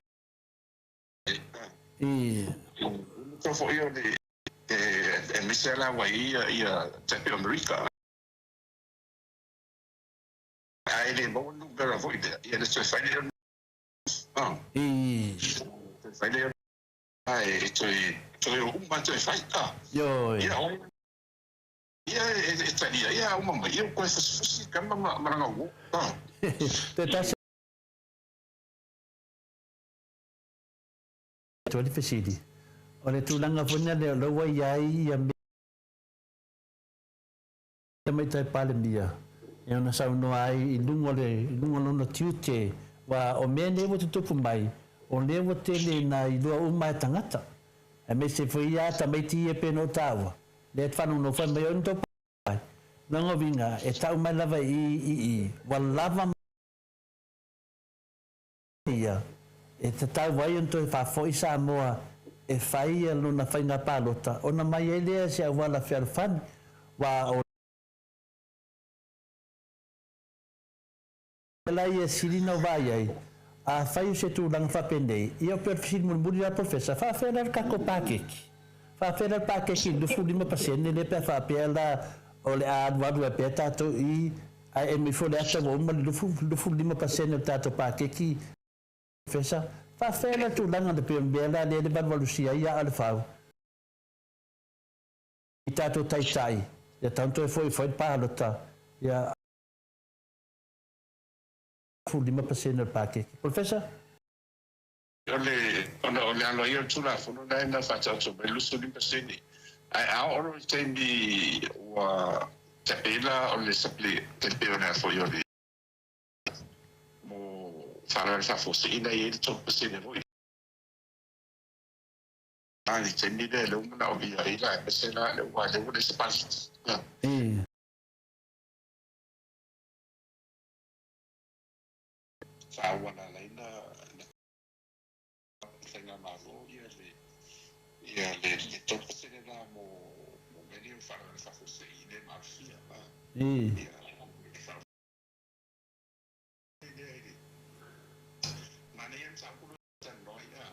for you the Michelle way Tappy America. I didn't want to avoid it. Yeah, it's just I Oleh tulanga punya le lawa yai yang mai tai palemia. Yang na sau no ai ilungo no tiute wa o mene wo tupu mai. O le wo tele na ilua umai tangata. E me se foi ata mai ti e peno tawa. Le fanu no fa mai onto pai. Nango vinga e tau mai lava i wa lava ia. E te tau vai onto e fa foi Samoa e fai e luna fai na palota. Ona mai e lea se awala fiarfani wa o la ia sirina vai ai. A fai se tu lang fa pendei. Ia per film muri la professa fa fera kako pakeki. Fa fera pakeki do fulima pasene le pe fa pela o le a wadu e pe tato I e mi fo le ata wo ma do fulima pasene tato pakeki. Professa fa fera tu lang de pe bela le ban valusia ia al fa. Tato tai. Ya tanto e foi palota. Ya 5% del package. Professor? Ole ano io tula fono na na faccia so bello su di persone. I always tell me wa tapela ole sapli tapela for you. Mo fare fa fosse in ai to persone voi. Ani tendi de lo na obi ai la persona le wa le vuole spazio. Wana laina senga mago le topo se le da mo medio fare fa fosse ide mafia ma ne yan sa puro tan noia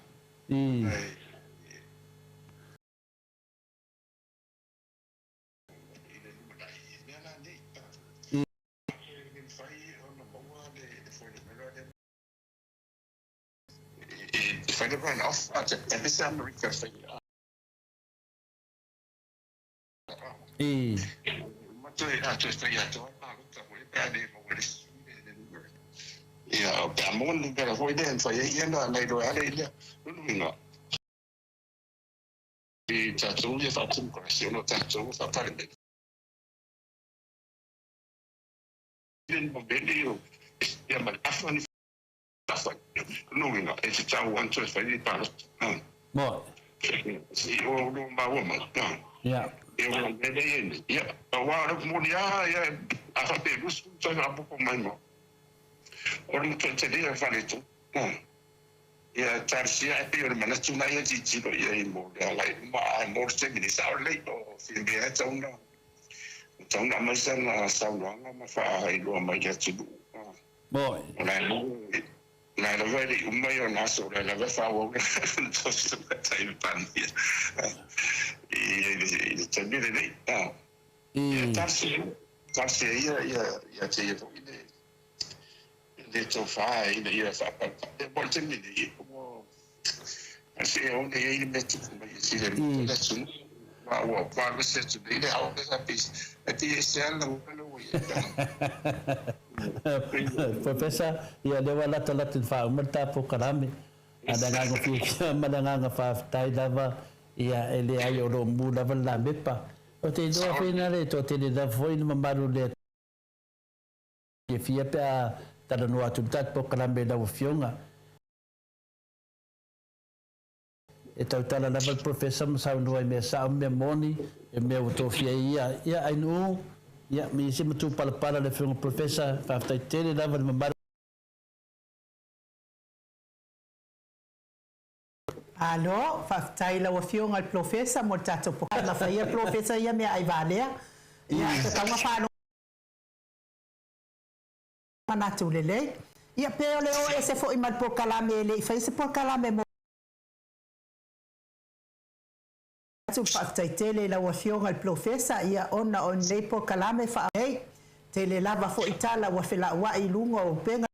if I don't run off, every time I request Amon per avoid them for you know, and I do it. The tattoo is up to question or tattoo for parliament. In Bombay, yeah, but after no, it's a child one choice for the past. What? See, all my woman. Yeah. Yeah. A while of money, yeah. I have a good son of my mom. Or you can tell you for it. Yeah, Tarsia, I pay your man to my teacher, like more 7 minutes hour late or feel me at own. Tongue, my son, sound wrong. I'm a fire, I do my get to do. Boy. Na la vedi un maio naso la favo to se tai panni e c'è dire lei e tarsi ia c'è io le to fai ia fa e volte mi di come se on e metti come si le su ma o quando se tu dei a sapis e ti se alla Professor, ia dewa lata fa umata po karami. Ada nganga fi madanga fa tai dava ia ele ai o rombu dava la bepa. O te do fina le to te da foi no maru le. Ke fia pa tada no atu tat po karame da fionga. E tau tala lava professor sa no ai me sa me moni e me o to fia ia ai no. Ya, mi se matu pala le fionga professor fa tai tele dava no maru. Alo, faftai la wafionga al professor mo tato po. La fa ia professor ia me ai valea. Ya, ta nga fa manatu lele ia pe ole o ese fo imal po kalame le fa ese po kalame mo tu fakta tele la wa fionga al profesa ia ona on le po kalame fa ei tele lava fo itala wa fela wa ilungo o penga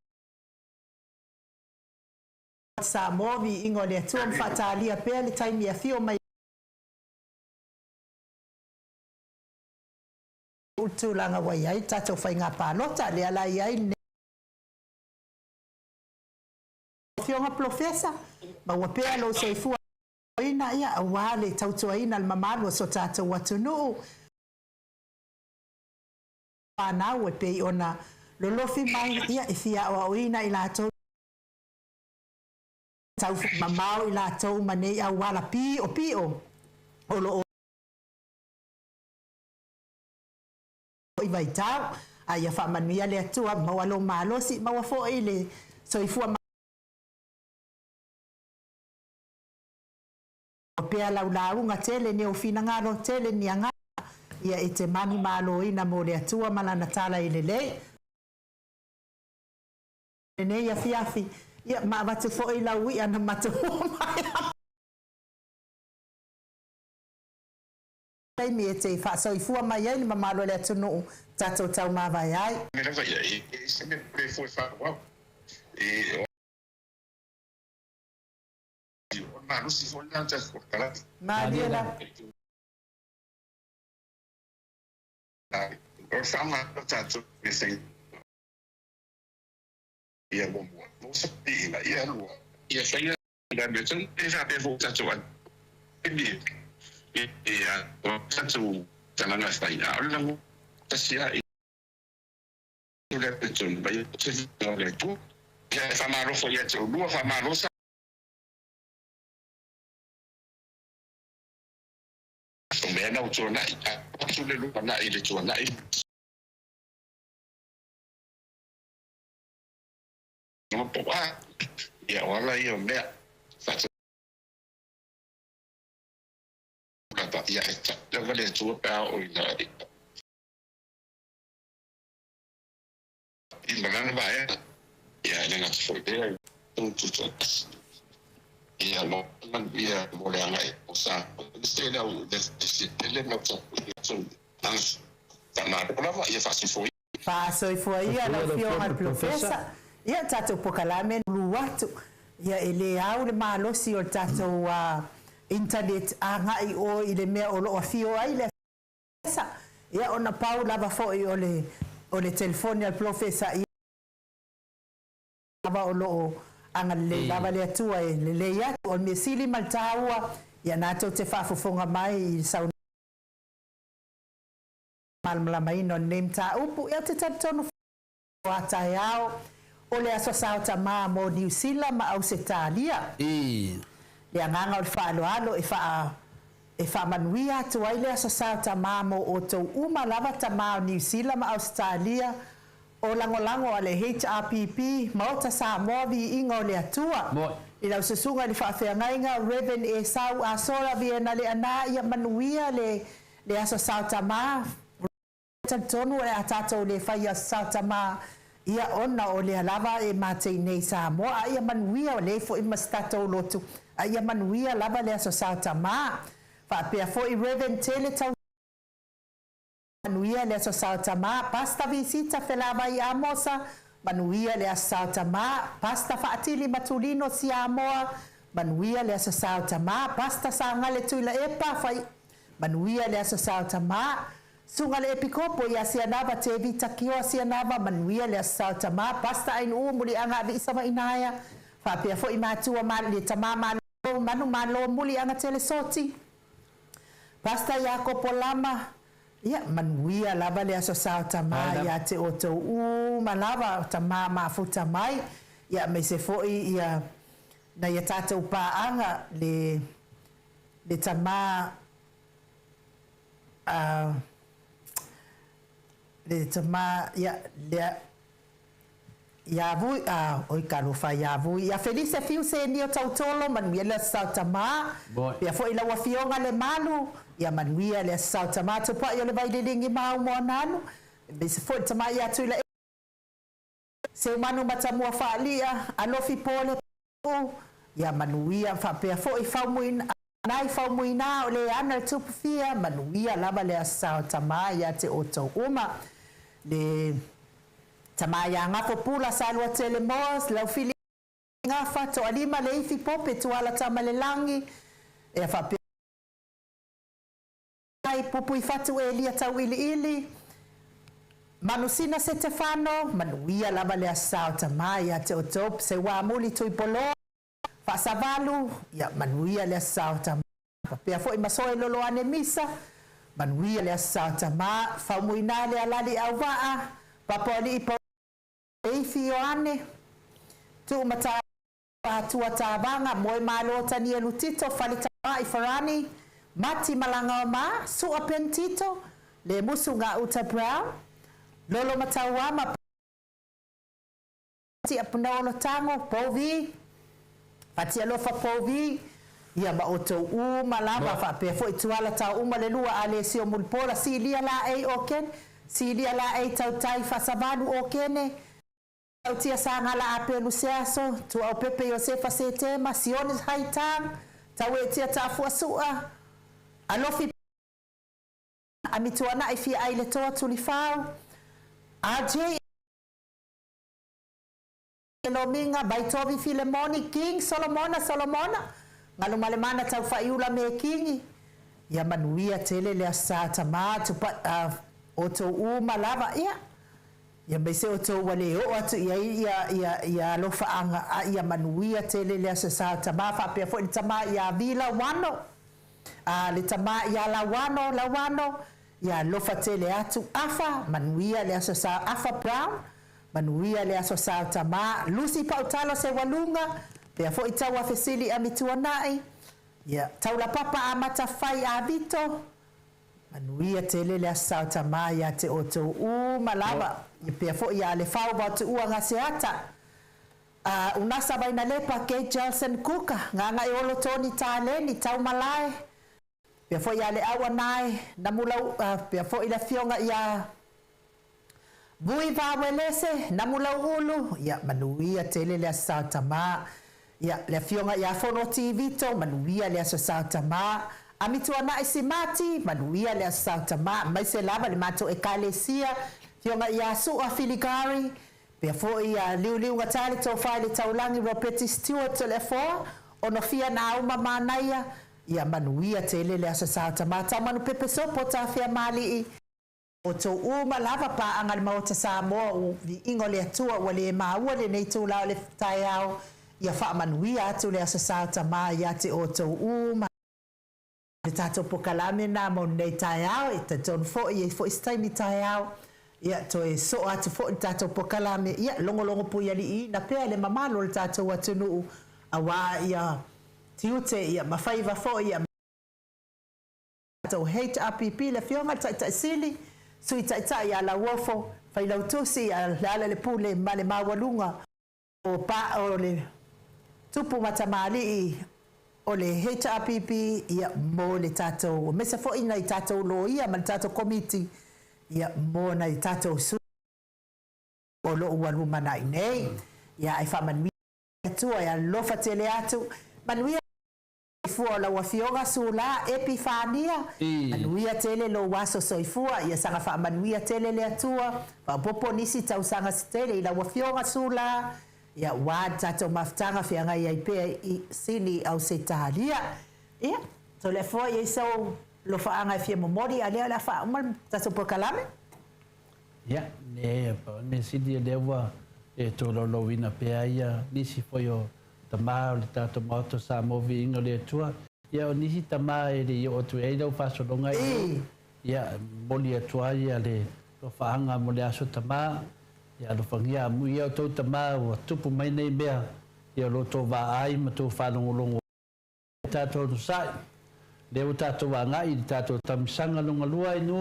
Samoa Viiga le Atua mfatalia pe le time ya fio mai utulanga wa yai tato fainga palota le ala yai fionga profesa ma wa pe lo seifu ina ia wale tauto ina al mamalo so tato watunu ana we pe ona lolofi mai ia ifia o ina ila to tau mamau ila to mane a wala pi o lo i vai tau ai fa manuia le Atua ma walo malo si ma wa fo ile so ifu pe la nga tele ne ofina ngaro tele ni anga ia ete mani malo ina mo le Atua mala natala ile le ne ia fiafi ia ma vatu fo ila wi ana matu mai mi ete fa so ifu ma ia ni mamalo le tunu tato tau ma vai ai me vai ai se me pre foi fa wa ma non si fo l'ansia sportala ma diela o sama tato me sei ia bom não sei lá ia lua ia sair da beton já devo tato ele a tato tananga sai a não tasia le beton vai se le tu já famaro foi ia tu lua famaro me na utona a le lu na ile tu na no po ia wala ia me fata kata ia ta le tu pa o ina imagana vai ia le na foi dele tu ia mo ia mo le ana o sa se le o de le no so ans na prova ia faço foi ia la fionga profesa ia tato pokalame luatu ia ele au le malosi o tato internet anga I o ile me o lo fio ai le ia ona paula va foi o le telefone al profesa ia va o lo anga le lava le Atua le ia o me sili maltaua ia nato te fafofonga mai sau malmala mai no name ta upu ia te tatono wata yao o le aso sao tama mo New Zealand ma Australia le anganga o le whaaloalo e wha manuia tu ai le aso sao tama mo o tau uma lava tama o New Zealand ma Australia o lango ale HRPP Maota Samoa Viiga o le Atua i lau susunga le whaafeangainga Reven e sau a sora viena le ana ia manuia le aso sao tama tonu e atato le whai aso sao tama ia ona o le lava e matei nei Samoa ia manuia o le fo i mastato lotu ia manuia lava le aso sao tama whaapea fo I Reven tele tau manuia le aso sao tama pasta visita felava I amosa manuia le aso sao tama pasta faatili matulino si Samoa manuia le aso sao tama pasta sangale tuila epa fai manuia le aso sao tama sunga le epikopo ia sianava te vita kio sianava manuia le aso sao tama pasta ain muli anga vi sama inaya faapea fo I matua mal le tama manu malo muli anga tele soti pasta Jacopo Lama ia manuia lava le aso sao tama ia te oto malava tama mafuta mai ia me se foi ia na ia tatou paanga le tama le tama ia vui oi kalo fa ia vui ia felice fiu se ni o tautolo manuia le sao tama ia foi la wafionga le malu ia manuia le sao tama to pa ia le vai le lingi mau mo nanu be se foi tama ia tu le se manu matamua faalia alofi pole ia manuia faapea foʻi faumuina nai faumuina o le ana le tupufia manuia lava le asao tamā ia te outou uma le tamā ia gafo pula sa alua telemos laufili gafa toʻalima le ifi pope tuala tamalelagi e faapea ai pupu i fatu e lia tau ili manusina se Stefano manuia lava le asao tamā ia te outou se ua muli tuipolo Fasavalu ya manuia le asao tamā papea foʻi masoe loloane misa manuia le asao tamā faumuina le alali auvaa papaolii ifi Ioane tuumata atua tavaga moe malo tania lutito fale tamā i farani mati malanga o mā suʻa pentito le musu ga uta brown lolo matauama ti apunolo tango povi Pati alofa povi ia ma outou uma lava faapea foʻi tuala tauuma le lua a le sio mulpola silia laʻei o kene silia laʻei tautai faasavalu o kene tautia sagala apelu seaso tuau pepe iosefa setema siones haitang tauetia taafuasuʻa alofi amituanaʻi fia ai le toa tulifau RJ Lominga Baitovi Filemoni King Solomona ngalu malemana tau faiula me kingi ya manuia tele le asa tamā tupa oto uma lava ya bese oto wale o atu ya lofa anga ya manuia tele le asa tamā faapea foʻi tamā ya vila wano le tamā ya lawano ya lofa tele atu afa manuia le asa afa brown manuia le aso sa tamā Lucy Pautalo se walunga pea foʻi tau afesili a mituanaʻi ia taula papa a matafai a vito manuia tele le aso sa tamā ia te outou uma lava ia pea foʻi a le fau vautuʻua gaseata unasa vaina lepa Kate Jelson Kuka gaga e olo toni taleni taumalae pea foʻi a le auanae na mulau pea foʻi le fioga ia Bui vawelese namulau ulu ya manuia tele le asao tamā ya le fionga ya fono TV to manuia le asao tamā amituanaʻi simati manuia le asao tamā mai se lava le matou ekalesia fionga ya suʻa filigari pea foʻi ya liuliuga tale tofai le taulagi Robert Stewart to le foa ono fia na auma manaia ya manuia tele le asao tamā taumanu pepe sopo tafia malii o tō uma lava paaga le Maota Samoa o Viiga le atua ua lē māua lenei tūlao le taiao ia faamanuia atu le asasao tamā ia te outou uma le tatou pokalame na mau nei taiao e tatonu foʻi e foʻi staimi taiao ia toe so atu foʻi le tatou pokalame ia logologo pui aliʻina pea le mamalo le tatou atunuu auā ia tiute ia mafaiva foʻi ia tatou HRPP le fioga taʻitaʻisili sui taʻitaʻi a lauofo failautusi a le ala le pule ma le maualuga o le tupu matamālii o le HRPP ia mo le tatou mesa foʻi nai tatou loia ma le tatou komiti ia mo nai tatou su o loʻu alu manaʻi nei ia ai faamanuia atua ia lofa tele atu manuia fua la wafioga sula epifania manuia tele lo waso soifua ia sanga fa manuia tele le atua fa popo nisi tau sanga tele la wafioga sula ia wa tato maftanga fianga ia ipe sini au setalia ia so le fo ia so lo fa anga fia momori ale la fa mal tato pokalame ia ne sidi lewa e to lo wina pe ia nisi fo yo tamā o le tatou Maota Samoa Viiga le atua ia o nisi tamā e le o tu e lau fasolonga ia moli atua ia le lofaaga mo le aso tamā ia alofagia amu ia o tou tamā ua tupu mai nei mea ia o lotou vaai ma tou falogologo tatou tusaʻi le o tatou agaʻi le tatou tamisaga logalua inu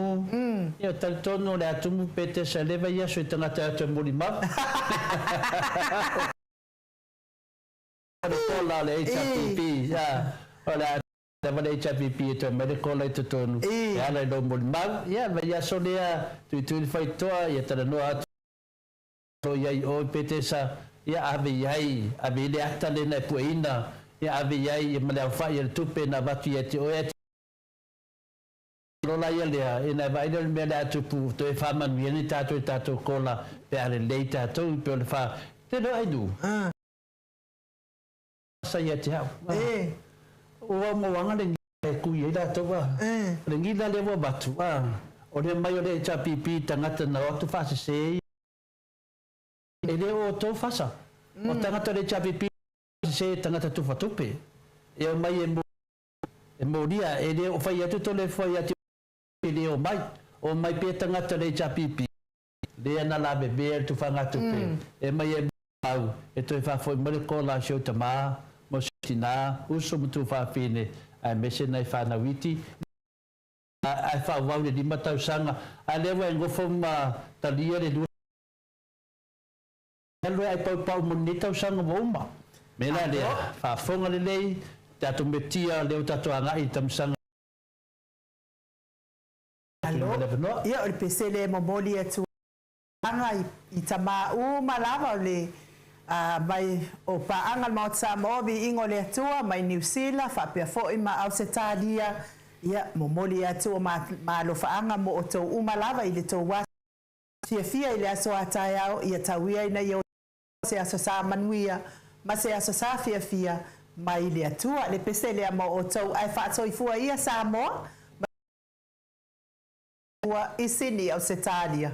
ia talitonu o le atumu pe tesaleva ia so i tagata atu e molimau kola le HPP ya ola da le HPP to medical le tonu ya le do mo mal ya ya so le tu fai to ya tara no Yai o petesa ia ave yai ave le atale na puina ia ave yai mala fa ia tupe na batu ia te o ia lola ia le ina vai le me la tupu to e fa man vieni tato kola pe ale leita to pe le fa te no ai du sa ia te hau o mo wanga le ku ia da to wa le ngila le wa batu o le mai o le chapipi tangata na o tu fa se ele o tō whasa. O tangata le chapipi se tangata tu whatupe. E o mai e mōria, ele o whai atu tole whai atu ele o mai. O mai pe tangata le chapipi. Le ana la bebe tu whangatupe. E mai e mau. E toi whawhoi mare kola shio ta maa. Mo sitina. Uso mutu whawhine. Ai mese nei whanawiti. Ai whawau le lima tau sanga. Ai lewa e ngofo ma talia le lua. Elo ai pau monita usanga woma. Mena le fa fonga le lei tatu metia le tatu anga i tamsanga. Allo. Ia o pesele momoli atu anga i tama u malava le mai o pa anga Maota Samoa bi ingo le atua mai New Zealand fa pe fo i ma Australia ia momoli atu ma lo fa anga mo o to u malava i le to wa fia i le aso ataya ia tawia ina ia se aso sa manuia ma se aso sa fia mai le atua le pesele a mo o tau ai fa so i fua ia Samoa wa isini Australia